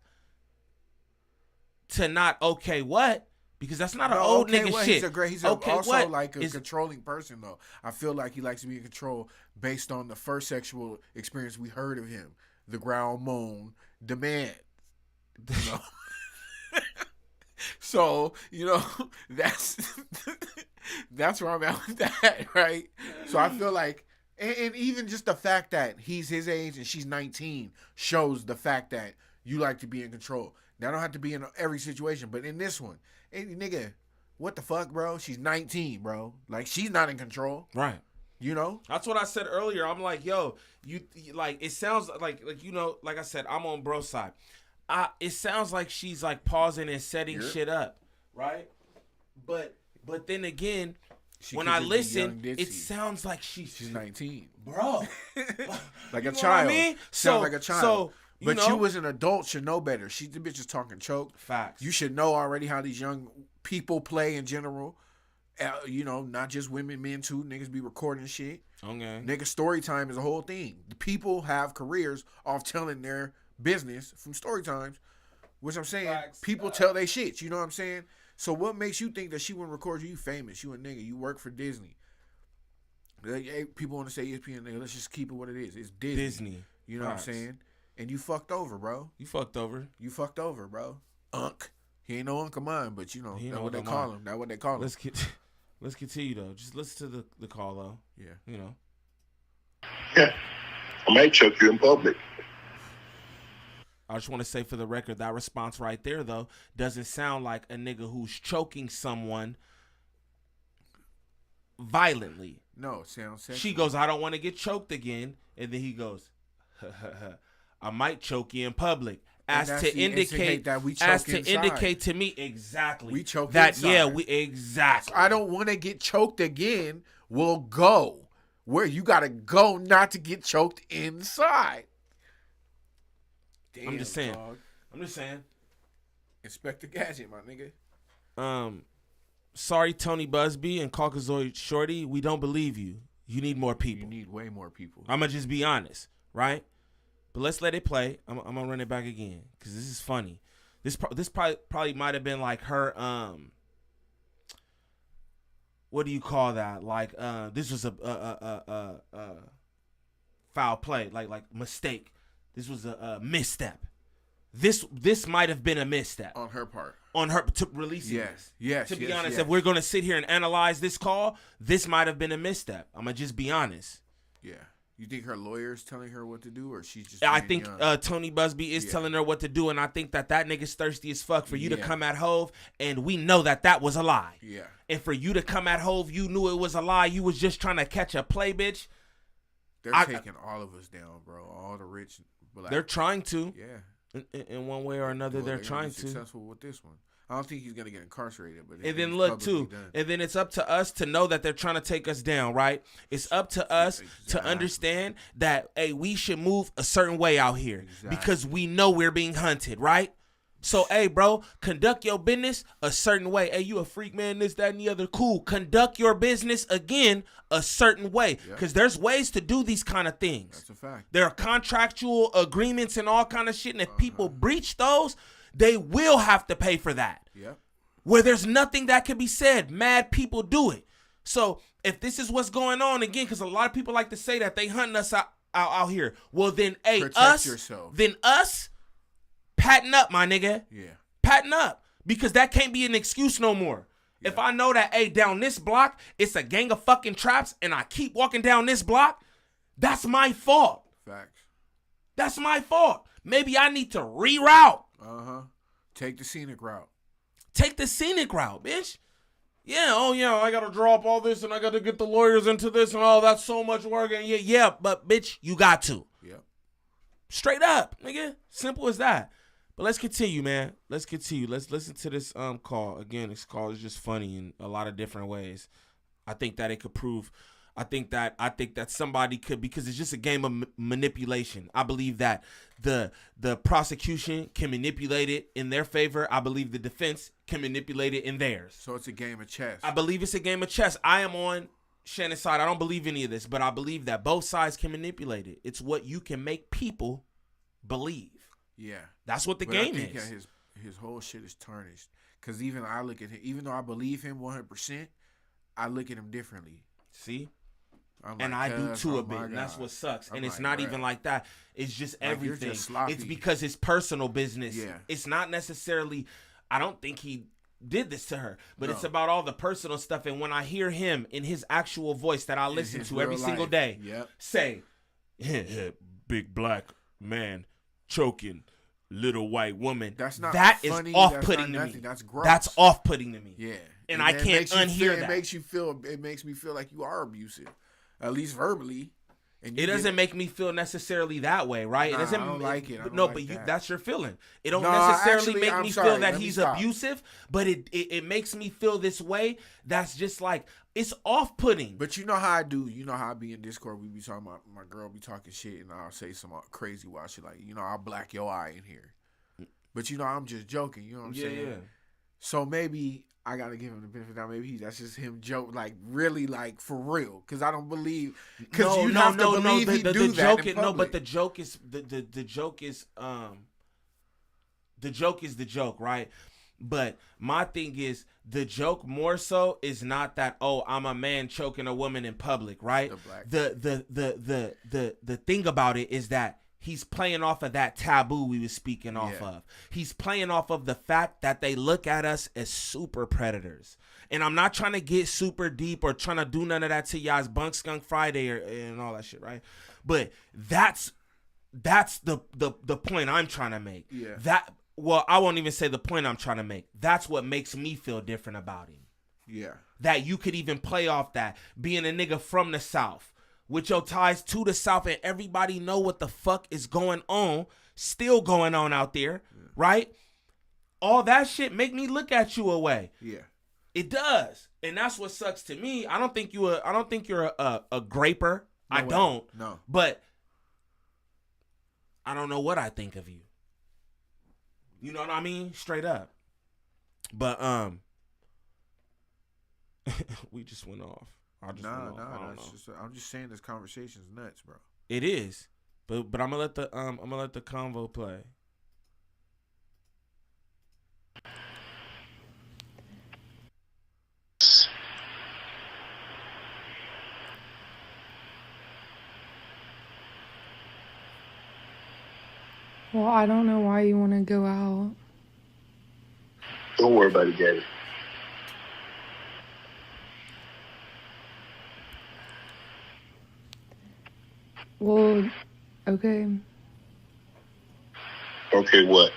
to not okay what? Because that's not an old nigga well, shit. He's okay, also what like a is- controlling person though. I feel like he likes to be in control based on the first sexual experience we heard of him, the growl, moan, demand. You know? So that's where I'm at with that, right? So I feel like, and even just the fact that he's his age and she's 19 shows the fact that you like to be in control. Now, I don't have to be in every situation, but in this one, hey, nigga, what the fuck, bro? She's 19, bro. Like, she's not in control. Right. You know? That's what I said earlier. I'm like, yo, you like, it sounds like like I said, I'm on bro's side. It sounds like she's like pausing and setting shit up, right? But then again, when I listen, it sounds like she's 19, bro, like you a know child. what I mean? Sound like a child. So, but you as an adult should know better. The bitch is talking choke. Facts. You should know already how these young people play in general. Not just women, men too. Niggas be recording shit. Okay. Nigga, story time is a whole thing. The people have careers off telling their business from story times, which I'm saying people tell they shit. You know what I'm saying? So what makes you think that she wouldn't record you? You famous. You a nigga. You work for Disney. People want to say ESPN. Nigga, let's just keep it what it is. It's Disney. You know what I'm saying? And you fucked over, bro. You fucked over, bro. He ain't no unk of mine, but that's what they Unc call of him. That's what they call him. Let's continue though. Just listen to the call though. Yeah. Yeah. I might choke you in public. I just want to say for the record, that response right there though doesn't sound like a nigga who's choking someone violently. No, it sounds sexual. She goes, I don't want to get choked again, and then he goes, I might choke you in public. As to indicate that we as choke to inside. indicate to me exactly We choke that inside. yeah, we exactly. I don't want to get choked again. We'll go where you gotta go not to get choked inside. Damn, I'm just saying. dog. I'm just saying. Inspector Gadget, my nigga. Sorry, Toni Busby and Caucasoid Shorty, we don't believe you. You need more people. You need way more people. I'm gonna just be honest, right? But let's let it play. I'm gonna run it back again because this is funny. This probably might have been like her. What do you call that? Like this was a foul play, like mistake. This was a misstep. This might have been a misstep On her part. On her to releasing this. Yes. To be yes, honest, yes. if we're gonna sit here and analyze this call, this might have been a misstep. I'm gonna just be honest. Yeah. You think her lawyer's telling her what to do, or she's just? I being think young? Toni Busby is telling her what to do, and I think that nigga's thirsty as fuck for you to Yeah. come at Hove, and we know that was a lie. Yeah. And for you to come at Hove, you knew it was a lie. You was just trying to catch a play, bitch. They're taking all of us down, bro. All the rich. Black. They're trying to. Yeah. In one way or another, they're gonna trying be to. Successful with this one. I don't think he's gonna get incarcerated, but And then look too, and then it's up to us to know that they're trying to take us down, right? It's up to us to understand that, hey, we should move a certain way out here because we know we're being hunted, right? So, hey, bro, conduct your business a certain way. Hey, you a freak, man, this, that, and the other. Cool. Conduct your business, again, a certain way because there's ways to do these kind of things. That's a fact. There are contractual agreements and all kind of shit, and if people breach those, they will have to pay for that. Yeah. Where there's nothing that can be said. Mad people do it. So if this is what's going on again, because a lot of people like to say that they hunting us out here. Well, then, hey, Protect yourself. us, pattern up, my nigga. Yeah. Pattern up, because that can't be an excuse no more. Yeah. If I know that, hey, down this block, it's a gang of fucking traps, and I keep walking down this block, that's my fault. Facts. That's my fault. Maybe I need to reroute. Take the scenic route. Take the scenic route, bitch. Yeah, oh yeah, I gotta draw up all this and I gotta get the lawyers into this and all that's so much work. And yeah, but bitch, you got to. Yep. Straight up, nigga. Simple as that. But let's continue, man. Let's continue. Let's listen to this call. Again, this call is just funny in a lot of different ways. I think that it could prove. I think that somebody could, because it's just a game of manipulation. I believe that the prosecution can manipulate it in their favor. I believe the defense can manipulate it in theirs. So it's a game of chess. I believe it's a game of chess. I am on Shannon's side. I don't believe any of this, but I believe that both sides can manipulate it. It's what you can make people believe. Yeah. That's what the game is. His whole shit is tarnished. Because even I look at him, even though I believe him 100%, I look at him differently. See? And I do too a bit, and that's what sucks. And it's not even like that. It's just everything. It's because it's personal business. Yeah. It's not necessarily, I don't think he did this to her, but it's about all the personal stuff. And when I hear him in his actual voice that I listen to every single day say, big black man choking little white woman, that is off-putting to me. That's gross. That's off-putting to me. Yeah. And I can't unhear that. It makes me feel like you are abusive. At least verbally. And it doesn't make me feel necessarily that way, right? Nah, it doesn't. I don't like it. That's your feeling. It don't necessarily make me feel that he's abusive, but it makes me feel this way. That's just like, it's off-putting. But you know how I do. You know how I be in Discord. We be talking about, my girl be talking shit, and I'll say some crazy wild shit like, I'll black your eye in here. But I'm just joking. You know what I'm saying? Yeah. So maybe I gotta give him the benefit of the doubt. Maybe that's just him joke, like really, like for real. Because I don't believe. Because he do that in public. No, but the joke is the joke is the joke, right? But my thing is, the joke more so is not that, oh, I'm a man choking a woman in public, right? The thing about it is that he's playing off of that taboo we was speaking off of. He's playing off of the fact that they look at us as super predators. And I'm not trying to get super deep or trying to do none of that to y'all's Bunk Skunk Friday and all that shit, right? But that's the point I'm trying to make. Yeah. Well, I won't even say the point I'm trying to make. That's what makes me feel different about him. Yeah. That you could even play off that, being a nigga from the South, with your ties to the South, and everybody know what the fuck is going on, still going on out there, right? All that shit make me look at you away. Yeah. It does. And that's what sucks to me. I don't think you're a graper. No I way. don't. No. But I don't know what I think of you. You know what I mean? Straight up. But we just went off. I'm just saying this conversation's nuts, bro. It is. But I'm gonna let the convo play. Well, I don't know why you want to go out. Don't worry about it, Daddy. Well, okay. Okay, what?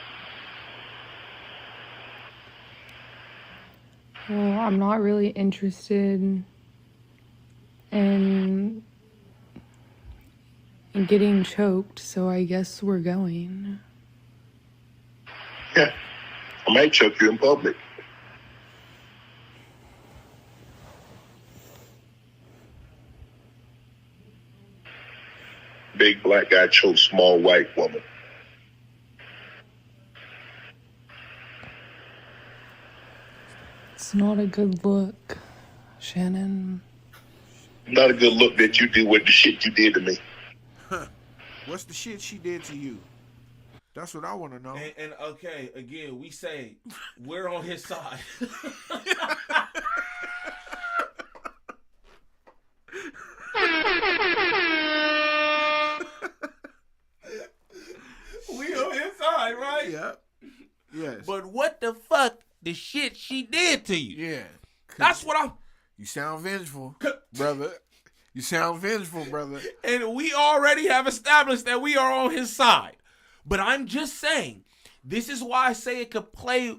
Well, I'm not really interested in getting choked, so I guess we're going. Yeah. I might choke you in public. Big black guy chokes small white woman. It's not a good look, Shannon. Not a good look that you do with the shit you did to me. What's the shit she did to you? That's what I want to know. And okay, again, we say we're on his side. Yeah. Yes. But what the fuck the shit she did to you? Yeah. That's what I'm. You sound vengeful, brother. You sound vengeful, brother. And we already have established that we are on his side. But I'm just saying, this is why I say it could play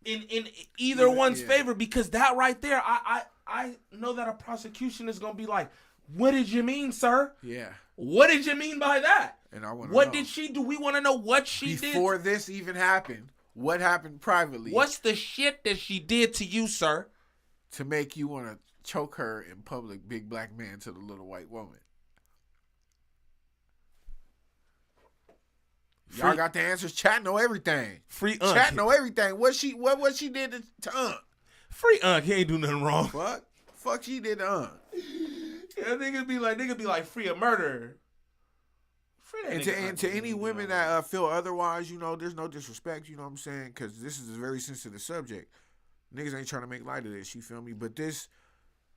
in either one's favor, because that right there, I know that a prosecution is gonna be like, what did you mean, sir? Yeah. What did you mean by that? And I want to know. What did she do? We want to know what she did. Before this even happened, what happened privately? What's the shit that she did to you, sir? To make you want to choke her in public, big black man to the little white woman. Y'all got the answers. Chat know everything. Free Chat know everything. What she did to Free he ain't do nothing wrong. Fuck she did to Yeah, niggas be like free a murderer. And to any women that feel otherwise, you know, there's no disrespect, you know what I'm saying? Because this is a very sensitive subject. Niggas ain't trying to make light of this, you feel me? But this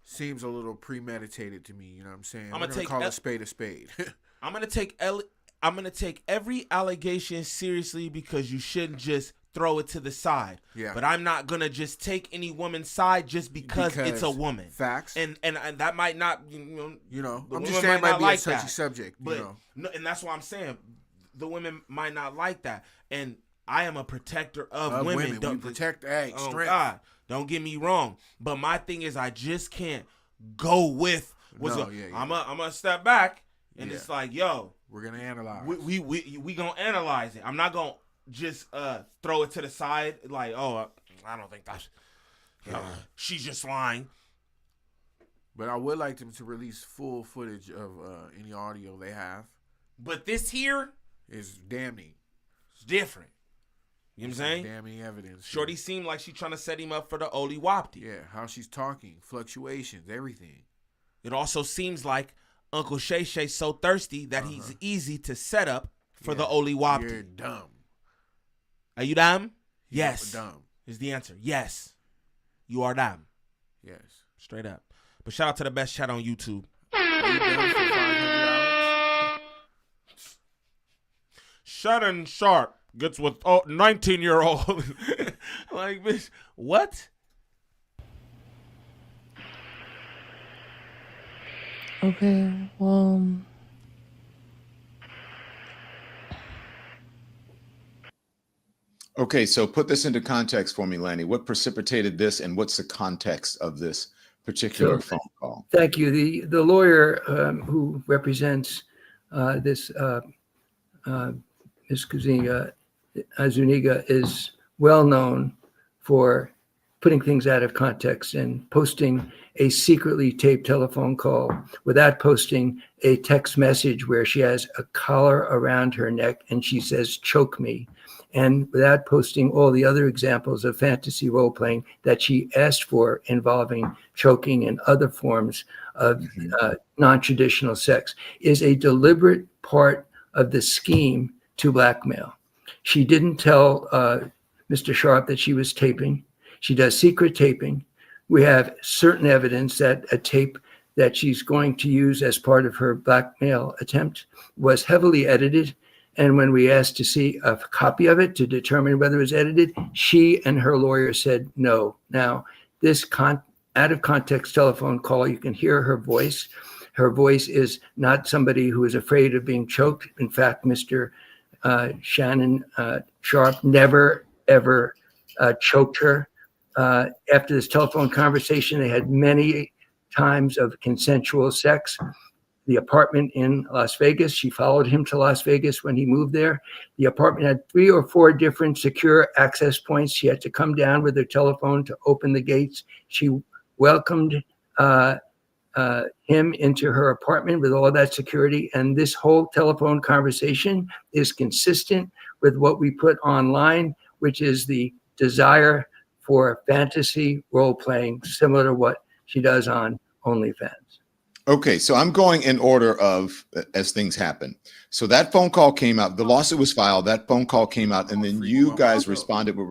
seems a little premeditated to me, you know what I'm saying? I'm gonna call a spade a spade. I'm gonna take every allegation seriously, because you shouldn't just throw it to the side. Yeah. But I'm not gonna just take any woman's side just because it's a woman. Facts. And that might not, I'm just saying it might be a touchy subject. But you know. no, and that's why I'm saying the women might not like that. And I am a protector of women. We protect strength. God, don't get me wrong. But my thing is, I just can't go with I'm gonna step back, and it's like, yo, we're gonna analyze. We gonna analyze it. I'm not gonna just throw it to the side like, oh, I don't think that's she's just lying. But I would like them to release full footage of any audio they have. But this here is damning. It's different. You know what I'm saying? Damning evidence. Shorty seemed like she's trying to set him up for the Oli Wapti. Yeah, how she's talking, fluctuations, everything. It also seems like Uncle Shay Shay's so thirsty that he's easy to set up for the Oli Wapti. You're dumb. Are you dumb? Yes. Dumb is the answer. Yes. You are dumb. Yes. Straight up. But shout out to the best chat on YouTube. Are you dumb for $500? Shannon Sharp gets with 19-year-old. Like, bitch, what? Okay, well. Okay, so put this into context for me, Lanny. What precipitated this, and what's the context of this particular phone call? Thank you. The lawyer who represents this Ms. Zuniga is well known for putting things out of context and posting a secretly taped telephone call without posting a text message where she has a collar around her neck and she says, "Choke me," and without posting all the other examples of fantasy role-playing that she asked for involving choking and other forms of non-traditional sex, is a deliberate part of the scheme to blackmail. She didn't tell Mr. Sharp that she was taping. She does secret taping. We have certain evidence that a tape that she's going to use as part of her blackmail attempt was heavily edited. And when we asked to see a copy of it to determine whether it was edited, she and her lawyer said no. Now, this out of context telephone call, you can hear her voice. Her voice is not somebody who is afraid of being choked. In fact, Mr. Shannon Sharp never, ever choked her. After this telephone conversation, they had many times of consensual sex. The apartment in Las Vegas, she followed him to Las Vegas when he moved there. The apartment had 3 or 4 different secure access points. She had to come down with her telephone to open the gates. She welcomed him into her apartment with all that security. And this whole telephone conversation is consistent with what we put online, which is the desire for fantasy role-playing, similar to what she does on OnlyFans. Okay, so I'm going in order of as things happen. So that phone call came out, the lawsuit was filed, that phone call came out, and then you guys responded with...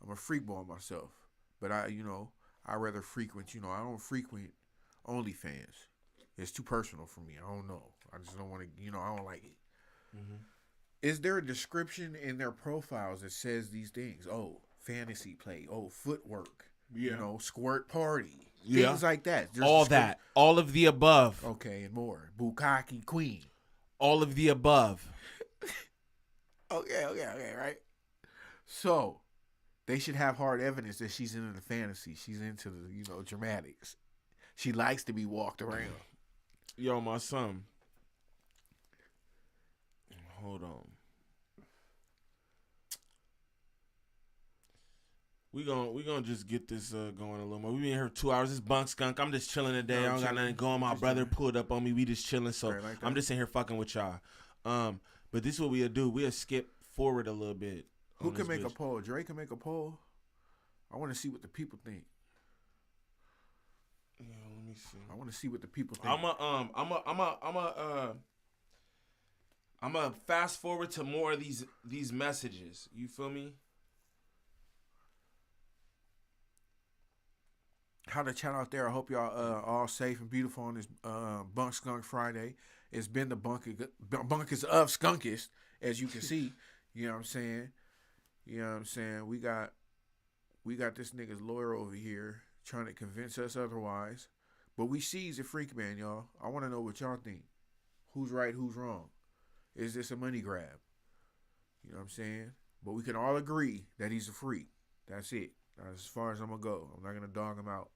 I'm a freak ball myself, but I rather frequent, I don't frequent OnlyFans. It's too personal for me. I don't know. I just don't want to, I don't like it. Is there a description in their profiles that says these things? Oh, fantasy play. Oh, footwork. Yeah. You know, squirt party. Yeah. Things like that. There's All that. All of the above. Okay, and more. Bukkake queen. All of the above. Okay, right? So, they should have hard evidence that she's into the fantasy. She's into the, you know, dramatics. She likes to be walked around. Yo, my son. Hold on. We gonna just get this going a little more. We been here 2 hours. It's Bunk Skunk. I'm just chilling today. I don't got nothing going. My brother pulled up on me. We just chilling. So Right, like I'm just in here fucking with y'all. But this is what we'll do. We'll skip forward a little bit. Who can make a poll? Drake can make a poll. I want to see what the people think. Yeah, let me see. I want to see what the people think. I'm a fast forward to more of these messages. You feel me? How the chat out there? I hope y'all all safe and beautiful on this Bunk Skunk Friday. It's been the Bunkest of Skunkest, as you can see. You know what I'm saying? You know what I'm saying? We got this nigga's lawyer over here trying to convince us otherwise. But we sees a freak man, y'all. I want to know what y'all think. Who's right, who's wrong? Is this a money grab? You know what I'm saying? But we can all agree that he's a freak. That's it. That's as far as I'm going to go. I'm not going to dog him out.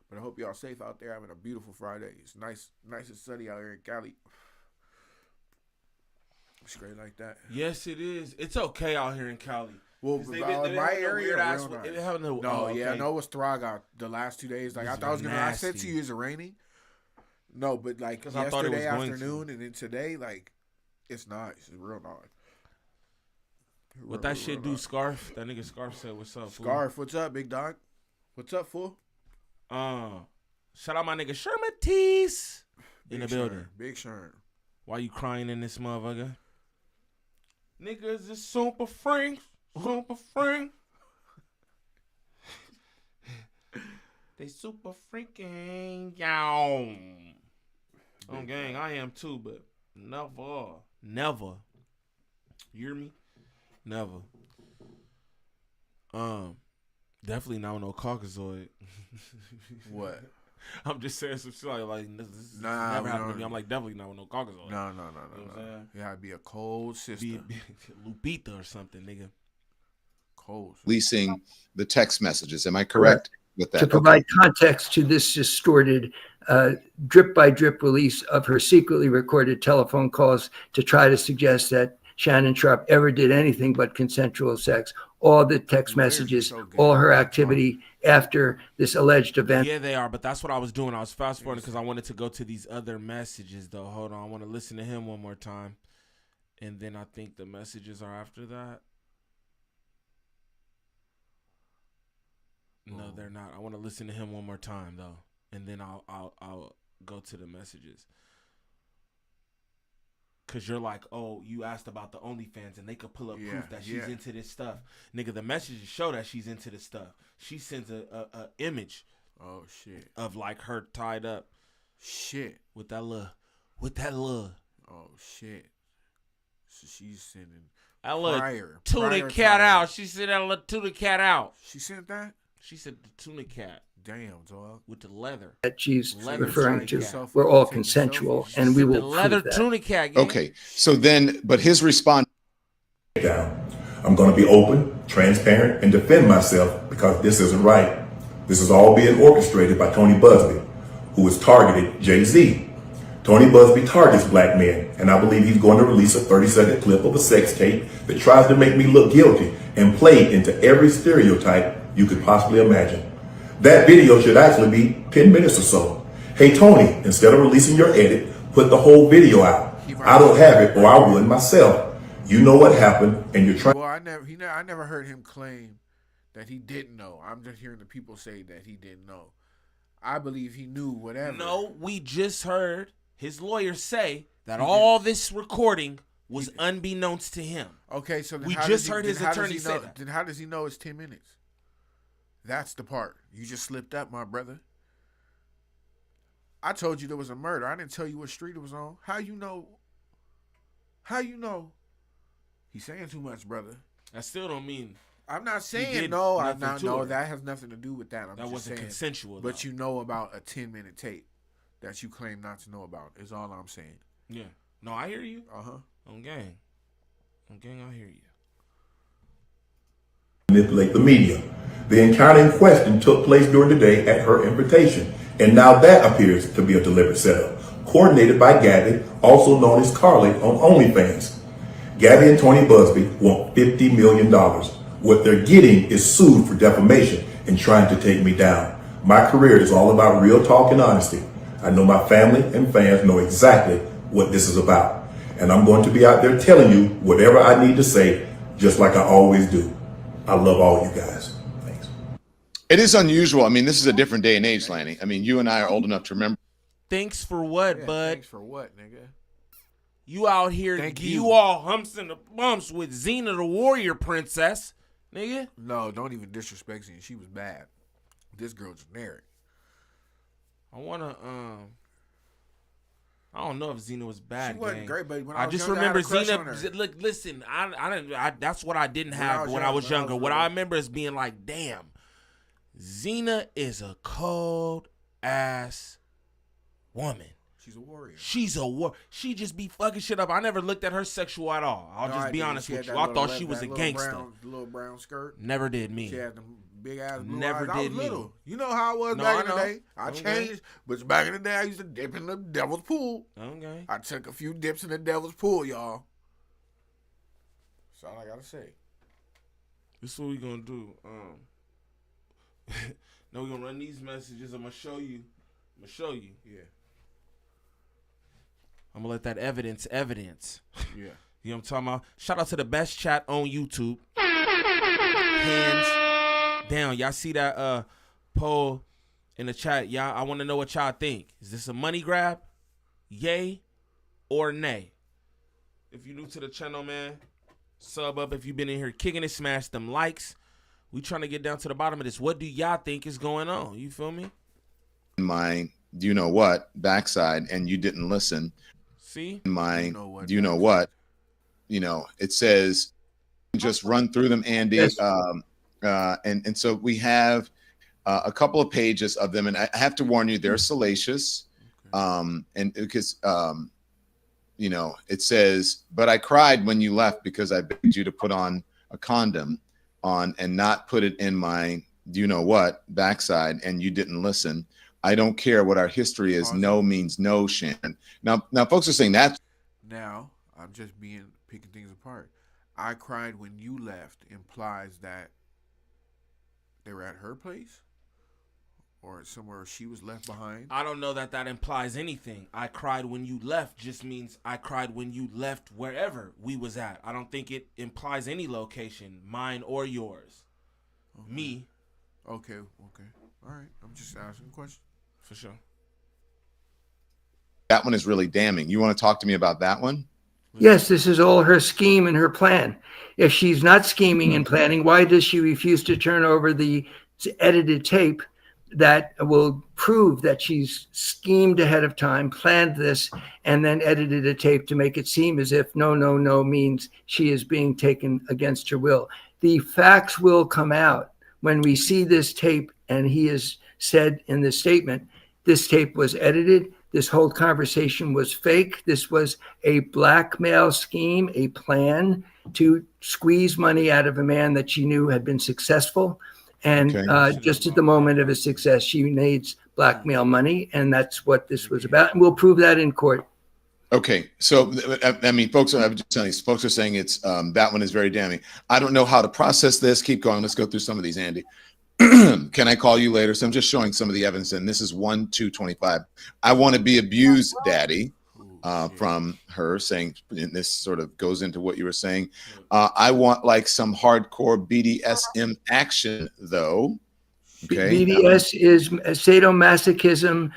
But I hope y'all safe out there having a beautiful Friday. It's nice and sunny out here in Cali. It's great like that. Yes, it is. It's okay out here in Cali. Well, my area, okay. No, it was Throg out the last 2 days. Like, I thought it was gonna. I said to you, is it raining? No, but like yesterday afternoon and then today, like, it's nice. It's real nice. What that shit do, Scarf? That nigga Scarf said, "What's up, fool?" Scarf? What's up, big dog? What's up, fool? Shout out my nigga Sherman Tees in the building. Big Sherm. Why you crying in this motherfucker? Niggas is super frank. They super freaking young. On gang, I am too, but never. You hear me? Never. Definitely not with no Caucasoid. What? I'm just saying some shit like this Nah, never happened to me. I'm like, definitely not with no Caucasoid. No. You know what I'm saying? Yeah, it'd be a cold sister. Be Lupita or something, nigga. Cold. Releasing the text messages. Am I correct with that? To provide context to this distorted drip by drip release of her secretly recorded telephone calls to try to suggest that Shannon Sharpe ever did anything but consensual sex. All the text messages, all her activity after this alleged event. Yeah, they are, but that's what I was doing. I was fast forwarding because I wanted to go to these other messages, though. Hold on. I want to listen to him one more time. And then I think the messages are after that. No, they're not. I want to listen to him one more time, though. And then I'll go to the messages. Because you're like, oh, you asked about the OnlyFans, and they could pull up proof that she's into this stuff. Nigga, the messages show that she's into this stuff. She sends a image Oh, shit. of, like, her tied up. Shit. With that little. Oh, shit. So she's sending That little prior tuna cat out. She sent that little tuna cat out. She sent that? She said the tuna cat. Damn, dog. With the leather. That she's Leather referring to. cat. We're all consensual, and we will The leather prove that. tuna cat. Gang. Okay. So then, but his response. I'm going to be open, transparent, and defend myself because this isn't right. This is all being orchestrated by Toni Busby, who has targeted Jay-Z. Toni Busby targets black men, and I believe he's going to release a 30-second clip of a sex tape that tries to make me look guilty and play into every stereotype you could possibly imagine. That video should actually be 10 minutes or so. Hey, Toni, instead of releasing your edit, put the whole video out. I don't have it, or I would myself. You know what happened, and you're trying. Well, I never heard him claim that he didn't know. I'm just hearing the people say that he didn't know. I believe he knew whatever. No, we just heard his lawyer say that all this recording was unbeknownst to him. Okay, so then we just heard his attorney say that. Then how does he know it's 10 minutes? That's the part. You just slipped up, my brother. I told you there was a murder. I didn't tell you what street it was on. How you know? He's saying too much, brother. That still don't mean. I'm not did saying no. I'm nothing not. to No, her. that has nothing to do with that. I'm That just wasn't saying, consensual. But though. you know about a 10-minute tape that you claim not to know about. Is all I'm saying. Yeah. No, I hear you. Uh-huh. Gang, I hear you. Manipulate the media. The encounter in question took place during the day at her invitation, and now that appears to be a deliberate setup, coordinated by Gabby, also known as Carly, on OnlyFans. Gabby and Toni Busby want $50 million. What they're getting is sued for defamation and trying to take me down. My career is all about real talk and honesty. I know my family and fans know exactly what this is about. And I'm going to be out there telling you whatever I need to say, just like I always do. I love all you guys. Thanks. It is unusual. I mean, this is a different day and age, Lanny. I mean, you and I are old enough to remember. Thanks for what, bud? Thanks for what, nigga? You out here, Thank you you. all humps in the bumps with Xena the Warrior Princess, nigga. No, don't even disrespect Xena. She was bad. This girl generic. I don't know if Xena was bad. She wasn't gang. great, but when I I was just younger, I had remember a crush on her. Xena. Look, listen, I didn't. That's what I didn't have when I was younger. What I remember is being like, damn, Xena is a cold ass woman. She's a warrior. She just be fucking shit up. I never looked at her sexual at all. I'll just be honest with you. I thought she was a gangster. Little brown skirt. Never did me. She had them big ass blue Never eyes. I did was me. little. You know how I was No, back I in the know. day. I Okay. changed, but back in the day I used to dip in the devil's pool. Okay. I took a few dips in the devil's pool, y'all. That's all I gotta say. This is what we gonna do. Now we're gonna run these messages. I'm gonna show you. Yeah. I'm gonna let that evidence. Yeah. You know what I'm talking about? Shout out to the best chat on YouTube. Hands down. Y'all see that poll in the chat? Y'all, I want to know what y'all think. Is this a money grab? Yay or nay? If you're new to the channel, man, sub up. If you've been in here kicking it, smash them likes. We trying to get down to the bottom of this. What do y'all think is going on? You feel me? My you know what backside, and you didn't listen. See? My you know what, it says just run through them, Andy. Yes. And so we have a couple of pages of them, and I have to warn you, they're salacious. And because it says, but I cried when you left because I begged you to put on a condom on and not put it in my you know what backside, and you didn't listen. I don't care what our history is. Awesome. No means no, Shannon. Now folks are saying that. Now, I'm just picking things apart. I cried when you left implies that they were at her place or somewhere she was left behind. I don't know that implies anything. I cried when you left just means I cried when you left wherever we was at. I don't think it implies any location, mine or yours. Okay. Me. Okay. All right. I'm just asking a question. For sure. That one is really damning. You want to talk to me about that one? Yes, this is all her scheme and her plan. If she's not scheming and planning, why does she refuse to turn over the edited tape that will prove that she's schemed ahead of time, planned this, and then edited a tape to make it seem as if no means she is being taken against her will? The facts will come out when we see this tape, and he has said in the statement, this tape was edited. This whole conversation was fake. This was a blackmail scheme, a plan to squeeze money out of a man that she knew had been successful. And just at the moment of his success, she needs blackmail money. And that's what this was about. And we'll prove that in court. Okay. So, I mean, folks are saying it's that one is very damning. I don't know how to process this. Keep going. Let's go through some of these, Andy. Can I call you later? So I'm just showing some of the evidence, and this is 1/2/25. I want to be abused, Daddy, from her, saying, and this sort of goes into what you were saying. I want like some hardcore BDSM action, though. Okay. BDS is sadomasochism.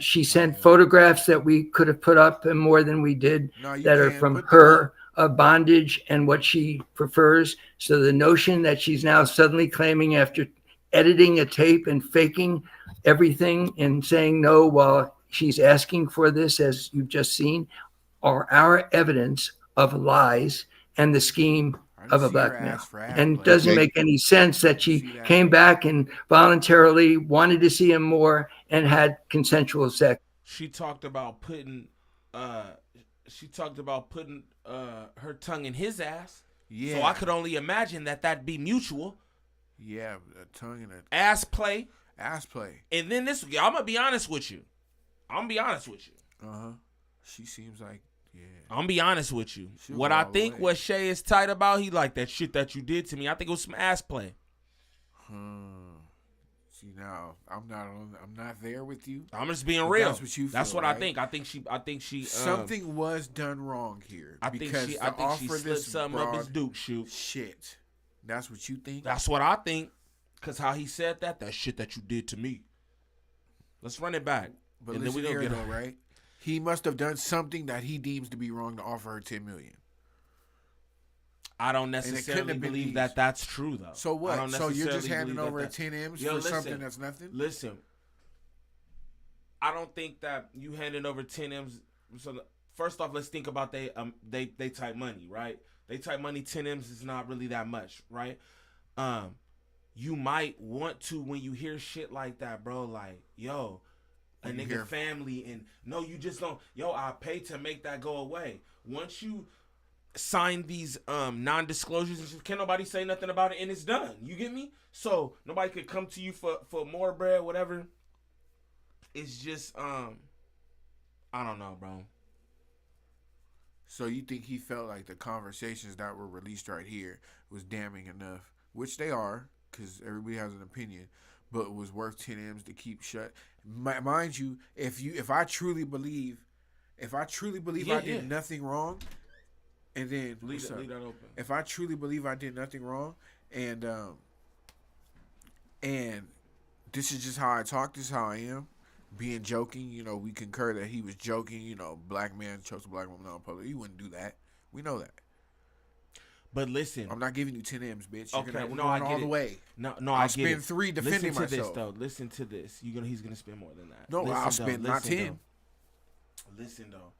She sent photographs that we could have put up and more than we did that are from her bondage and what she prefers. So the notion that she's now suddenly claiming after editing a tape and faking everything and saying no while she's asking for this, as you've just seen, are our evidence of lies and the scheme I of a didn't see her blackmail. ask for ad And it play. doesn't Okay. make any sense that See she that. came back and voluntarily wanted to see him more and had consensual sex. She talked about putting her tongue in his ass. Yeah. So I could only imagine that that'd be mutual. Yeah, a tongue and a Ass play. ass play. And then this, I'm gonna be honest with you. She seems like, yeah. I'm gonna be honest with you. She'll What go I all the think way. what Shay is tight about, he like that shit that you did to me. I think it was some ass play. See, now I'm not there with you. I'm just being But real. that's what you That's feel, what right? I think. I think she Something was done wrong here. I think because she to offer slipped this something up his broad Duke shoot. shit. That's what you think? That's what I think. Cause how he said that shit that you did to me. Let's run it back. But and listen then we here, gonna though, right? He must have done something that he deems to be wrong to offer her $10 million. I don't couldn't necessarily have been believe these. that that's true though. So I what? don't So you're just necessarily handing believe over that 10 M's Yo, for listen, something that's nothing? Listen, I don't think that you handing over 10 M's. So first off, let's think about they type money, right? They type money. 10 M's is not really that much, right? You might want to when you hear shit like that, bro. Like, yo, a When you nigga hear- family, and no, you just don't. Yo, I pay to make that go away. Once you sign these non-disclosures and shit, can't nobody say nothing about it, and it's done. You get me? So nobody could come to you for more bread, whatever. It's just I don't know, bro. So you think he felt like the conversations that were released right here was damning enough, which they are, because everybody has an opinion, but it was worth 10 M's to keep shut. Mind you, if I truly believe I did nothing wrong, and then Leave that open. if I truly believe I did nothing wrong, and this is just how I talk, this is how I am, being joking, we concur that he was joking, black man chose a black woman on public. He wouldn't do that. We know that. But listen, I'm not giving you 10 M's, bitch. Okay, You're no, I going get all the it. way. No, I'll I get spend it. 3 defending Listen to myself. this though. Listen to this. He's gonna spend more than that. No, listen, I'll though. spend not 10. Though. Listen though.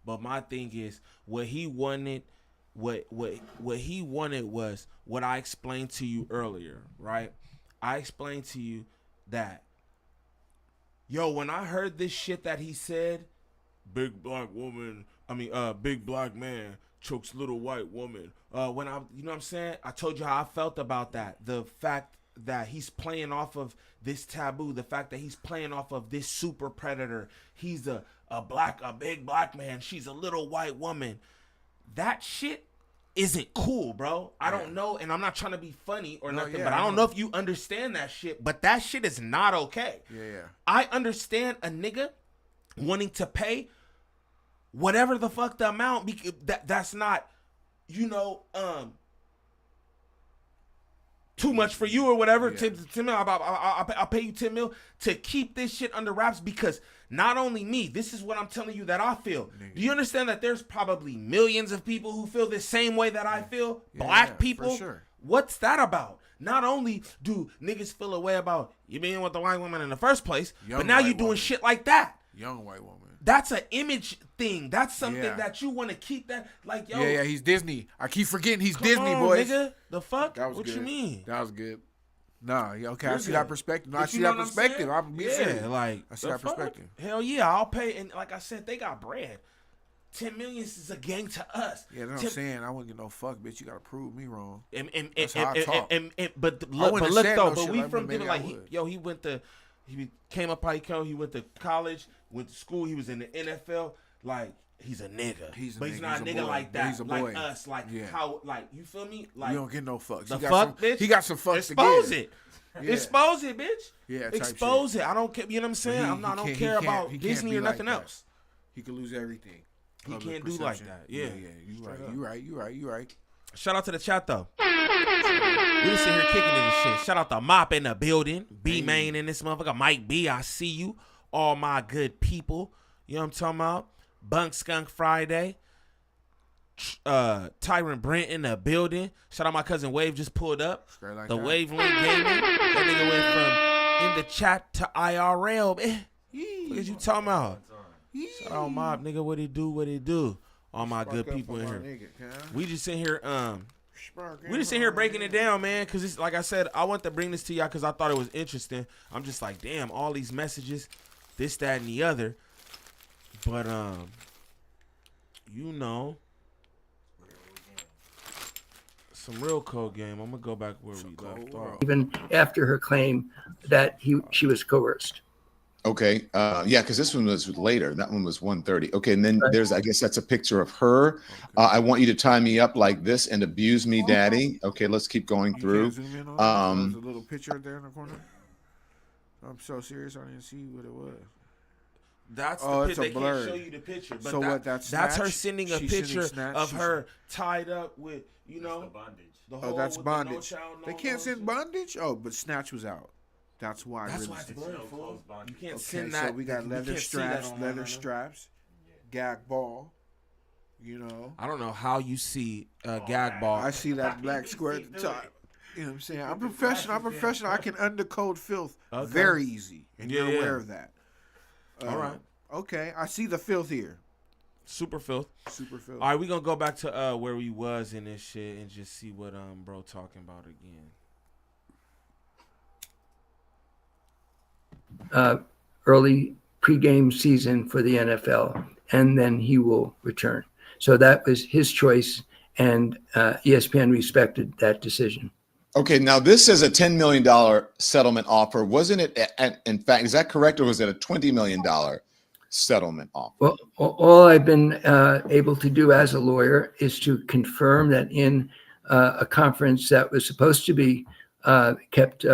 But my thing is, what he wanted was what I explained to you earlier, right? I explained to you that, yo, when I heard this shit that he said, big black man chokes little white woman. When I, you know what I'm saying? I told you how I felt about that. The fact that he's playing off of this taboo, the fact that he's playing off of this super predator. He's a big black man. She's a little white woman. That shit isn't cool, bro. I don't know, and I'm not trying to be funny or nothing, but I don't know if you understand that shit, but that shit is not okay. Yeah. I understand a nigga wanting to pay whatever the fuck the amount, that's not, too much for you or whatever. Yeah. 10 mil, I'll pay you 10 mil to keep this shit under wraps, because not only me, this is what I'm telling you that I feel. Do you understand that there's probably millions of people who feel the same way that I feel? Black people? For sure. What's that about? Not only do niggas feel a way about you being with the white woman in the first place, but now you're doing shit like that. Young white woman. That's an image thing. That's something Yeah. that you want to keep that, like, yo. Yeah, he's Disney. I keep forgetting he's come Disney, on, boys. nigga. The fuck? That was What good. you mean? That was good. Nah, yeah, okay, I You're see good. that perspective. No, I But see you know that what I'm perspective. saying? I'm being serious. like, I see the that fuck? perspective. Hell yeah, I'll pay. And like I said, they got bread. 10 million is a gang to us. Yeah, that's what I'm saying. I wouldn't get no fuck, bitch. You gotta prove me wrong. But wouldn't look have though, said no but shit we like from that, giving maybe I like he went to, he came up Pico, he went to college, went to school, he was in the NFL. Like, he's a nigga. But he's not a nigga boy. like But that. he's a like boy. us. Like Yeah. how, like, you feel me? Like, You don't get no fucks. the He got fuck, some, bitch. He got some fucks Expose to give. it. Yeah. Expose it, bitch. Yeah, type expose shit. it. I don't care. You know what I'm saying? I don't care about Disney or nothing else. He could lose everything. He Public can't do like perception. that. Yeah. You right. Shout out to the chat though. We just sit here kicking in this shit. Shout out to Mop in the building. B-Main in this motherfucker. Mike B, I see you. All my good people. You know what I'm talking about? Bunk Skunk Friday. Tyron Brent in the building. Shout out my cousin Wave just pulled up. Like the that. Wavelength Gaming. That nigga went from in the chat to IRL. Man. What is you talking about? Shout out Mob, nigga. What he do? all my good Spark up people for in my here. nigga, huh? We just sitting here Spark we just sitting here breaking it down, man, because it's like I said, I want to bring this to y'all because I thought it was interesting. I'm just like, damn, all these messages, this, that, and the other. But you know, some real cold game. I'm gonna go back where we left off. Even after her claim that she was coerced. Okay. Yeah, because this one was later. That one was 1:30. Okay, and then there's, I guess that's a picture of her. I want you to tie me up like this and abuse me, daddy. Okay, let's keep going through. Zoom in on there's a little picture there in the corner. I'm so serious, I didn't see what it was. That's Oh, the it's picture. a They blur. can't show you the picture. But So what, that's her snatch? sending a She's picture sending snatch? of She's- her tied up with, you know, the Oh, whole that's with the no bondage. child, no They can't no send shit. bondage? Oh, but snatch was out. That's why. That's really why it's did. blurry, fool. You can't Okay, send that. so we got you leather can't see that straps, online leather right now. straps, gag ball. You know, I don't know how you see gag ball. I see that black square at the top. You know what I'm saying? I'm professional. I can undercode filth Okay. very easy, and Yeah, you're yeah. aware of that. All right. Okay, I see the filth here. Super filth. Super filth. All right, we gonna go back to where we was in this shit and just see what bro talking about again. Early pregame season for the NFL, and then he will return. So that was his choice, and ESPN respected that decision. Okay, now this is a $10 million settlement offer. Wasn't it, in fact, is that correct, or was it a $20 million settlement offer? Well, all I've been able to do as a lawyer is to confirm that in a conference that was supposed to be kept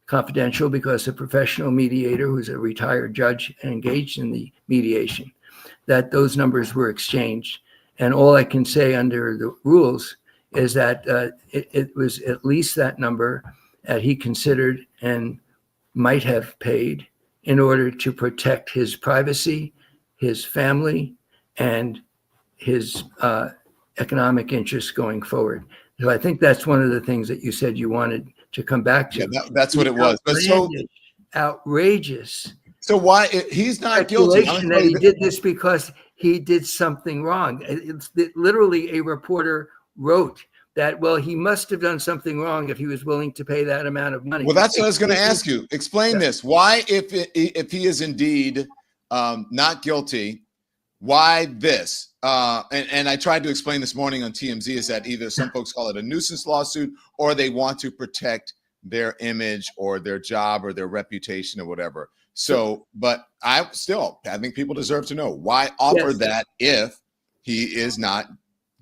confidential because a professional mediator who's a retired judge engaged in the mediation, that those numbers were exchanged. And all I can say under the rules is that it was at least that number that he considered and might have paid in order to protect his privacy, his family, and his economic interests going forward. So I think that's one of the things that you said you wanted to come back to. Yeah, that's what it was. But so outrageous. So why he's not guilty? Speculation that he did this because he did something wrong. It's literally a reporter wrote that, well, he must have done something wrong if he was willing to pay that amount of money. Well, that's what I was going to ask you. Explain this. Why, if he is indeed not guilty, why this? And I tried to explain this morning on TMZ is that either some folks call it a nuisance lawsuit or they want to protect their image or their job or their reputation or whatever. So, but I think people deserve to know why offer that if he is not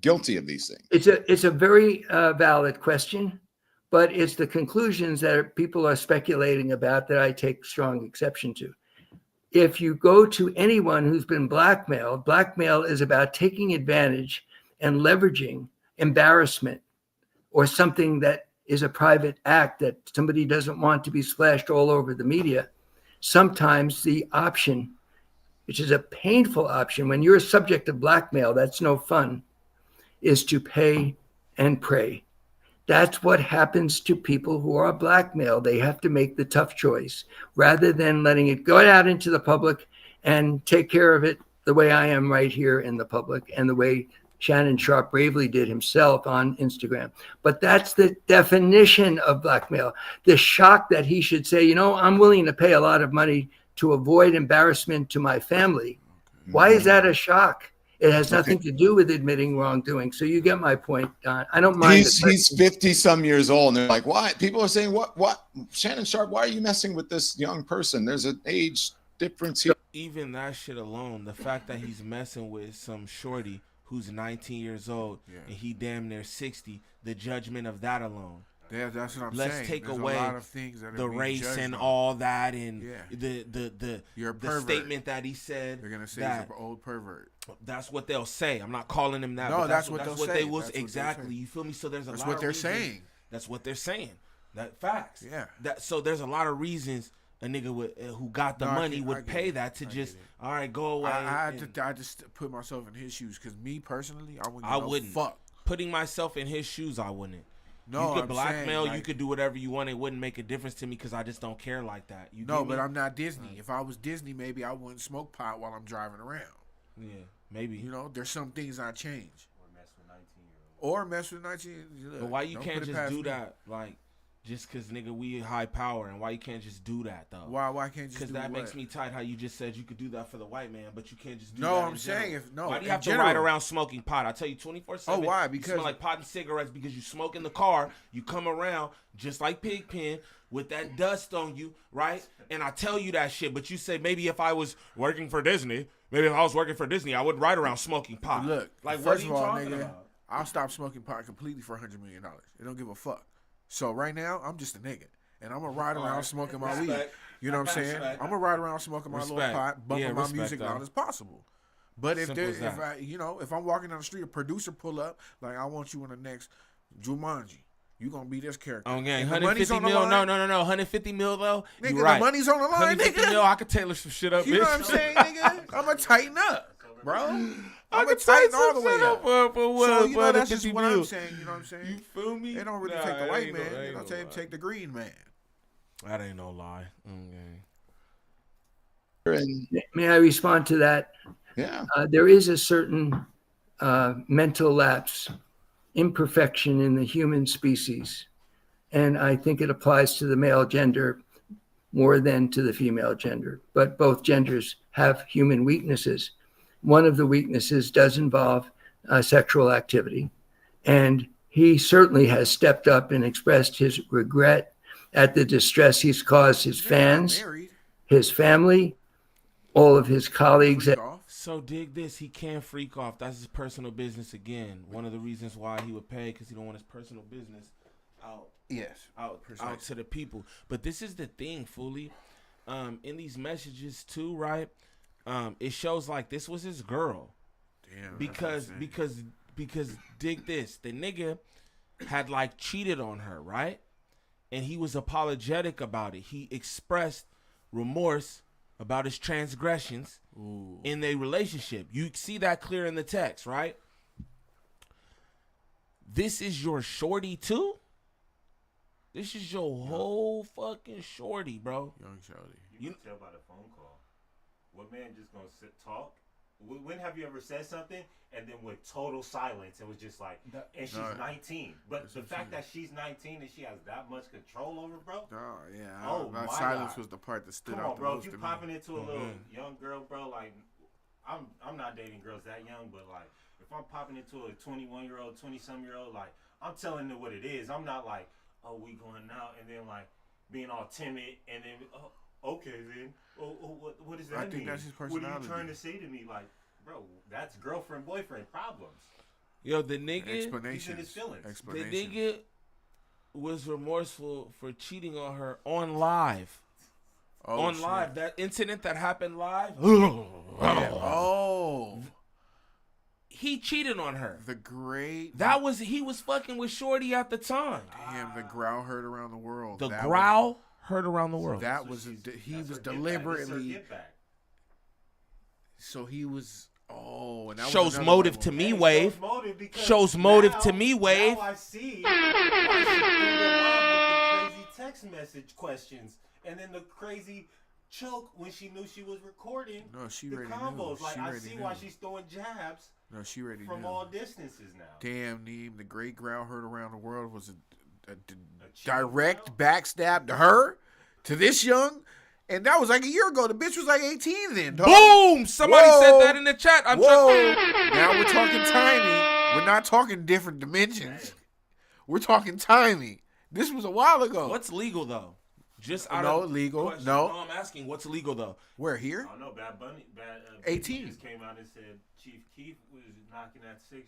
guilty of these things. It's a very valid question, but it's the conclusions that people are speculating about that I take strong exception to. If you go to anyone who's been blackmailed, blackmail is about taking advantage and leveraging embarrassment or something that is a private act that somebody doesn't want to be splashed all over the media. Sometimes the option, which is a painful option, when you're a subject of blackmail, that's no fun, is to pay and pray. That's what happens to people who are blackmailed. They have to make the tough choice rather than letting it go out into the public and take care of it the way I am right here in the public and the way Shannon Sharpe bravely did himself on Instagram. But that's the definition of blackmail. The shock that he should say, I'm willing to pay a lot of money to avoid embarrassment to my family. Why is that a shock? It has nothing to do with admitting wrongdoing. So you get my point, Don. I don't mind. He's 50 some years old, and they're like, why? People are saying, what? Shannon Sharpe, why are you messing with this young person? There's an age difference here. Even that shit alone, the fact that he's messing with some shorty who's 19 years old and he damn near 60, the judgment of that alone. Yeah, that's what I'm saying. Let's take There's away a lot of things that are the being race judged and on. all that, and You're a the pervert. statement that he said. They're gonna say that, he's an old pervert. That's what they'll say. I'm not calling him that. No, but that's what they'll say. They will That's what they're exactly. saying. You feel me? So there's a That's lot what of they're reasons. saying. That's what they're saying. That facts. Yeah. So there's a lot of reasons a nigga who got the money would pay that to just all right, go away. I just put myself in his shoes because me personally, I wouldn't. Fuck. Putting myself in his shoes, I wouldn't. No, you could I'm blackmail, saying, you could do whatever you want. It wouldn't make a difference to me because I just don't care like that. No, but I'm not Disney. If I was Disney, maybe I wouldn't smoke pot while I'm driving around. Yeah. Maybe. You know, there's some things I change. Or mess with 19-year-olds. But why you can't just do that? Like, just because, nigga, we high power, and why you can't just do that, though? Why can't you just do Because that what? makes me tight how you just said you could do that for the white man, but you can't just do No, that. I'm saying why do you have to ride around smoking pot? I tell you 24/7. Oh, why? You Because smell like pot and cigarettes because you smoke in the car. You come around just like Pigpen with that dust on you, right? And I tell you that shit, but you say maybe if I was working for Disney, I would ride around smoking pot. Look, like first what are of you all, talking nigga, about? I'll stop smoking pot completely for $100 million. It don't give a fuck. So right now, I'm just a nigga. And I'm going to ride around smoking my weed. You know what I'm saying? I'm going to ride around smoking my little pot, bumping my music loud as possible. But if I'm walking down the street, a producer pull up, like, I want you in the next Jumanji. You going to be this character. Okay, 150 mil. No. 150 mil, though. Nigga, you right. The money's on the line, 150 nigga. mil, I could tailor some shit up, You know what I'm saying, nigga? I'm going to tighten up, bro. I I'm could tighten tighten all the way up. For what? So, you know, that's 50 just what mil. I'm saying. You know what I'm saying? You feel me? They don't really take the white man. They don't take the green man. That ain't no lie. Okay. May I respond to that? Yeah. There is a certain mental lapse, imperfection in the human species. And I think it applies to the male gender more than to the female gender. But both genders have human weaknesses. One of the weaknesses does involve sexual activity. And he certainly has stepped up and expressed his regret at the distress he's caused his fans, his family, all of his colleagues. So dig this, he can't freak off. That's his personal business again. One of the reasons why he would pay, because he don't want his personal business out. Yes, out to the people. But this is the thing, Foolie. In these messages too, right? It shows like this was his girl. Damn. Because dig this, the nigga had like cheated on her, right? And he was apologetic about it. He expressed remorse about his transgressions in their relationship. You see that clear in the text, right? This is your shorty too? This is your whole fucking shorty, bro. Young shorty. You can tell by the phone call. What man just gonna sit talk? When have you ever said something and then with total silence it was just like, and she's 19. But the fact that she's 19 and she has that much control over, bro. Oh yeah. My silence God. was the part that stood Come out on, the bro. most If you to me. popping into a little young girl, bro, like I'm not dating girls that young, but like if I'm popping into a 21-year-old, 20-some-year-old, like I'm telling her what it is. I'm not like, oh, we going out and then like being all timid and then okay then. What does that mean? I think that's his personality. What are you trying to say to me? Like, bro, that's girlfriend boyfriend problems. Yo, the nigga, he's in his feelings. The nigga was remorseful for cheating on her on live. Live, that incident that happened live. He cheated on her. He was fucking with Shorty at the time. Damn, the growl heard around the world. Heard around the world. That was he was deliberately. So he was. Oh, and that shows motive to me, Wave. Shows motive to me, Wave. Now I see why she threw the love with the crazy text message questions, and then the crazy choke when she knew she was recording. No, she the already combos. knew. Like I see why she's throwing jabs. No, she already from knew. all distances now. Damn, Niem, the great growl heard around the world was a direct backstab to her, to this young. And that was like a year ago. The bitch was like 18 then, dog. Boom! Somebody said that in the chat. Now we're talking timing. We're not talking different dimensions. We're talking timing. This was a while ago. What's legal, though? Just legal. Question. No, I'm asking what's legal, though. Where, here? I don't know. Bad Bunny 18 just came out and said Chief Keef was knocking at 16.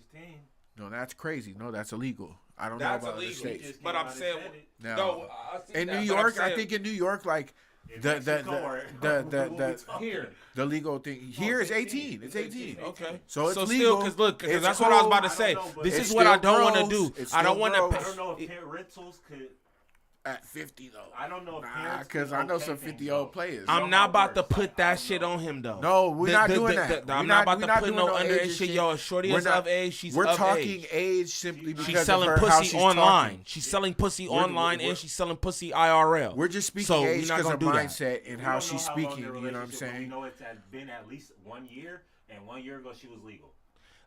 No, that's crazy. No, that's illegal. I don't that's know about illegal. the states. But I'm saying, in New York, I think in New York, like the legal thing here is 18. It's 18. Okay, so it's legal. Because that's what I was about to say. This is what I don't want to do. I don't want to. I don't know if parentals could. At 50 though. I don't know if parents because I know some 50-year-old players. I'm not about to put that shit on him though. No, we're not doing that. I'm not about to put no underage shit. Yo, shorty is of age. She's of age. We're talking age simply because she's selling pussy online. She's selling pussy online and she's selling pussy IRL. We're just speaking age because of mindset and how she's speaking. You know what I'm saying? We know it's been at least 1 year. and 1 year ago she was legal.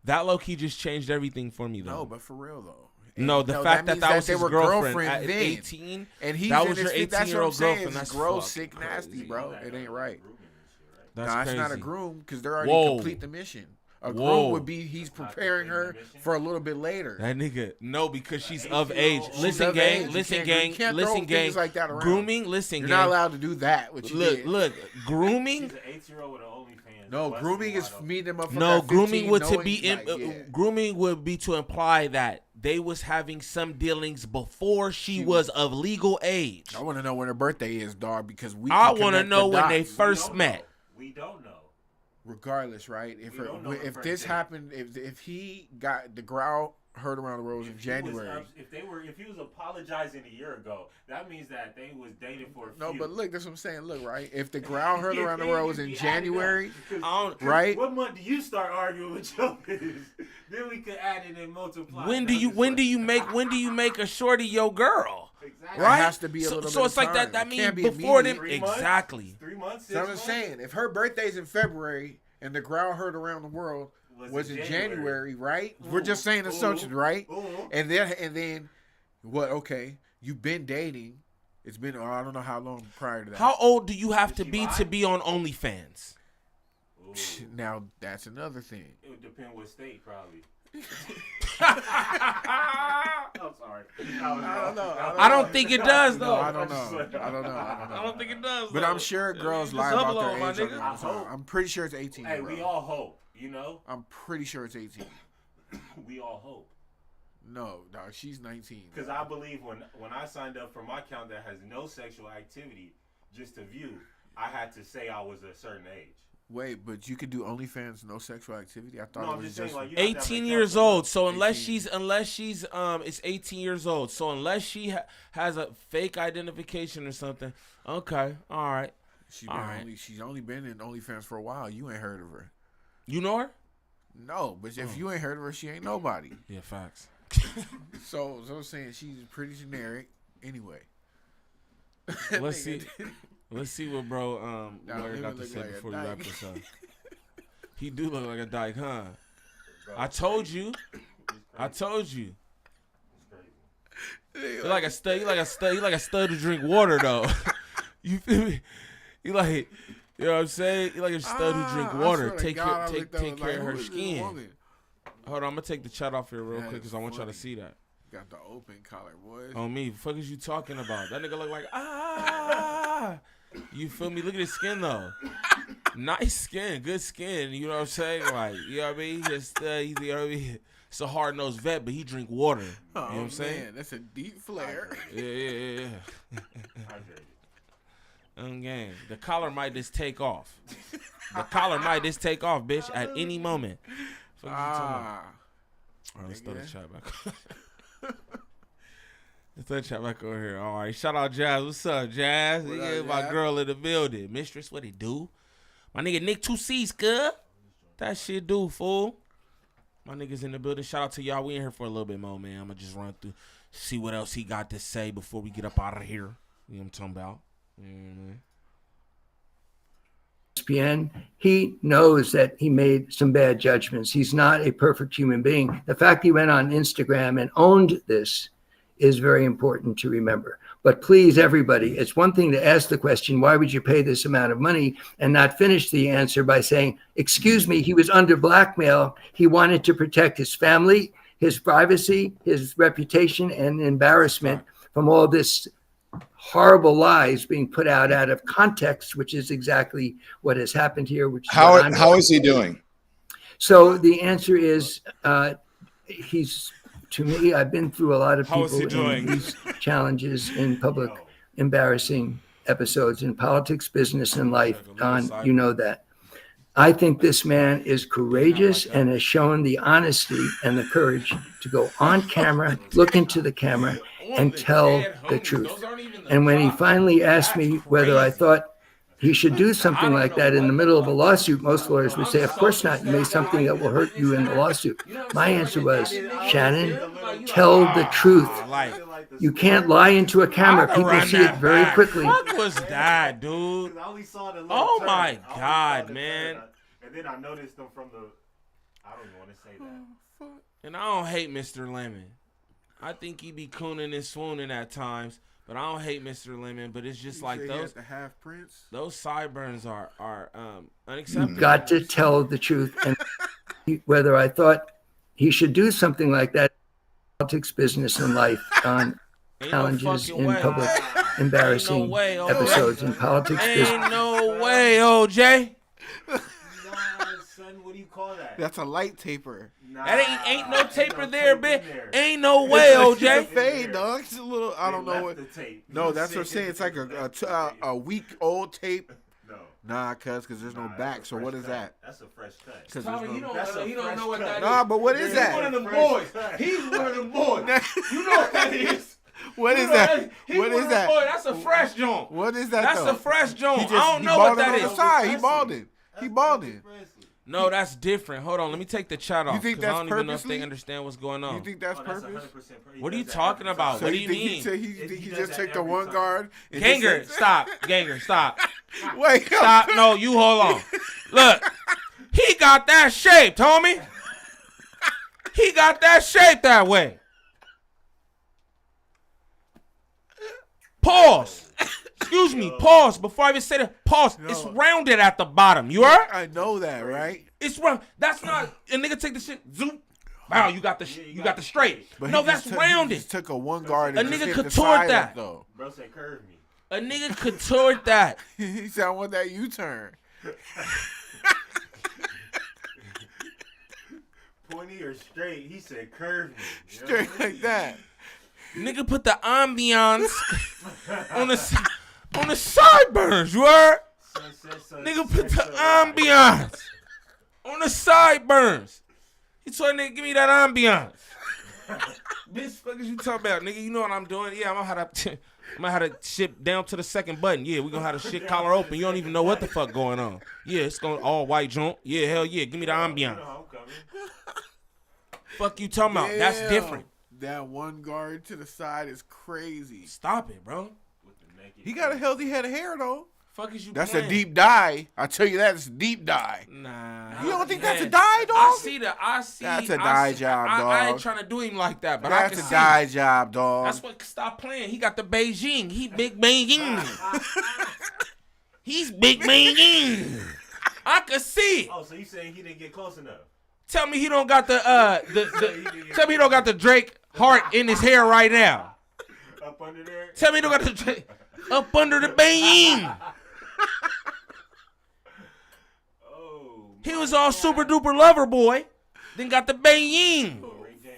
That low key just changed everything for me, though. No, but for real though. No, the fact that was they his were girlfriend at then. 18, and he's that in was your his 18-year-old girlfriend. That's gross, fucking sick, nasty, bro. It ain't right. That's Nah, crazy. it's not a groom because they're already Whoa. complete the mission. A Whoa. groom would be he's preparing her for a little bit later. That nigga, no, because she's of age. She's Listen, of gang. age. You Listen, can't- gang. you can't Listen, throw gang. things like that around. Grooming. Listen, You're gang. not allowed to do that. What you did. Look. Grooming. She's an 8-year-old with an OnlyFans. No, grooming is meeting them up. No, at grooming 15, would to knowing, be like, grooming would be to imply that they was having some dealings before she was of legal age. I want to know when her birthday is, dog, because we. I want to know when they first met. We don't know. Regardless, right? If first this date. happened, if he got the growl heard around the rose in January. If he was apologizing a year ago, that means that they was dating for a few. No, but look, that's what I'm saying. Look, right? If the growl heard around the rose in January, Cause right? What month do you start arguing with your bitches? Then we could add it and multiply. When do you make a shorty your girl? Exactly. Right? It has to be a little bit so it's of like time. that It means can't be before them. immediate. Exactly. 3 months. 6 So I'm months? just saying, if her birthday's in February and the growl heard around the world was in January, right? We're just saying assumptions, right? And then what? Okay, you've been dating. It's been I don't know how long prior to that. How old do you have to be on OnlyFans? Now that's another thing. It would depend what state, probably. I'm sorry. I don't know. I don't think it does though. I don't know. I don't think it does. But I'm sure girls lie about their age. nigga. all the time. I'm pretty sure it's 18. Hey, we all hope. You know. I'm pretty sure it's 18. We all hope. No, dog. She's 19. Because I believe when I signed up for my account that has no sexual activity, just to view, I had to say I was a certain age. Wait, but you could do OnlyFans, no sexual activity? I thought No, it I'm was just saying, just like, you have to have 18 an years account. old. So unless 18. she's it's 18 years old. So unless she has a fake identification or something, okay, all right. She's only been in OnlyFans for a while. You ain't heard of her. You know her? No, but if you ain't heard of her, she ain't nobody. Yeah, facts. So I'm saying she's pretty generic. Anyway, Let's see. Let's see what bro Larry him got to look say like a before we wrap dyke. this up. He do look like a dyke, huh? I told you. You like a stud. You like a stud to drink water though. You feel me? You like, you know what I'm saying? You like a stud who drink water. Take care of her skin. Hold on, I'm gonna take the chat off here real quick because I want y'all to see that. Got the open collar, boys. On me, fuck is you talking about? That nigga look like You feel me? Look at his skin though. Nice skin, good skin. You know what I'm saying? Like, you know what I mean? He's you know what I mean? It's a hard nosed vet, but he drink water. You know what I'm saying? Man, that's a deep flare. Yeah. Game. The collar might just take off. Bitch, at any moment. Fuck you talking about? All right, let's throw the chat back. Let's throw the chat back over here. All right, shout out Jazz. What's up, Jazz? Yeah, my girl in the building. Mistress, what it do? My nigga Nick 2C's good. That shit do, fool. My niggas in the building. Shout out to y'all. We in here for a little bit more, man. I'm going to just run through, see what else he got to say before we get up out of here. You know what I'm talking about? ESPN, he knows that he made some bad judgments. He's not a perfect human being. The fact he went on Instagram and owned this is very important to remember. But please, everybody, it's one thing to ask the question, why would you pay this amount of money, and not finish the answer by saying, excuse me, he was under blackmail. He wanted to protect his family, his privacy, his reputation, and embarrassment from all this horrible lies being put out of context, which is exactly what has happened here. Which how is he doing? So the answer is he's, to me, I've been through a lot of people in these challenges in public, embarrassing episodes in politics, business, and life. Don, you know that. I think this man is courageous and has shown the honesty and the courage to go on camera, look into the camera, and tell the truth. And when he finally asked me whether I thought he should do something like that in the middle of a lawsuit, most lawyers would say, of course not. You made something that will hurt you in the lawsuit. My answer was, Shannon, tell the truth. You can't lie into a camera. People see it very quickly. What was that, dude? Oh my God, man. And then I noticed them from the. I don't even want to say that. And I don't hate Mr. Lemon. I think he be cooning and swooning at times, but I don't hate Mr. Lemon. But it's just like those the half prince. Those sideburns are unacceptable. You got to tell the truth, and whether I thought he should do something like that, politics, business, and life on challenges in public, embarrassing episodes in politics, business. Ain't no way, OJ. Nah, son, what do you call that? That's a light taper. Nah, That ain't no taper there, bitch. Ain't no way, It's a OJ. fade, dog. It's a little. I don't know what. The tape. No, that's what I'm saying. It's like a week old tape. No. Nah, because there's no back. So what is that? That's a fresh cut. Because Tommy, he don't know what cut. that is. Nah, but what is He's that? one of them boys. He's one of them boys. You know what that is. What is that? What is that? Boy, that's a fresh joint. What is that? That's though? a fresh joint. He I don't know what that on the is. side. He balding. He balding. No, that's different. Hold on, let me take the chat off. You think 'cause I that's don't even know if purposely? they understand what's going on. You think that's That's purpose? 100% What are you talking about? So What do you think mean? He think he does just that took the every one time. guard. And Ganger, just stop. Ganger, stop. Wait, Stop. No, you hold on. Look, he got that shape, homie. He got that shape that way. Pause. Excuse me. Pause. Before I even say that, pause. No. It's rounded at the bottom. You heard? I know that, right? It's round. That's not a nigga take the shit. Zoom. Wow, you got the you got the straight. But No, he that's just took, rounded. He just took a one guard. A And nigga just hit the contoured side that. up, though. Bro said curve me. A nigga contoured that. He said, "I want that U-turn." Pointy or straight? He said curve me. You know Straight what I mean? like that. Nigga put the ambiance on the sideburns. You heard? Nigga put the ambiance on the sideburns. He told nigga, give me that ambiance. Bitch, fuck is you talking about, nigga? You know what I'm doing? Yeah, I'm gonna have to shit down to the second button. Yeah, we gonna have the shit collar open. You don't even know what the fuck going on. Yeah, it's gonna all white joint. Yeah, hell yeah, give me the ambiance. Fuck you talking about? That's Damn. different. That one guard to the side is crazy. Stop it, bro. He got a healthy head of hair though. Fuck is you That's playing? a deep dye. I tell you that, it's a deep dye. Nah. You don't think that's a man. dye, dog? I see that. I see. That's a I dye see- job, I ain't dog. trying to do him like that, but I That's can a see. dye job, dog. That's what. Stop playing. He got the Beijing. He big Beijing. He's big Beijing. I can see it. Oh, so you saying he didn't get close enough? Tell me he don't got the Tell me he don't got the Drake heart in his hair right now. Up under there? Tell me he don't got the Drake up under the Beijing. Oh. He was all super duper lover boy. Then got the Beijing.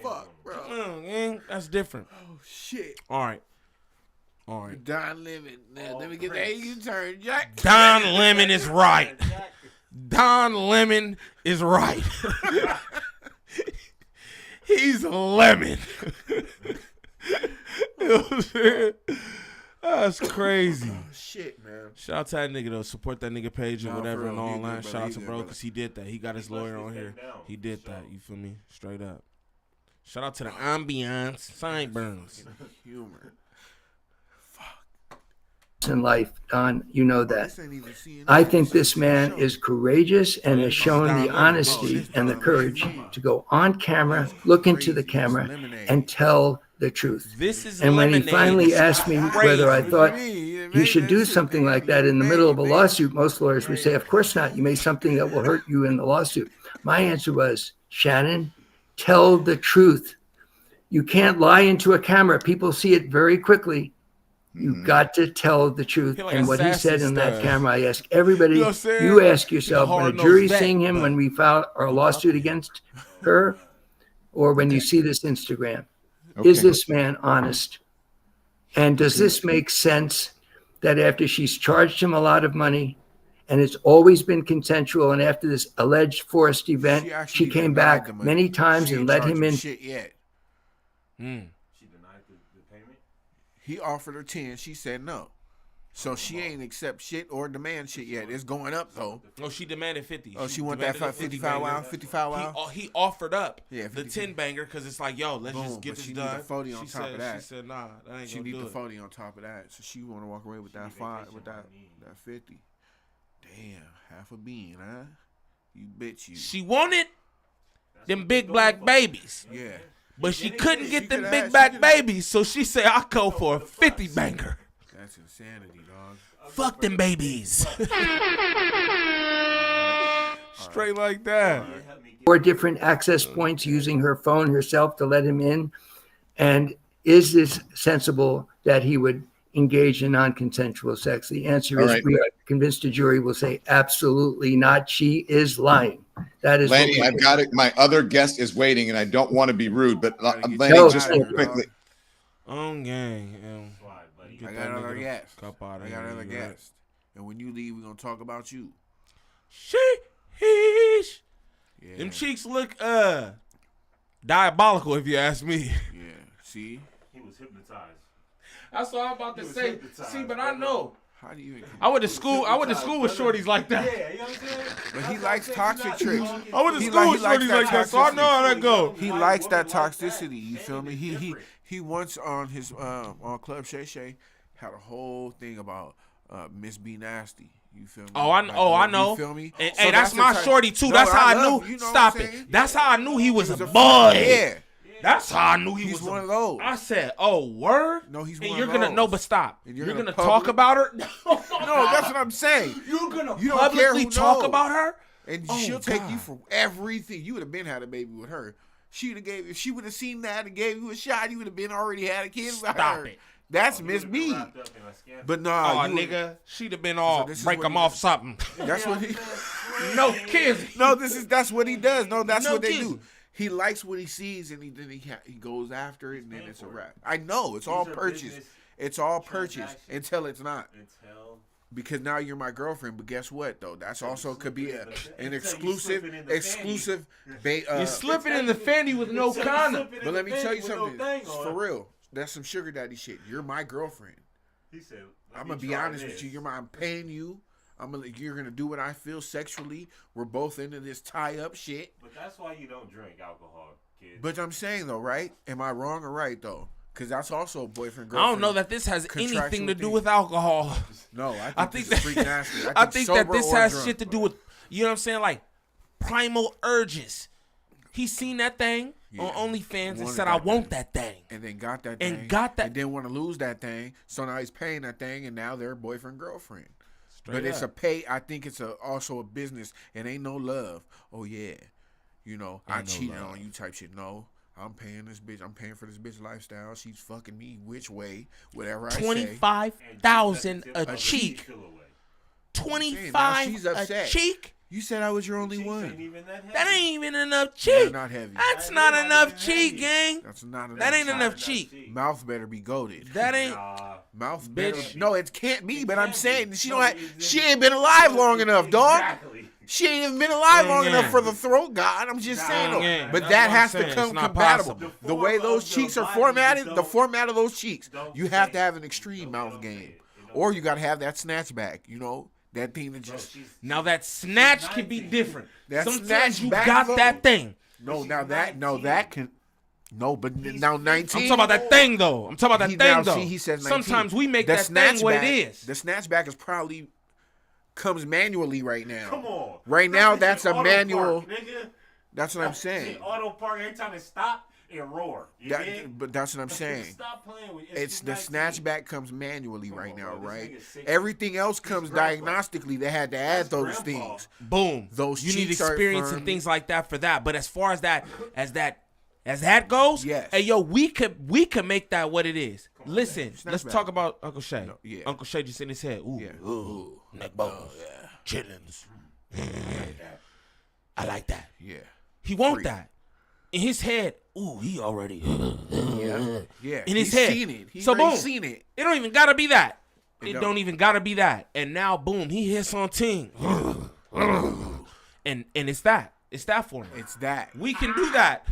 Fuck, bro. Man, that's different. Oh shit. All right. All right. Don Lemon. Now, let me get the U-turn, Jack. Don Lemon is right. Don Lemon is right. He's a lemon. You know what I'm saying? That's crazy. Oh shit, man. Shout out to that nigga though. Support that nigga page or Nah, whatever for and real. He online. good, Shout out he to good, bro brother. because he did that. He got his lawyer on here. He did that. You feel me? Straight up. Shout out to the ambiance. Sideburns. Humor. in life, Don, you know that. This ain't even CNN. I think this man is courageous and has shown the honesty and the courage to go on camera, look into the camera, and tell the truth. This is And when he lemonade. finally asked me whether I thought he he should do something like that in the middle of a lawsuit, most lawyers would say, of course not. You made something that will hurt you in the lawsuit. My answer was, Shannon, tell the truth. You can't lie into a camera. People see it very quickly. You've got to tell the truth. Feel like And what he said assassin in that style. camera, I ask everybody, You know what I'm saying? you ask yourself, He's a when a hard-nosed jury's vet, seeing him, but- when we filed our lawsuit against her, or when you see this Instagram, is Okay. this man honest? And does this make sense that after she's charged him a lot of money and it's always been consensual, and after this alleged forced event, actually she came denied back the money. many times She and ain't let charged him in? shit yet. She denied the payment? He offered her 10. She said no. So she ain't accept shit or demand shit yet. It's going up though. Oh, she demanded 50. Oh, she want that demanded a 55 wow, banger. 55 wow. He offered up Yeah, the 50. 10 banger because it's like, yo, let's Boom, just get but this she need done. the 40 on She top said, of that. She said, nah, that ain't She gonna need do the it. 40 on top of that. So she want to walk away with that 5, with that 50. Damn, half a bean, huh? You bitch you. She wanted them big black babies. Yeah. But she couldn't get them could've big had- black babies, so she said, I'll go for a 50 banger. That's insanity, dog. Fuck them babies. Straight like that. 4 different access points using her phone herself to let him in? And is this sensible that he would engage in non-consensual sex? The answer All is right. we are convinced a jury will say absolutely not. She is lying. That is Lanny, what I've got it. My other guest is waiting, and I don't want to be rude, but Lanny, No, just no, real no. quickly. On gang. I got another guest. I got another guest. guest. And when you leave, we're going to talk about you. Sheesh. Yeah. Them cheeks look diabolical, if you ask me. Yeah. See? He was hypnotized. That's what I'm about to say. hypnotized, See, but I know. How do you even... I went to school with shorties like that. Yeah, you know what I'm saying? But he likes toxic tricks. I went to He school like- with he likes shorties that like that, so I know how that go. He likes that toxicity. You feel me? He once on his on Club Shay Shay had a whole thing about Miss B Nasty. You feel me? I know. You feel me? And, So hey, that's the my type- shorty too. No, That's how I love knew. you know what Stop I'm it. saying? That's how I knew he was a a bud. Yeah. That's how I knew he He's was one of those. I said, "Oh, word." No, he's and one you're of gonna those. no, but stop. And You're you're gonna gonna talk public- about her. No, that's what I'm saying. You're gonna You don't care publicly who talk knows. about her. And Oh, she'll take God. you for everything. You would have been had a baby with her. She would have gave if she would have seen that and gave you a shot, you would have been already had a kid with Stop her. it. That's Miss B. But Oh, nah, nigga, she'd have been all this is break what them he off does. something. That's what he. No kids. No, that's what he does. No, that's No what they kidding. do. He likes what he sees, and then he goes after it, and then it's a wrap. I know it's all purchased. It's all purchased until it's not. Because now you're my girlfriend, but guess what though? That's also could be an exclusive. You're slipping in the fanny with no condom. But let me tell you something. For real, that's some sugar daddy shit. You're my girlfriend. He said, I'm gonna be honest with you. I'm paying you. You're gonna do what I feel sexually. We're both into this tie up shit. But that's why you don't drink alcohol, kid. But I'm saying though, right? Am I wrong or right though? Because that's also boyfriend I girlfriend. don't know that this has anything contractual to do thing. with alcohol. No, I think think this is that freak nasty. I think that sober this or has drunk. shit to do with, you know what I'm saying, like primal urges. He seen that thing on OnlyFans and Wanted said, that "I want thing. that thing," and then got that And thing, got that- and then want to lose that thing. So now he's paying that thing, and now they're boyfriend girlfriend. But it's a pay. I think it's also a business. It ain't no love. Oh yeah, you know I Ain't no cheated love. on you type shit. No, I'm paying this bitch. I'm paying for this bitch lifestyle. She's fucking me which way, whatever I say. 25,000 a cheek. Saying, now 25 she's a upset. cheek. You said I was your only one. That ain't even enough They're cheek. not heavy. That's not enough cheek, gang. That's not enough. That ain't cheek. enough cheek. Mouth better be goated. That ain't. Mouth Bitch. better. No, it can't be. But I'm saying she don't. She ain't been alive long enough, dog. Exactly. She ain't even been alive long Yeah. enough for the throat god. I'm just saying though. Yeah. But That's that what I'm has saying. to It's come not compatible. possible. The way those cheeks are formatted, the format of those cheeks, Don't you have to say have an extreme mouth game, or you got to have that snatchback. You know that thing that just. Now that snatch can be different. That Sometimes snatch you back got though. that thing. No, now that can. No, but now 19. I'm talking about that thing though. I'm talking about that He- thing now, though. see, he says 19. Sometimes we make The that thing what it snatchback- is. The snatchback is probably comes manually right now. Come on. Right now, that's a Auto manual. Park, nigga. That's what I'm saying. Auto park every time it stop and roar. You dig? But that's what I'm saying. Stop playing with It's the 19. snatchback comes manually right on, now, bro. This right? nigga's sick. Everything else comes grandpa. diagnostically. They had to add those grandpa. things. Boom. Those you need cheeks are experience firm. and things like that for that. But as far as that goes, Yes. hey yo, we could make that what it is. Listen, let's Snatchback. talk about Uncle Shay. No, yeah. Uncle Shay just in his head. Ooh, Yeah. ooh, neck bones, chitlins. I like that. Yeah. He want Freak. that in his head. Ooh, he already. Yeah. In his He's head. seen it. He's So already boom. seen it. It don't even gotta be that. It don't. don't even gotta be that. And now, boom, he hits on ting. and it's that. It's that for him. It's that. We can do that.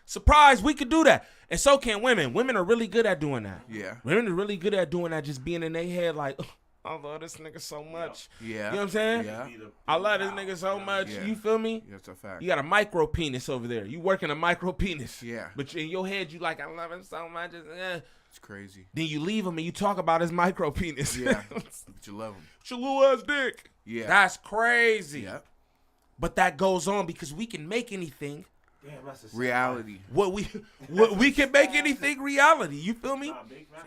Surprise, we can do that. And so can women. Women are really good at doing that. Yeah. Women are really good at doing that, just being in their head like, I love this nigga so much. Yeah. You know what I'm saying? Yeah. I love this nigga so much. Yeah. You feel me? That's a fact. You got a micro penis over there. You working a micro penis. Yeah. But in your head, you like, I love him so much. It's crazy. Then you leave him and you talk about his micro penis. Yeah. But you love him. It's your little ass dick. Yeah. That's crazy. Yeah. but that goes on because we can make anything Damn, that's a reality. what we can make anything reality. You feel me?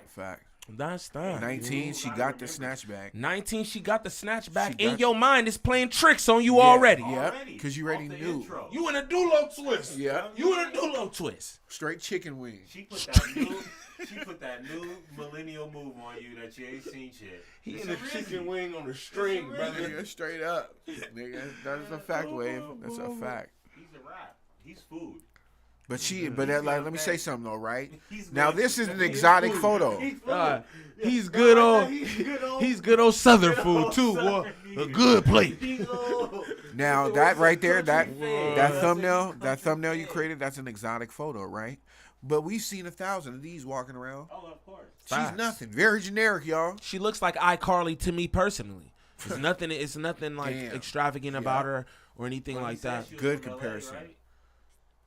Fact. That's that. 19, she got the snatch back. 19, she got the snatch back. She In got- your mind, it's playing tricks on you already. Yep, because you already knew. You in a dulo twist. Yeah. You in a dulo twist. Straight chicken wing. She put that new millennial move on you that you ain't seen yet. He in a chicken wing on a string, brother. Nigga, straight up. Nigga, that's a fact, Wave. That's a fact. He's a rap. He's food. But let me say something though, right? Now this is an exotic photo. He's good on he's good on Southern food too, boy. A good plate. Now that right there, that thumbnail you created, that's an exotic photo, right? But we've seen 1,000 of these walking around. Oh, of course. She's nothing. Very generic, y'all. She looks like iCarly to me personally. It's nothing like extravagant about her or anything like that. Good comparison. Right?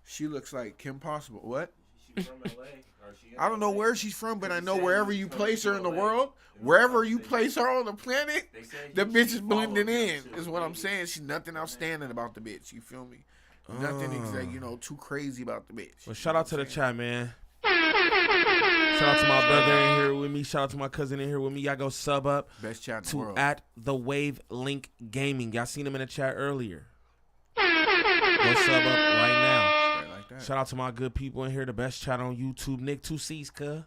She looks like Kim Possible. What? She's from LA. I don't know where she's from, but I know wherever you place her in the world, wherever you place her on the planet, the bitch is blending in. Is what I'm saying. She's nothing outstanding about the bitch. You feel me? Nothing too crazy about the bitch. Well, shout out to the chat, man. Shout out to my brother in here with me. Shout out to my cousin in here with me. Y'all go sub up Best chat in the to world. at the Wave Link Gaming. Y'all seen him in the chat earlier. Go sub up right now. Shout out to my good people in here. The best chat on YouTube. Nick 2C's, cuh.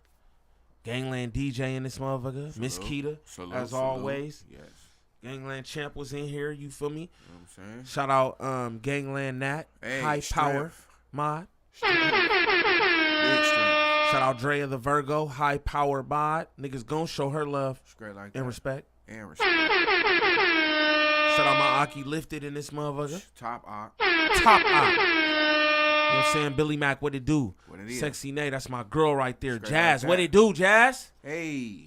Gangland DJ in this motherfucker. Miss Keita, as always. Yes. Gangland Champ was in here. You feel me? You know what I'm saying? Shout out Gangland Nat. Hey, High Power Mod. Big strength. Shout out Drea the Virgo. High Power Mod. Niggas gonna show her love Straight like and that. respect. And respect. Shout out my Aki Lifted in this motherfucker. Top op. Top Op. You know what I'm saying? Billy Mack, what it do? What it is. Sexy Nate, that's my girl right there. Straight Jazz, like what that. it do, Jazz? Hey.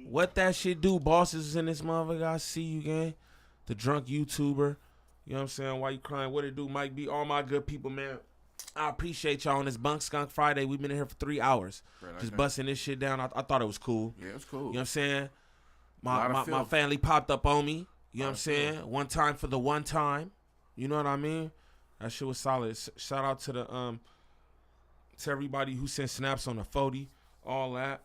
What that shit do? Bosses is in this motherfucker. I see you, gang. The drunk YouTuber. You know what I'm saying? Why you crying? What it do? Mike B, all my good people, man. I appreciate y'all on this Bunk Skunk Friday. We've been in here for 3 hours. Like just that. busting this shit down. I thought it was cool. Yeah, it's cool. You know what I'm saying? Lot of My filth. family popped up on me. You know what I'm saying? One time for the one time. You know what I mean? That shit was solid. Shout out to the to everybody who sent snaps on the 40, all that.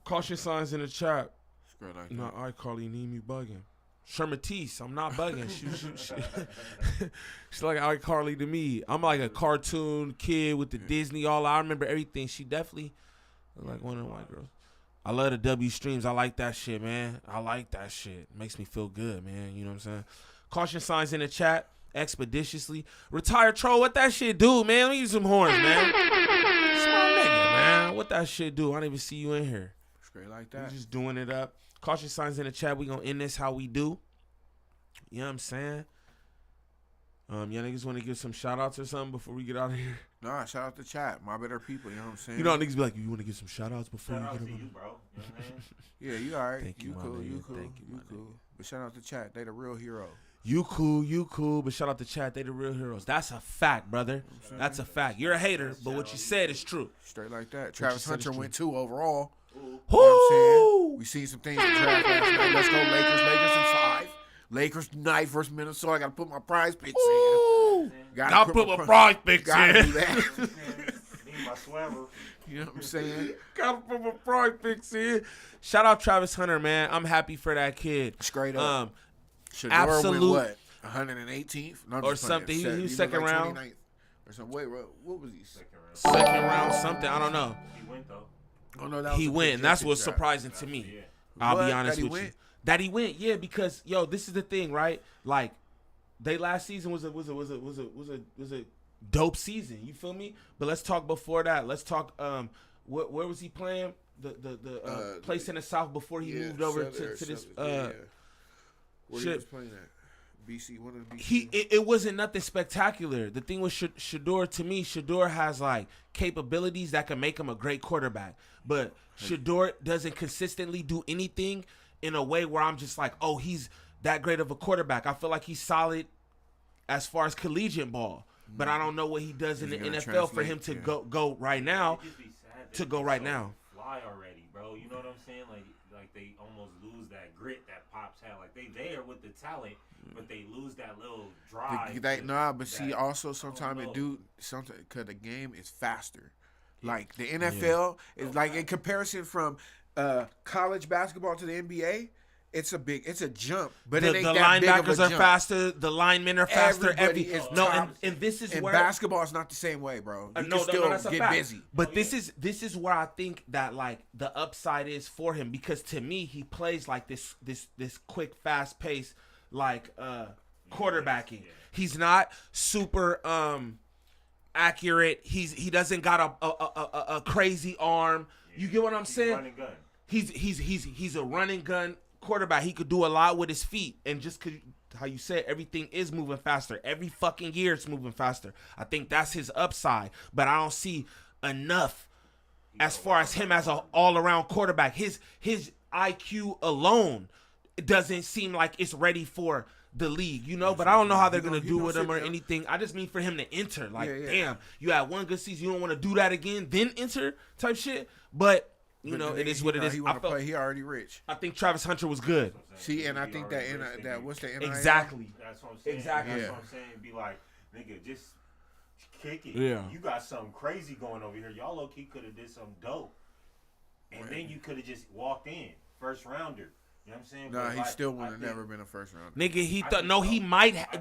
Caution signs in the chat. Straight like No, I Carly Niem, you bugging. Shermatisse, I'm not bugging. She's like iCarly to me. I'm like a cartoon kid with the Disney all. I remember everything. She definitely like one of the white girls. I love the W streams. I like that shit, man. I like that shit. Makes me feel good, man. You know what I'm saying? Caution signs in the chat. Expeditiously. Retired troll, what that shit do, man? Let me use some horns, man. It's my nigga, man. What that shit do? I didn't even see you in here. Straight like We that. just doing it up. Caution signs in the chat. We gonna end this how we do. You know what I'm saying? Y'all niggas want to give some shout outs or something before we get out of here? Nah, shout out to chat. My better people, you know what I'm saying? You know how niggas be like, you want to give some shout outs before Shout you out get to on? you, bro. You know what I mean? Yeah, you all right. Thank you, my cool. nigga. You cool. Thank you, my cool. But shout out to chat. They the real hero. You cool, but shout out to chat. They the real heroes. That's a fact, brother. That's a fact. You're a hater, but what you said is true. Straight like that. Travis Hunter went 2 overall. You know Woo! what I'm saying? We seen some things in the draft last night. Let's go Lakers. Lakers in 5. Lakers tonight versus Minnesota. I got to put my prize picks in. Gotta put my prize picks Gotta in. do that. Need my swabber. You know what I'm saying? Gotta put my prize picks in. Shout out Travis Hunter, man. I'm happy for that kid. Straight up. Shador absolute- went what? 118th? No, I'm Or just playing. something. He was looked second like round. 29th or something. Wait, what was he? Second round, something. I don't know. He went, though. Oh, no, that was He a went, and that's projected what's draft. surprising to me. Yeah. I'll What? be honest That he with you. went? That he went, yeah, because this is the thing, right? Like, they last season was a dope season. You feel me? But let's talk before that. Let's talk. Where was he playing? The place in the South before he moved over to this. Where he shit. was playing at? BC, one of the BC. It wasn't nothing spectacular. The thing with Shador, to me, Shador has like capabilities that can make him a great quarterback. But Shador doesn't consistently do anything in a way where I'm just like, oh, he's that great of a quarterback. I feel like he's solid as far as collegiate ball. But I don't know what he does in the He's gonna NFL for him to translate, go right now. It'd just be sad To that go he's right so now. Fly already, bro. You know what I'm saying? Like like they almost lose that grit that Pops had. Like they there with the talent, but they lose that little drive. Also sometimes it do something because the game is faster. Like the NFL is like in comparison from college basketball to the NBA. It's a jump, but it ain't the that big of a linebackers are jump. faster. The linemen are faster. And this is and where basketball is not the same way, bro. You can still that's a get fact. busy. But this is where I think that like the upside is for him, because to me he plays like this quick, fast pace like quarterbacking. He's not super accurate. He doesn't got a crazy arm. You get what I'm saying? Running gun. He's a running gun quarterback. He could do a lot with his feet, and just how you said, everything is moving faster. Every fucking year it's moving faster. I think that's his upside, but I don't see enough as far as him as an all-around quarterback. His IQ alone, it doesn't seem like it's ready for the league, but I don't know how they're gonna do with him or anything. I just mean for him to enter. Like, damn, you had one good season, you don't want to do that again, then enter type shit. But it is what it is. He want to play. He already rich. I think Travis Hunter was good. See, and I think that what's the NIL? Exactly. That's what I'm saying. Exactly. That's what I'm saying. Be like, nigga, just kick it. Yeah. You got something crazy going over here. Y'all low key could have did something dope, and then you could have just walked in first rounder. You know what I'm saying? Nah, he still would have never been a first rounder. Nigga, he thought he might. I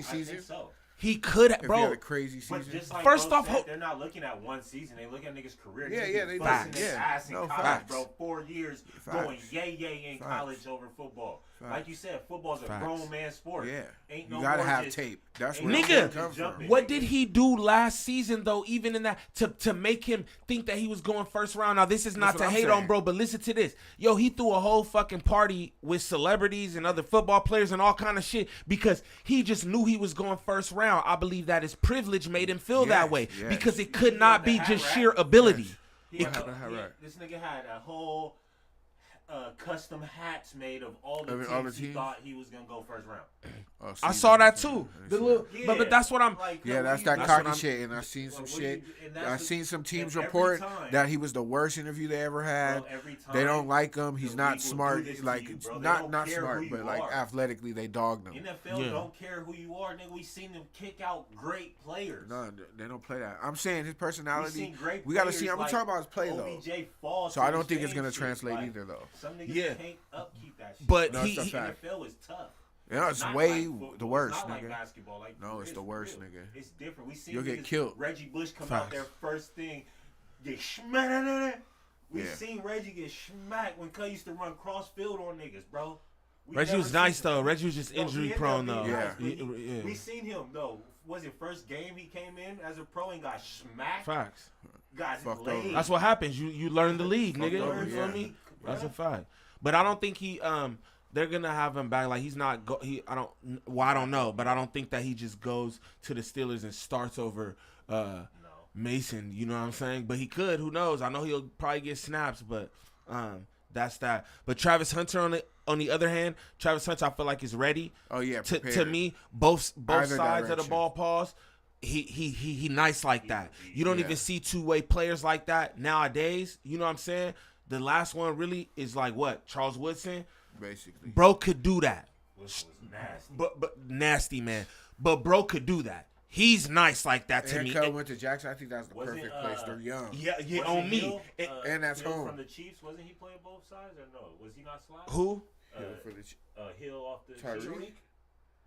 think so. He could, if bro. He had a crazy season. But just like first off, they're not looking at one season. They look at niggas' career. They busting their ass in college, facts. bro. 4 years going yay in college over football. Like you said, football's a grown man sport. Yeah, ain't you no gotta more have just, tape. That's where nigga. comes from. What did he do last season though? Even in that to make him think that he was going first round. Now this is not to hate on, bro, but listen to this. Yo, he threw a whole fucking party with celebrities and other football players and all kind of shit because he just knew he was going first round. I believe that his privilege made him feel that way because it could not be just sheer ability. This nigga had a whole custom hats made of all the teams he thought he was gonna go first round. I saw that too. But that's what I'm. Like, that's that cocky shit. And I seen some shit. I seen some teams report that he was the worst interview they ever had. They don't like him. He's not smart. Like not smart, but like athletically they dogged him. NFL don't care who you are, nigga. We seen them kick out great players. No, they don't play that. I'm saying his personality. We got to see. I'm talking about his play though. So I don't think it's gonna translate like, either though. Some niggas can't upkeep that shit. But NFL is tough. Yeah, it's way like the worst, it's not nigga. Like basketball. Like, no, it's the worst, nigga. It's different. We seen you'll get killed. Reggie Bush come out there first thing, get smacked. We seen Reggie get smacked when Cuz used to run cross field on niggas, bro. Reggie was nice though. Reggie was just injury prone though. We seen him though. Was it first game he came in as a pro and got smacked? Facts. Got laid. That's what happens. You learn the league, nigga. You feel me? That's a fact. But I don't think he they're gonna have him back. Like he's not. I don't know, but I don't think that he just goes to the Steelers and starts over Mason. You know what I'm saying? But he could. Who knows? I know he'll probably get snaps, but that's that. But Travis Hunter on the other hand, Travis Hunter I feel like is ready. Oh yeah. To me, both sides of the ball pause. He nice like that. You don't even see two-way players like that nowadays. You know what I'm saying? The last one really is like what? Charles Woodson? Basically. Bro could do that. Was nasty. But nasty, man. But bro could do that. He's nice like that to me. Cuz went to Jackson. I think that's the perfect place. They're young. Yeah, on me. Hill, and that's Hill home. From the Chiefs, wasn't he playing both sides or no? Was he not sliding? Who? Hill off the Tyreek?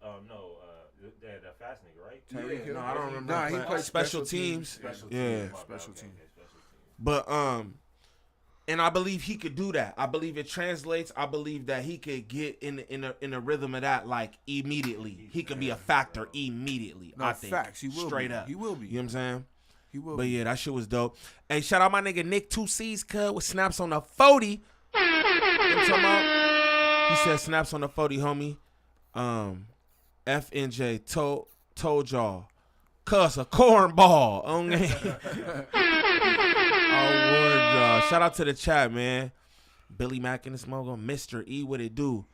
No, the fast nigga, right? Tyreek Hill. No, I don't remember. Nah, he played special teams. Special teams. But and I believe he could do that. I believe it translates. I believe that he could get in a rhythm of that like immediately. He could be a factor immediately. No, I think. Facts. He will straight be. up. He will be. You know what I'm saying? He will. But yeah, that shit was dope. Hey, shout out my nigga Nick 2C's cut with snaps on the 40. You know what I'm talking about? He said snaps on the 40, homie. FNJ told y'all. Cuss a cornball. Shout out to the chat, man. Billy Mack in the smoke on Mr. E, what it do?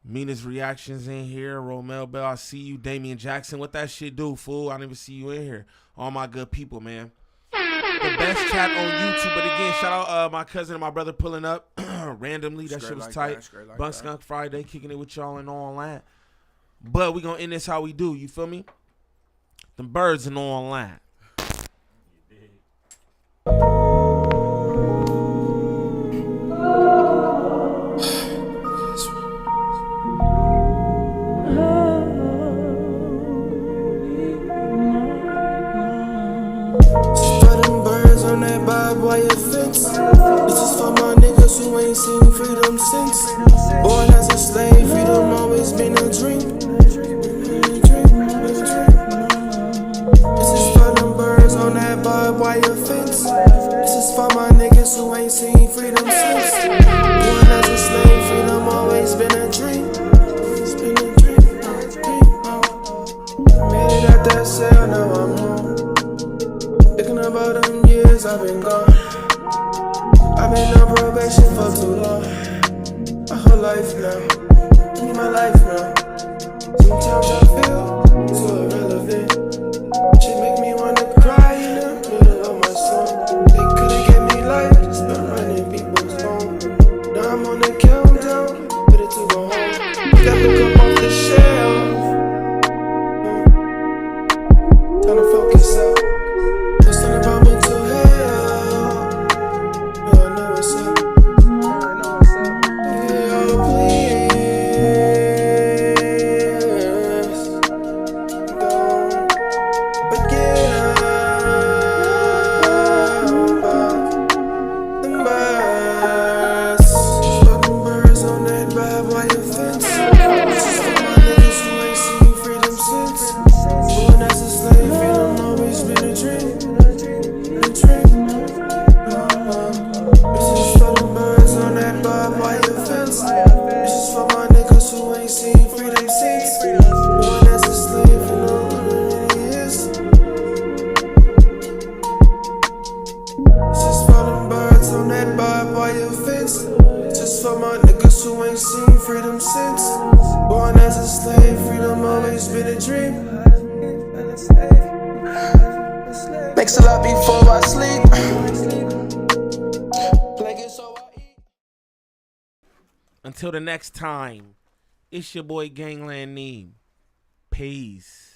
Meanest reactions in here. Romel Bell, I see you. Damian Jackson, what that shit do, fool? I didn't even see you in here. All my good people, man. The best chat on YouTube. But again, shout out my cousin and my brother pulling up. randomly. That Straight shit was like tight. that, straight like Bunk that. Skunk Friday, kicking it with y'all and all that. But we gonna end this how we do. You feel me? Them birds and all that. Spreading birds on that barbed wire fence. This is for my niggas who ain't seen freedom since. Born as a slave, freedom always been a dream. This is for them birds on that barbed wire fence. This is for my niggas who ain't seen freedom since. Born as a slave, freedom always been a dream. Always been a dream. Made it out that cell, now I'm home. Thinking about them years I've been gone. I've been on probation for too long. My whole life now, I need my life now. Sometimes I feel so irrelevant. She make me wanna cry in the middle of my song. They could've gave me life, just been running people's home. Now I'm on the countdown, put it to go home. Got to come off the shelf. Time to focus up. It's not about mental health. Yeah, I know what's up. Yo, please, don't forget about them birds. Fucking birds on that barbed wire fence. This is for my niggas who ain't seen freedom since. Born as a slave, freedom always been a dream. This is for them birds on that barbed wire fence. This is for my niggas who ain't seen freedom since. Born as a slave, you know what it is. This is for them birds on that barbed wire fence. This is for my niggas who ain't seen freedom since. Born as a slave, freedom always been a dream. Makes a lot before I sleep. Like it so I eat. Until the next time, it's your boy Gvnglvnd Niem. Peace.